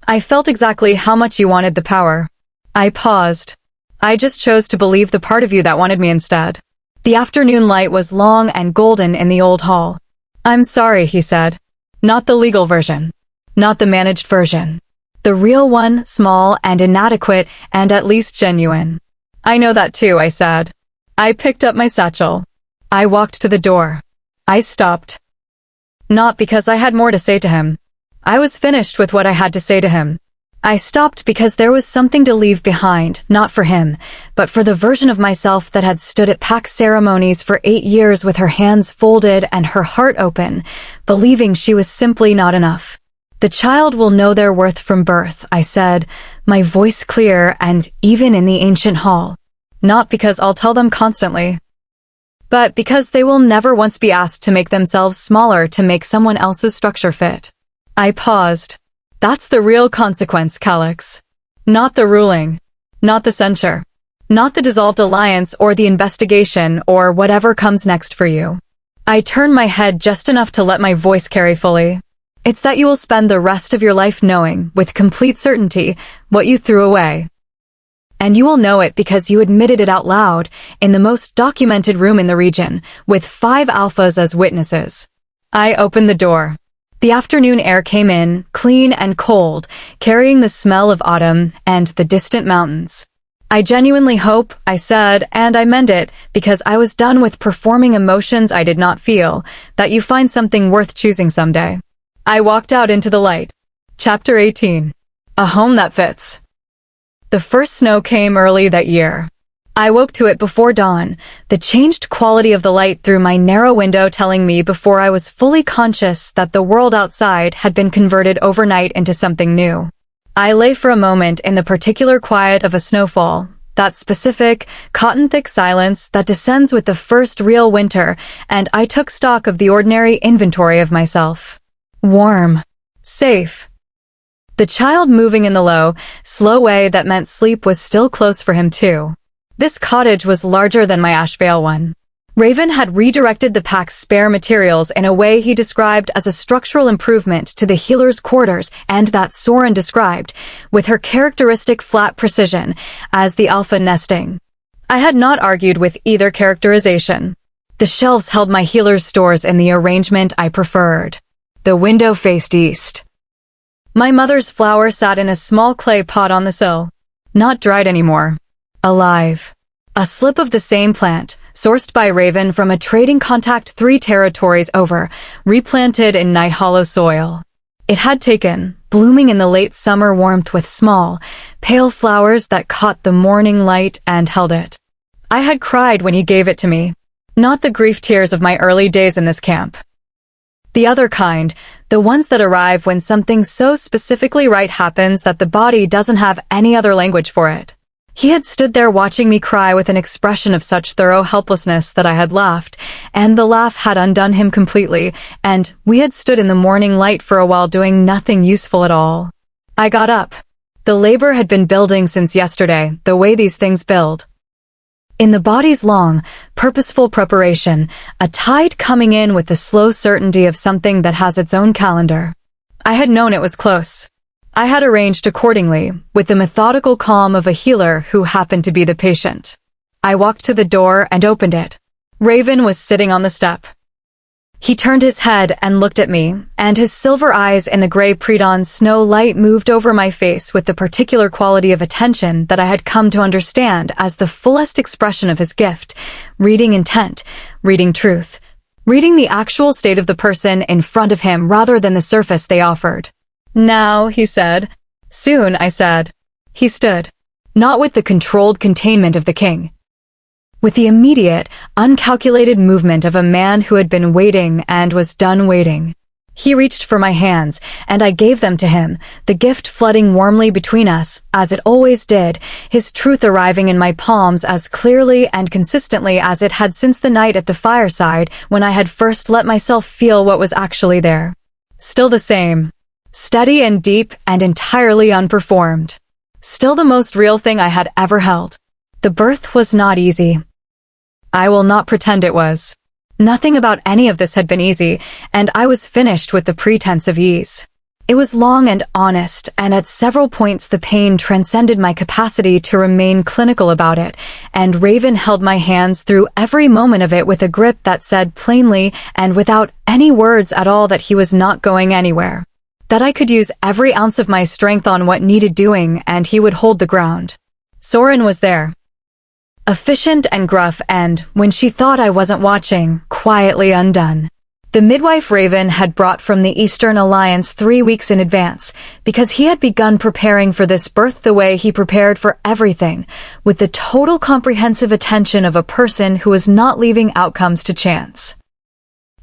I felt exactly how much you wanted the power." I paused. I just chose to believe the part of you that wanted me instead. The afternoon light was long and golden in the old hall. "I'm sorry," he said. "Not the legal version. Not the managed version. The real one, small and inadequate and at least genuine." "I know that too," I said. I picked up my satchel. I walked to the door. I stopped. Not because I had more to say to him. I was finished with what I had to say to him. I stopped because there was something to leave behind, not for him, but for the version of myself that had stood at pack ceremonies for 8 years with her hands folded and her heart open, believing she was simply not enough. "The child will know their worth from birth," I said, my voice clear and even in the ancient hall. Not because I'll tell them constantly, but because they will never once be asked to make themselves smaller to make someone else's structure fit. I paused. That's the real consequence, Calix. Not the ruling. Not the censure. Not the dissolved alliance or the investigation or whatever comes next for you. I turned my head just enough to let my voice carry fully. It's that you will spend the rest of your life knowing, with complete certainty, what you threw away. And you will know it because you admitted it out loud, in the most documented room in the region, with 5 alphas as witnesses. I opened the door. The afternoon air came in, clean and cold, carrying the smell of autumn and the distant mountains. "I genuinely hope," I said, and I meant it, because I was done with performing emotions I did not feel, "that you find something worth choosing someday." I walked out into the light. Chapter 18. A home that fits. The first snow came early that year. I woke to it before dawn, the changed quality of the light through my narrow window telling me before I was fully conscious that the world outside had been converted overnight into something new. I lay for a moment in the particular quiet of a snowfall, that specific, cotton-thick silence that descends with the first real winter, and I took stock of the ordinary inventory of myself. Warm. Safe. The child moving in the low, slow way that meant sleep was still close for him too. This cottage was larger than my Ashvale one. Raven had redirected the pack's spare materials in a way he described as a structural improvement to the healer's quarters, and that Soren described, with her characteristic flat precision, as the alpha nesting. I had not argued with either characterization. The shelves held my healer's stores in the arrangement I preferred. The window faced east. My mother's flower sat in a small clay pot on the sill. Not dried anymore. Alive. A slip of the same plant, sourced by Raven from a trading contact 3 territories over, replanted in Nighthollow soil. It had taken, blooming in the late summer warmth with small, pale flowers that caught the morning light and held it. I had cried when he gave it to me. Not the grief tears of my early days in this camp. The other kind, the ones that arrive when something so specifically right happens that the body doesn't have any other language for it. He had stood there watching me cry with an expression of such thorough helplessness that I had laughed, and the laugh had undone him completely, and we had stood in the morning light for a while doing nothing useful at all. I got up. The labor had been building since yesterday, the way these things build. In the body's long, purposeful preparation, a tide coming in with the slow certainty of something that has its own calendar. I had known it was close. I had arranged accordingly, with the methodical calm of a healer who happened to be the patient. I walked to the door and opened it. Raven was sitting on the step. He turned his head and looked at me, and his silver eyes in the gray pre-dawn snow light moved over my face with the particular quality of attention that I had come to understand as the fullest expression of his gift, reading intent, reading truth, reading the actual state of the person in front of him rather than the surface they offered. Now, he said. Soon, I said. He stood, not with the controlled containment of the king, with the immediate, uncalculated movement of a man who had been waiting and was done waiting. He reached for my hands, and I gave them to him, the gift flooding warmly between us, as it always did, his truth arriving in my palms as clearly and consistently as it had since the night at the fireside when I had first let myself feel what was actually there. Still the same. Steady and deep and entirely unperformed. Still the most real thing I had ever held. The birth was not easy. I will not pretend it was. Nothing about any of this had been easy, and I was finished with the pretense of ease. It was long and honest, and at several points the pain transcended my capacity to remain clinical about it, and Raven held my hands through every moment of it with a grip that said plainly and without any words at all that he was not going anywhere. That I could use every ounce of my strength on what needed doing, and he would hold the ground. Soren was there. Efficient and gruff and, when she thought I wasn't watching, quietly undone. The midwife Raven had brought from the Eastern Alliance 3 weeks in advance, because he had begun preparing for this birth the way he prepared for everything, with the total comprehensive attention of a person who was not leaving outcomes to chance.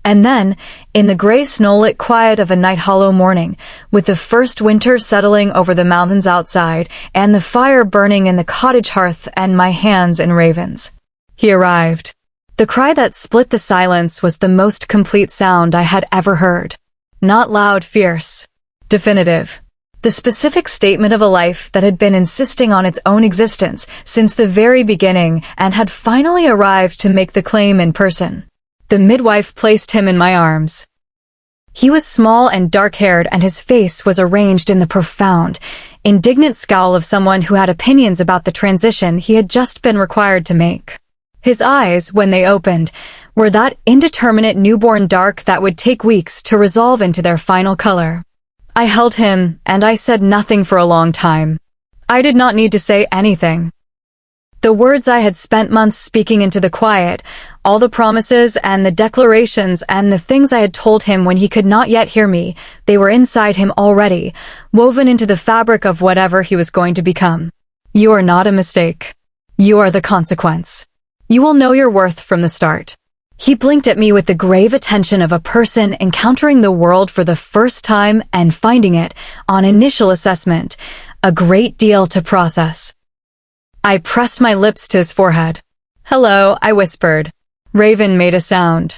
And then, in the gray snow-lit quiet of a Nighthollow morning, with the first winter settling over the mountains outside, and the fire burning in the cottage hearth and my hands in Raven's, he arrived. The cry that split the silence was the most complete sound I had ever heard. Not loud, fierce. Definitive. The specific statement of a life that had been insisting on its own existence since the very beginning and had finally arrived to make the claim in person. The midwife placed him in my arms. He was small and dark-haired, and his face was arranged in the profound, indignant scowl of someone who had opinions about the transition he had just been required to make. His eyes, when they opened, were that indeterminate newborn dark that would take weeks to resolve into their final color. I held him, and I said nothing for a long time. I did not need to say anything. The words I had spent months speaking into the quiet, all the promises and the declarations and the things I had told him when he could not yet hear me, they were inside him already, woven into the fabric of whatever he was going to become. You are not a mistake. You are the consequence. You will know your worth from the start. He blinked at me with the grave attention of a person encountering the world for the first time and finding it, on initial assessment, a great deal to process. I pressed my lips to his forehead. "Hello," I whispered. Raven made a sound.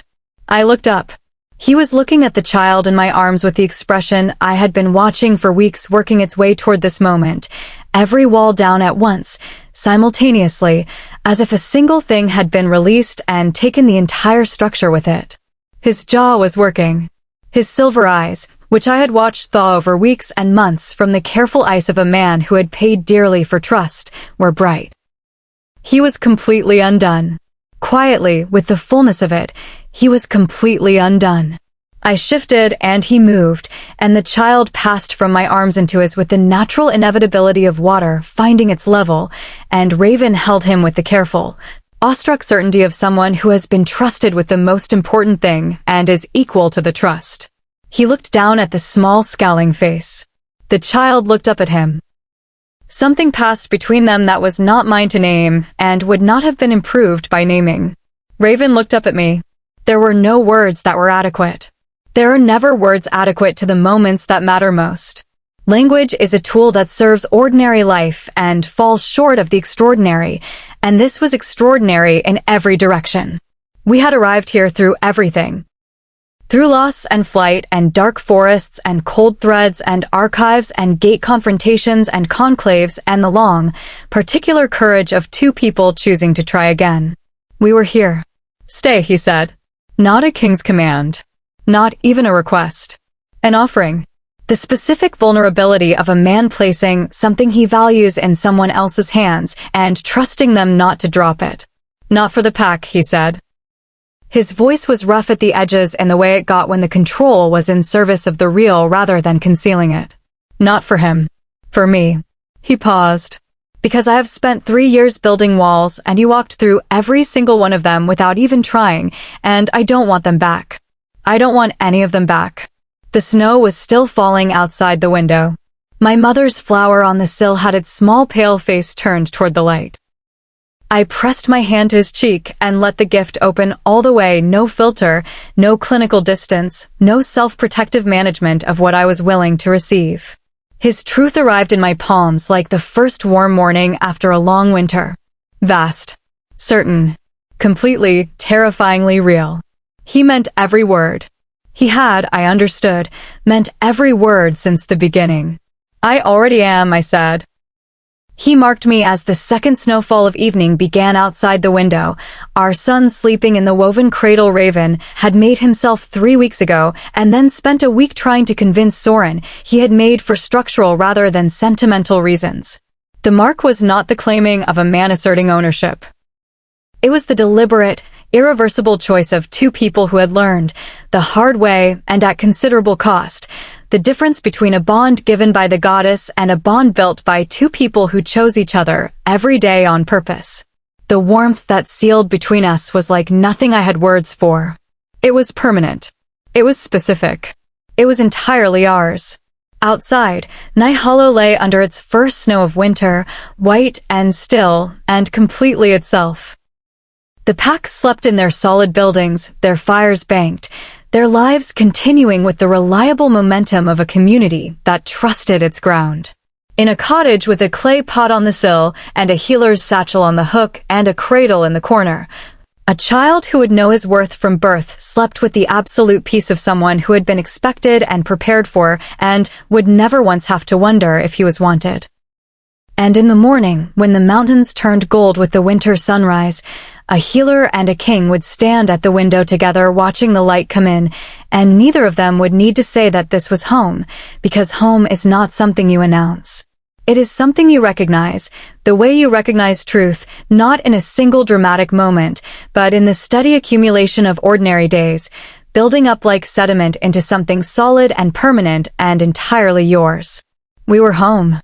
I looked up. He was looking at the child in my arms with the expression I had been watching for weeks working its way toward this moment, every wall down at once, simultaneously, as if a single thing had been released and taken the entire structure with it. His jaw was working. His silver eyes, which I had watched thaw over weeks and months from the careful ice of a man who had paid dearly for trust, were bright. He was completely undone. Quietly, with the fullness of it, he was completely undone. I shifted and he moved, and the child passed from my arms into his with the natural inevitability of water finding its level, and Raven held him with the careful, awestruck certainty of someone who has been trusted with the most important thing and is equal to the trust. He looked down at the small scowling face. The child looked up at him. Something passed between them that was not mine to name and would not have been improved by naming. Raven looked up at me. There were no words that were adequate. There are never words adequate to the moments that matter most. Language is a tool that serves ordinary life and falls short of the extraordinary, and this was extraordinary in every direction. We had arrived here through everything. Through loss and flight and dark forests and cold threads and archives and gate confrontations and conclaves and the long, particular courage of two people choosing to try again. We were here. Stay, he said. Not a king's command. Not even a request. An offering. The specific vulnerability of a man placing something he values in someone else's hands and trusting them not to drop it. Not for the pack, he said. His voice was rough at the edges in the way it got when the control was in service of the real rather than concealing it. Not for him. For me. He paused. Because I have spent 3 years building walls and you walked through every single one of them without even trying, and I don't want them back. I don't want any of them back. The snow was still falling outside the window. My mother's flower on the sill had its small pale face turned toward the light. I pressed my hand to his cheek and let the gift open all the way, no filter, no clinical distance, no self-protective management of what I was willing to receive. His truth arrived in my palms like the first warm morning after a long winter. Vast. Certain. Completely, terrifyingly real. He meant every word. He had, I understood, meant every word since the beginning. I already am, I said. He marked me as the second snowfall of evening began outside the window. Our son, sleeping in the woven cradle raven, had made himself 3 weeks ago and then spent a week trying to convince Soren he had made for structural rather than sentimental reasons. The mark was not the claiming of a man asserting ownership. It was the deliberate, irreversible choice of two people who had learned, the hard way and at considerable cost, the difference between a bond given by the goddess and a bond built by two people who chose each other every day on purpose. The warmth that sealed between us was like nothing I had words for. It was permanent. It was specific. It was entirely ours. Outside, Nighthollow lay under its first snow of winter, white and still, and completely itself. The pack slept in their solid buildings, their fires banked, their lives continuing with the reliable momentum of a community that trusted its ground. In a cottage with a clay pot on the sill and a healer's satchel on the hook and a cradle in the corner, a child who would know his worth from birth slept with the absolute peace of someone who had been expected and prepared for and would never once have to wonder if he was wanted. And in the morning, when the mountains turned gold with the winter sunrise, a healer and a king would stand at the window together watching the light come in, and neither of them would need to say that this was home, because home is not something you announce. It is something you recognize, the way you recognize truth, not in a single dramatic moment, but in the steady accumulation of ordinary days, building up like sediment into something solid and permanent and entirely yours. We were home.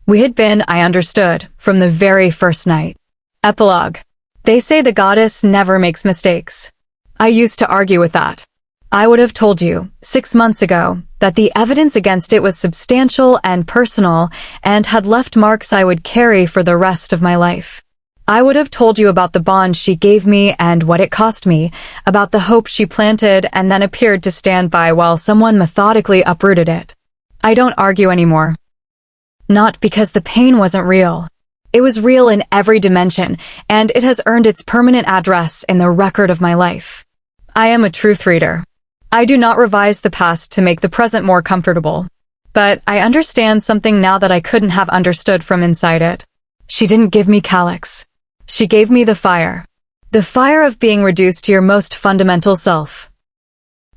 We had been, I understood, from the very first night. Epilogue. They say the goddess never makes mistakes. I used to argue with that. I would have told you, 6 months ago, that the evidence against it was substantial and personal and had left marks I would carry for the rest of my life. I would have told you about the bond she gave me and what it cost me, about the hope she planted and then appeared to stand by while someone methodically uprooted it. I don't argue anymore. Not because the pain wasn't real. It was real in every dimension, and it has earned its permanent address in the record of my life. I am a truth reader. I do not revise the past to make the present more comfortable. But I understand something now that I couldn't have understood from inside it. She didn't give me calyx. She gave me the fire. The fire of being reduced to your most fundamental self.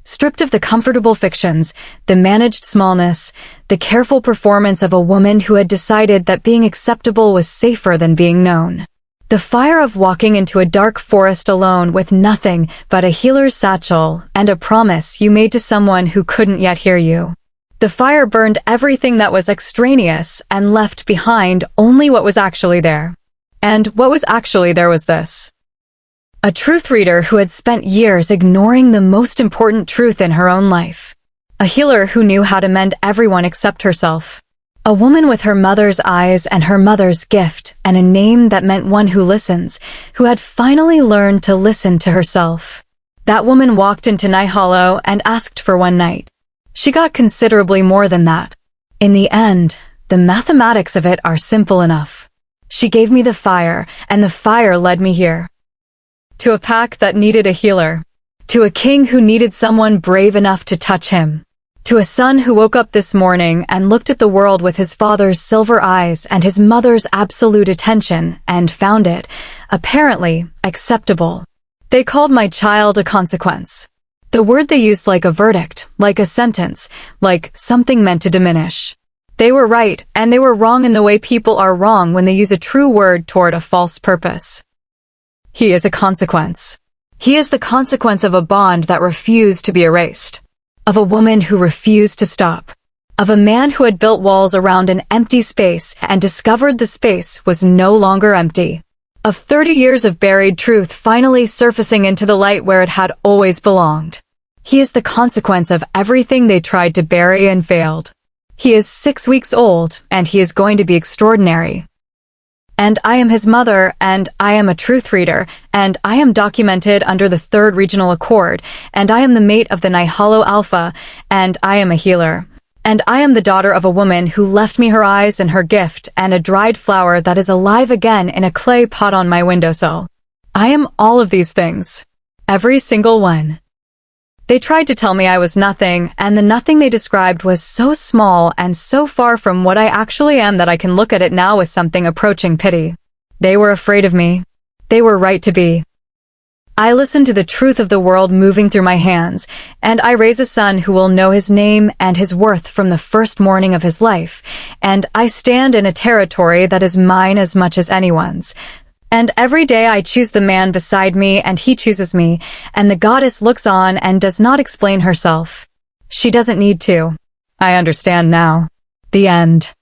Stripped of the comfortable fictions, the managed smallness, the careful performance of a woman who had decided that being acceptable was safer than being known. The fire of walking into a dark forest alone with nothing but a healer's satchel and a promise you made to someone who couldn't yet hear you. The fire burned everything that was extraneous and left behind only what was actually there. And what was actually there was this. A truth reader who had spent years ignoring the most important truth in her own life. A healer who knew how to mend everyone except herself. A woman with her mother's eyes and her mother's gift and a name that meant one who listens, who had finally learned to listen to herself. That woman walked into Nighthollow and asked for one night. She got considerably more than that. In the end, the mathematics of it are simple enough. She gave me the fire, and the fire led me here. to a pack that needed a healer, to a king who needed someone brave enough to touch him, to a son who woke up this morning and looked at the world with his father's silver eyes and his mother's absolute attention and found it, apparently, acceptable. They called my child a consequence. The word they used like a verdict, like a sentence, like something meant to diminish. They were right, and they were wrong in the way people are wrong when they use a true word toward a false purpose. He is a consequence. He is the consequence of a bond that refused to be erased, of a woman who refused to stop, of a man who had built walls around an empty space and discovered the space was no longer empty, of 30 years of buried truth finally surfacing into the light where it had always belonged. He is the consequence of everything they tried to bury and failed. He is 6 weeks old, and he is going to be extraordinary. And I am his mother, and I am a truth reader, and I am documented under the 3rd Regional Accord, and I am the mate of the Nighthollow Alpha, and I am a healer. And I am the daughter of a woman who left me her eyes and her gift and a dried flower that is alive again in a clay pot on my windowsill. I am all of these things. Every single one. They tried to tell me I was nothing, and the nothing they described was so small and so far from what I actually am that I can look at it now with something approaching pity. They were afraid of me. They were right to be. I listen to the truth of the world moving through my hands, and I raise a son who will know his name and his worth from the first morning of his life, and I stand in a territory that is mine as much as anyone's. And every day I choose the man beside me and he chooses me, and the goddess looks on and does not explain herself. She doesn't need to. I understand now. The end.